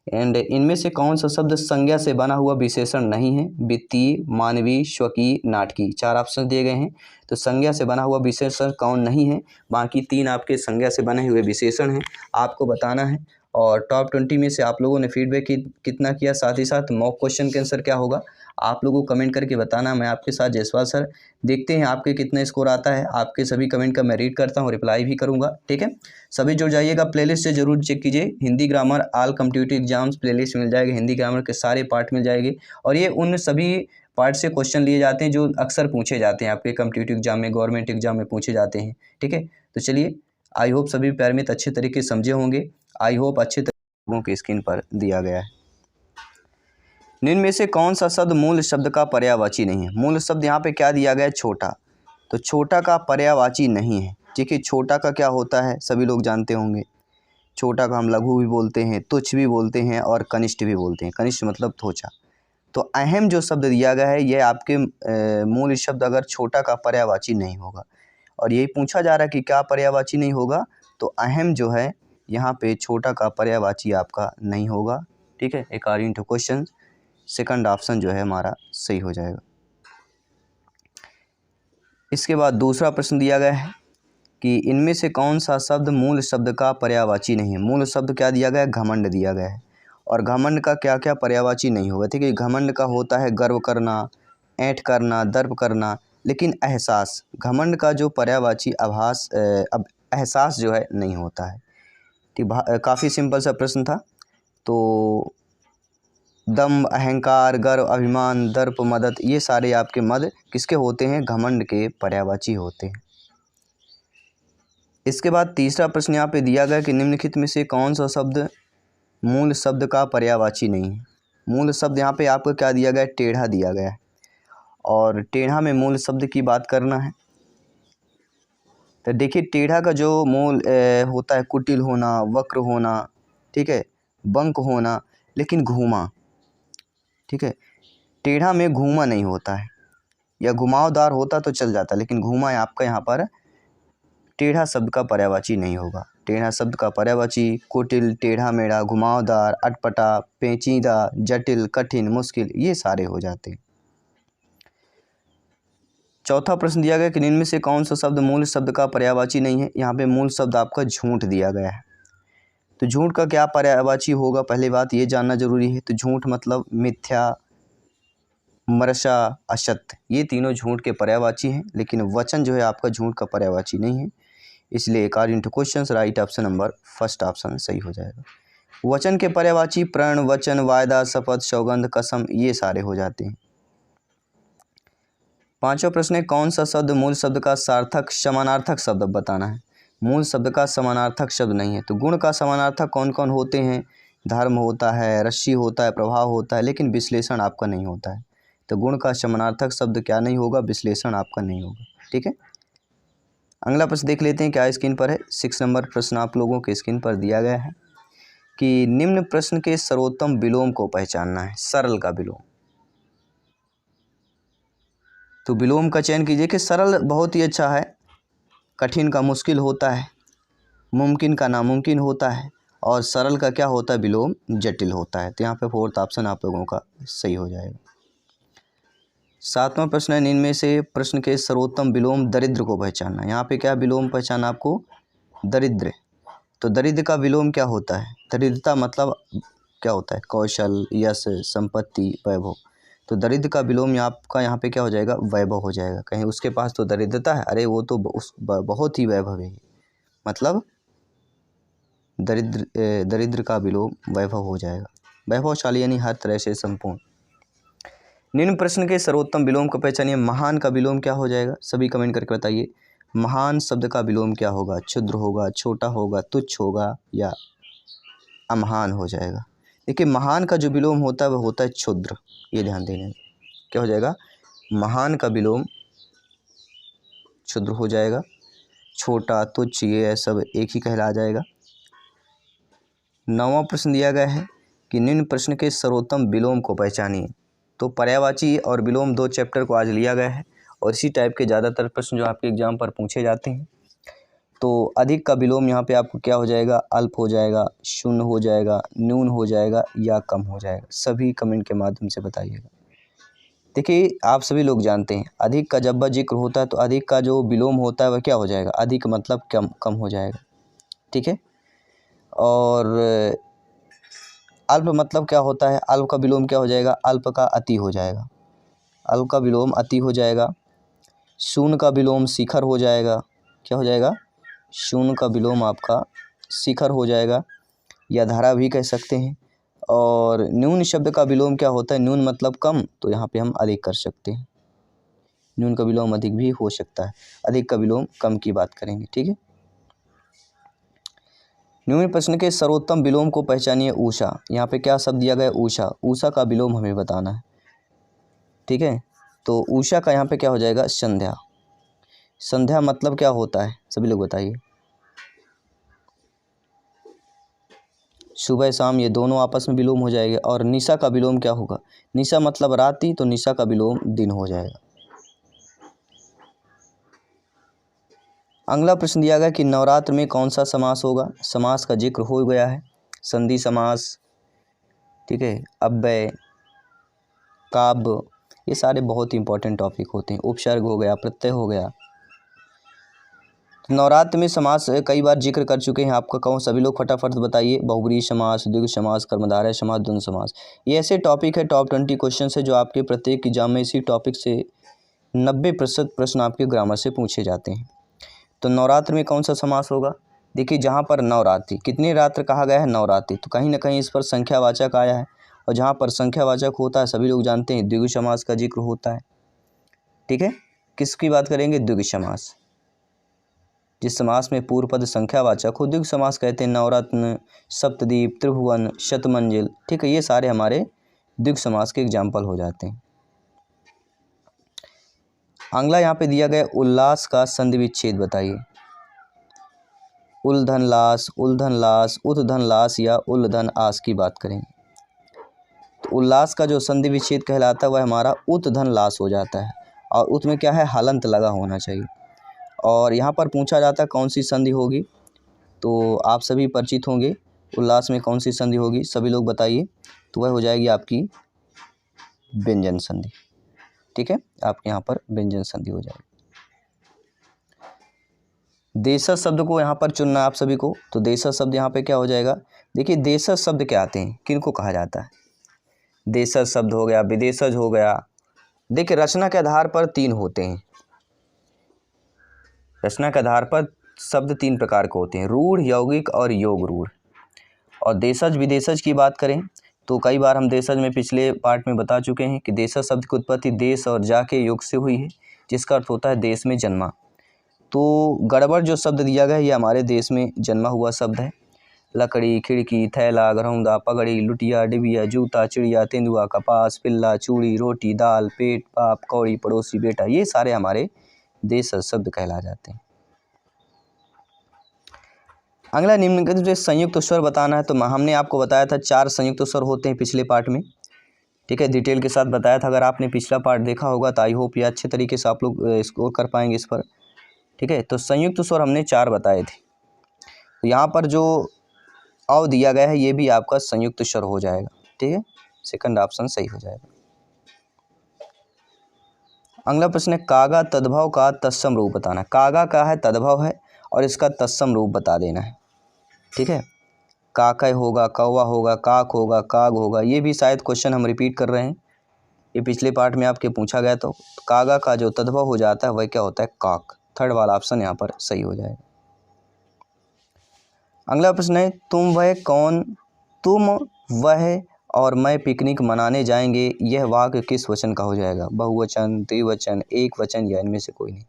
एंड इनमें से कौन सा शब्द संज्ञा से बना हुआ विशेषण नहीं है? वित्तीय, मानवीय, स्वकीय, नाटकीय, 4 ऑप्शन दिए गए हैं। तो संज्ञा से बना हुआ विशेषण कौन नहीं है? बाकी 3 आपके संज्ञा से बने हुए विशेषण हैं, आपको बताना है। और टॉप 20 में से आप लोगों ने फीडबैक कितना किया, साथ ही साथ मॉक क्वेश्चन के आंसर क्या होगा आप लोगों को कमेंट करके बताना। मैं आपके साथ जयसवाल सर, देखते हैं आपके कितना स्कोर आता है। आपके सभी कमेंट का मैं रीड करता हूँ, रिप्लाई भी करूँगा, ठीक है। सभी जुड़ जाइएगा, प्लेलिस्ट से जरूर चेक कीजिए। Hindi grammar all competitive exams playlist मिल जाएगी, हिंदी ग्रामर के सारे पार्ट मिल जाएंगे। और ये उन सभी पार्ट से क्वेश्चन लिए जाते हैं जो अक्सर पूछे जाते हैं आपके कॉम्पिटिटिव एग्जाम में, गवर्नमेंट एग्जाम में पूछे जाते हैं, ठीक है। तो चलिए, आई होप सभी प्यार में अच्छे तरीके से समझे होंगे। आई होप अच्छे तरीके की स्क्रीन पर दिया गया है। निम्न में से कौन सा शब्द मूल शब्द का पर्यायवाची नहीं है? मूल शब्द यहाँ पे क्या दिया गया है? छोटा। तो छोटा का पर्यायवाची नहीं है। देखिए छोटा का क्या होता है, सभी लोग जानते होंगे। छोटा का हम लघु भी बोलते हैं, तुच्छ भी बोलते हैं और कनिष्ठ भी बोलते हैं। कनिष्ठ मतलब थोचा। तो अहम जो शब्द दिया गया है यह आपके मूल शब्द अगर छोटा का पर्यायवाची नहीं होगा। और यही पूछा जा रहा है कि क्या पर्यायवाची नहीं होगा, तो अहम जो है यहाँ पे छोटा का पर्यायवाची आपका नहीं होगा, ठीक है। According to question second option जो है हमारा सही हो जाएगा। इसके बाद दूसरा प्रश्न दिया गया है कि इनमें से कौन सा शब्द मूल शब्द का पर्यायवाची नहीं है? मूल शब्द क्या दिया गया है? घमंड दिया गया है। और घमंड का क्या क्या पर्यायवाची नहीं होगा? ठीक है, घमंड का होता है गर्व करना, ऐंठ करना, दर्प करना। लेकिन एहसास, घमंड का जो पर्यायवाची आभास अब एहसास जो है नहीं होता है, ठीक। काफ़ी सिंपल सा प्रश्न था। तो दम्भ, अहंकार, गर्व, अभिमान, दर्प, मदद, ये सारे आपके मद किसके होते हैं? घमंड के पर्यायवाची होते हैं। इसके बाद तीसरा प्रश्न यहाँ पे दिया गया कि निम्नलिखित में से कौन सा शब्द मूल शब्द का पर्यायवाची नहीं है? मूल शब्द यहाँ पे आपको क्या दिया गया है? टेढ़ा दिया गया है। और टेढ़ा में मूल शब्द की बात करना है तो देखिए टेढ़ा का जो मूल होता है कुटिल होना, वक्र होना, ठीक है, बंक होना, लेकिन घूमा, ठीक है। टेढ़ा में घूमा नहीं होता है, या घुमावदार होता तो चल जाता, लेकिन घूमा है आपका यहाँ पर टेढ़ा शब्द का पर्यायवाची नहीं होगा। टेढ़ा शब्द का पर्यायवाची कुटिल, टेढ़ा मेढ़ा, घुमावदार, अटपटा, पेचीदा, जटिल, कठिन, मुश्किल, ये सारे हो जाते हैं। चौथा प्रश्न दिया गया कि निम्न में से कौन सा शब्द मूल शब्द का पर्यायवाची नहीं है। यहाँ पे मूल शब्द आपका झूठ दिया गया है। तो झूठ का क्या पर्यायवाची होगा, पहली बात ये जानना जरूरी है। तो झूठ मतलब मिथ्या, मरसा, असत्य, ये तीनों झूठ के पर्यायवाची हैं, लेकिन वचन जो है आपका झूठ का पर्यायवाची नहीं है। इसलिए according to question right option number first option सही हो जाएगा। वचन के पर्यायवाची प्रण, वचन, वायदा, शपथ, सौगंध, कसम, ये सारे हो जाते हैं। पांचवा प्रश्न है कौन सा शब्द मूल शब्द का सार्थक समानार्थक शब्द बताना है। मूल शब्द का समानार्थक शब्द नहीं है। तो गुण का समानार्थक कौन कौन होते हैं, धर्म होता है, रश्मि होता है, प्रभाव होता है, लेकिन विश्लेषण आपका नहीं होता है। तो गुण का समानार्थक शब्द क्या नहीं होगा, विश्लेषण आपका नहीं होगा। ठीक है, अगला प्रश्न देख लेते हैं क्या स्क्रीन पर है। 6 नंबर प्रश्न आप लोगों के स्क्रीन पर दिया गया है कि निम्न प्रश्न के सर्वोत्तम विलोम को पहचानना है। सरल का विलोम, तो विलोम का चयन कीजिए कि सरल बहुत ही अच्छा है, कठिन का मुश्किल होता है, मुमकिन का नामुमकिन होता है, और सरल का क्या होता है, विलोम जटिल होता है। तो यहाँ पे फोर्थ ऑप्शन आप लोगों का सही हो जाएगा। 7वां प्रश्न है निम्न में से प्रश्न के सर्वोत्तम विलोम दरिद्र को पहचानना। यहाँ पे क्या विलोम पहचाना आपको, दरिद्र। तो दरिद्र का विलोम क्या होता है, दरिद्रता मतलब क्या होता है, कौशल, यश, संपत्ति, वैभव। तो दरिद्र का विलोम आपका यहाँ पे क्या हो जाएगा, वैभव हो जाएगा। कहीं उसके पास तो दरिद्रता है, अरे वो तो बहुत ही वैभव है, मतलब दरिद्र का विलोम वैभव हो जाएगा। वैभवशाली यानी हर तरह से संपूर्ण। निम्न प्रश्न के सर्वोत्तम विलोम को पहचानिए। महान का विलोम क्या हो जाएगा, सभी कमेंट करके बताइए। महान शब्द का विलोम क्या होगा, क्षुद्र होगा, छोटा होगा, तुच्छ होगा, या अमहान हो जाएगा। देखिए महान का जो विलोम होता है वह होता है क्षुद्र, ये ध्यान देना। क्या हो जाएगा, महान का विलोम क्षुद्र हो जाएगा, छोटा, तुच्छ, ये सब एक ही कहला जाएगा। 9वां प्रश्न दिया गया है कि निम्न प्रश्न के सर्वोत्तम विलोम को पहचानिए। तो पर्यायवाची और विलोम 2 चैप्टर को आज लिया गया है, और इसी टाइप के ज़्यादातर प्रश्न जो आपके एग्जाम पर पूछे जाते हैं। तो अधिक का विलोम यहाँ पे आपको क्या हो जाएगा, अल्प हो जाएगा, शून्य हो जाएगा, न्यून हो जाएगा, या कम हो जाएगा। सभी कमेंट के माध्यम से बताइएगा। देखिए आप सभी लोग जानते हैं अधिक का जब जिक्र होता है तो अधिक का जो विलोम होता है वह क्या हो जाएगा, अधिक मतलब कम हो जाएगा। ठीक है, और अल्प मतलब क्या होता है, अल्प का विलोम क्या हो जाएगा, अल्प का अति हो जाएगा, अल्प का विलोम अति हो जाएगा। शून्य का विलोम शिखर हो जाएगा, क्या हो जाएगा, शून्य का विलोम आपका शिखर हो जाएगा, या धारा भी कह सकते हैं। और न्यून शब्द का विलोम क्या होता है, न्यून मतलब कम, तो यहाँ पे हम अधिक कर सकते हैं। न्यून का विलोम अधिक भी हो सकता है, अधिक का विलोम कम की बात करेंगे। ठीक है, निम्न प्रश्न के सर्वोत्तम विलोम को पहचानिए। ऊषा, यहाँ पे क्या शब्द दिया गया, ऊषा। ऊषा का विलोम हमें बताना है। ठीक है, तो ऊषा का यहाँ पे क्या हो जाएगा, संध्या। संध्या मतलब क्या होता है, सभी लोग बताइए। सुबह शाम ये दोनों आपस में विलोम हो जाएंगे। और निशा का विलोम क्या होगा, निशा मतलब रात्रि, तो निशा का विलोम दिन हो जाएगा। अगला प्रश्न दिया गया कि नवरात्र में कौन सा समास होगा। समास का जिक्र हो गया है, संधि समास, ठीक है, अव्यय, काव्य, ये सारे बहुत इंपॉर्टेंट टॉपिक होते हैं। उपसर्ग हो गया, प्रत्यय हो गया। नवरात्र में समास कई बार जिक्र कर चुके हैं, आपका कहूँ सभी लोग फटाफट बताइए। बहुब्रीहि समास, द्विगु समास, कर्मधारय समास, द्वंद्व समास, ये ऐसे टॉपिक है, टॉप 20 क्वेश्चन है जो आपके प्रत्येक एग्जाम में इसी टॉपिक से 90% प्रश्न आपके ग्रामर से पूछे जाते हैं। तो नवरात्र में कौन सा समास होगा, देखिए जहाँ पर नवरात्रि, कितने रात्र कहा गया है, नवरात्रि, तो कहीं ना कहीं इस पर संख्यावाचक आया है, और जहाँ पर संख्यावाचक होता है सभी लोग जानते हैं द्विगु समास का जिक्र होता है। ठीक है, किसकी बात करेंगे, द्विगु समास। जिस समास में पूर्व पद संख्यावाचक हो द्विगु समास कहते हैं। नवरत्न, सप्तद्वीप, त्रिभुवन, शतमंजिल, ठीक है, ये सारे हमारे द्विगु समास के एग्जाम्पल हो जाते हैं। अगला यहाँ पे दिया गया उल्लास का संधि विच्छेद बताइए। उल्धन लास, उल्धन लास, उद्धन लास, या उल्धन आस की बात करेंगे। तो उल्लास का जो संधि विच्छेद कहलाता है वह हमारा उत धन लास हो जाता है, और उत में क्या है, हलंत लगा होना चाहिए। और यहाँ पर पूछा जाता है कौन सी संधि होगी, तो आप सभी परिचित होंगे उल्लास में कौन सी संधि होगी, सभी लोग बताइए। तो वह हो जाएगी आपकी व्यंजन संधि। ठीक है, आपके यहाँ पर व्यंजन संधि हो जाएगी। देशज शब्द को यहाँ पर चुनना आप सभी को। तो देशज शब्द यहाँ पे क्या हो जाएगा, देखिए देशज शब्द क्या आते हैं, किनको कहा जाता है। देशज शब्द हो गया, विदेशज हो गया। देखिए रचना के आधार पर 3 होते हैं। रचना के आधार पर शब्द 3 प्रकार के होते हैं, रूढ़, यौगिक और योग रूढ़। और देशज विदेशज की बात करें तो कई बार हम देशज में पिछले पार्ट में बता चुके हैं कि देशज शब्द की उत्पत्ति देश और जा के योग से हुई है, जिसका अर्थ होता है देश में जन्मा। तो गड़बड़ जो शब्द दिया गया है ये हमारे देश में जन्मा हुआ शब्द है। लकड़ी, खिड़की, थैला, घरौंदा, पगड़ी, लुटिया, डिबिया, जूता, चिड़िया, तेंदुआ, कपास, पिल्ला, चूड़ी, रोटी, दाल, पेट, पाप, कौड़ी, पड़ोसी, बेटा, ये सारे हमारे देशज शब्द कहला जाते हैं। अगला निम्नलिखित में संयुक्त स्वर बताना है। तो हमने आपको बताया था 4 संयुक्त स्वर होते हैं पिछले पार्ट में। ठीक है, डिटेल के साथ बताया था। अगर आपने पिछला पार्ट देखा होगा तो आई होप ये अच्छे तरीके से आप लोग स्कोर कर पाएंगे इस पर। ठीक है, तो संयुक्त स्वर हमने 4 बताए थे। तो यहाँ पर जो अव दिया गया है ये भी आपका संयुक्त स्वर हो जाएगा। ठीक है, सेकंड ऑप्शन सही हो जाएगा। अगला प्रश्न है कागा तद्भव का तत्सम रूप बताना। कागा का है तद्भव है और इसका तत्सम रूप बता देना है। ठीक है, काकय होगा, कौवा होगा, काक होगा, काग होगा। ये भी शायद क्वेश्चन हम रिपीट कर रहे हैं, ये पिछले पार्ट में आपके पूछा गया। तो कागा का जो तद्भव हो जाता है वह क्या होता है, काक। थर्ड वाला ऑप्शन यहाँ पर सही हो जाएगा। अगला प्रश्न है तुम वह कौन, तुम वह और मैं पिकनिक मनाने जाएंगे, यह वाक्य किस वचन का हो जाएगा, बहुवचन, द्विवचन, एक वचन या इनमें से कोई नहीं।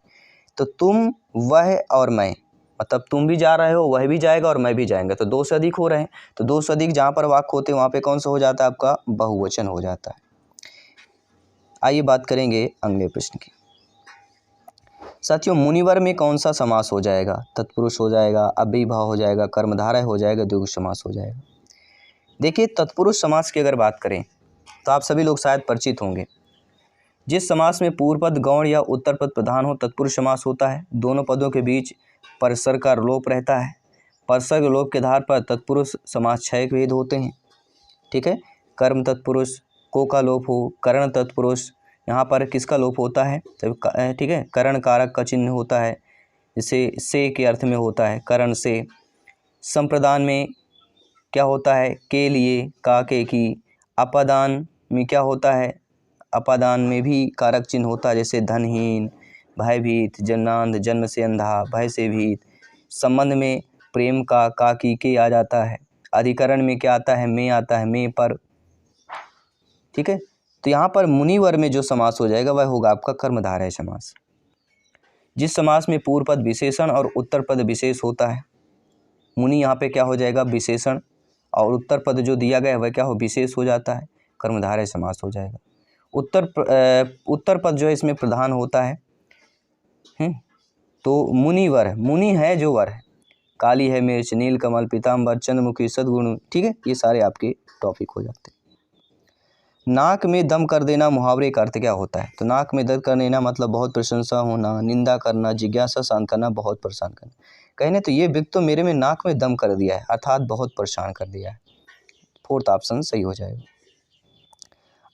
तो तुम, वह और मैं, मतलब तुम भी जा रहे हो, वह भी जाएगा और मैं भी जाएंगे, तो 2 से अधिक हो रहे हैं। तो 2 से अधिक जहाँ पर वाक्य होते हैं वहाँ पे कौन सा हो जाता है, आपका बहुवचन हो जाता है। आइए बात करेंगे अगले प्रश्न की। साथियों मुनिवर में कौन सा समास हो जाएगा, तत्पुरुष हो जाएगा, अव्ययीभाव हो जाएगा, कर्मधारय हो जाएगा, द्विगु समास हो जाएगा। देखिए तत्पुरुष समास की अगर बात करें तो आप सभी लोग शायद परिचित होंगे। जिस समास में पूर्व पद गौण या उत्तर पद प्रधान हो तत्पुरुष समास होता है। दोनों पदों के बीच परसर का लोप रहता है। परसर के लोप के आधार पर तत्पुरुष समास 6 भेद होते हैं। ठीक है, कर्म तत्पुरुष, को का लोप हो, करण तत्पुरुष, यहाँ पर किसका लोप होता है, ठीक है, करण कारक का चिन्ह होता है, जैसे से के अर्थ में होता है, करण से। संप्रदान में क्या होता है, के लिए, का के की। अपादान में क्या होता है, अपादान में भी कारक चिन्ह होता है, जैसे धनहीन, भयभीत, जन्नांध, जन्म से अंधा, भय से भीत। संबंध में प्रेम का की के आ जाता है। अधिकरण में क्या आता है, में आता है, में पर। ठीक है, तो यहाँ पर मुनिवर में जो समास हो जाएगा वह होगा आपका कर्मधारय समास। जिस समास में पूर्व पद विशेषण और उत्तर पद विशेष होता है, मुनि यहाँ पे क्या हो जाएगा, विशेषण, और उत्तर पद जो दिया गया है वह क्या हो, विशेष हो जाता है, कर्मधारय समास हो जाएगा। उत्तर पद जो है इसमें प्रधान होता है। तो मुनिवर, मुनि है जो वर है, काली है मिर्च, नील कमल, पीताम्बर, चंद्रमुखी, सद्गुण। ठीक है, ये सारे आपके टॉपिक हो जाते हैं। नाक में दम कर देना मुहावरे का अर्थ क्या होता है। तो नाक में दम कर देना मतलब बहुत प्रशंसा होना, निंदा करना, जिज्ञासा शांत करना, बहुत परेशान करना। कहने तो ये व्यक्ति तो मेरे में नाक में दम कर दिया है, अर्थात बहुत परेशान कर दिया है। फोर्थ ऑप्शन सही हो जाएगा।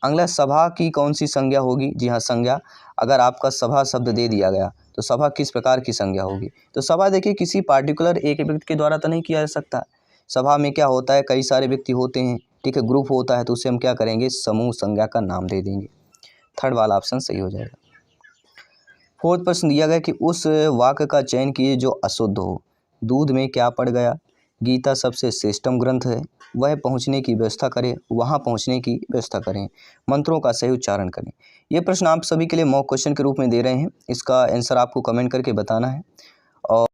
अगला सभा की कौन सी संज्ञा होगी। जी हाँ, संज्ञा। अगर आपका सभा शब्द दे दिया गया तो सभा किस प्रकार की संज्ञा होगी। तो सभा देखिए किसी पार्टिकुलर एक व्यक्ति के द्वारा तो नहीं किया जा सकता। सभा में क्या होता है, कई सारे व्यक्ति होते हैं। ठीक है, ग्रुप होता है, तो उसे हम क्या करेंगे, समूह संज्ञा का नाम दे देंगे। थर्ड वाला ऑप्शन सही हो जाएगा। फोर्थ प्रश्न दिया गया कि उस वाक्य का चयन कीजिए जो अशुद्ध हो। दूध में क्या पड़ गया, गीता सबसे श्रेष्ठतम ग्रंथ है, वह पहुंचने की व्यवस्था करें, वहां पहुंचने की व्यवस्था करें, मंत्रों का सही उच्चारण करें। ये प्रश्न आप सभी के लिए मॉक क्वेश्चन के रूप में दे रहे हैं। इसका आंसर आपको कमेंट करके बताना है। और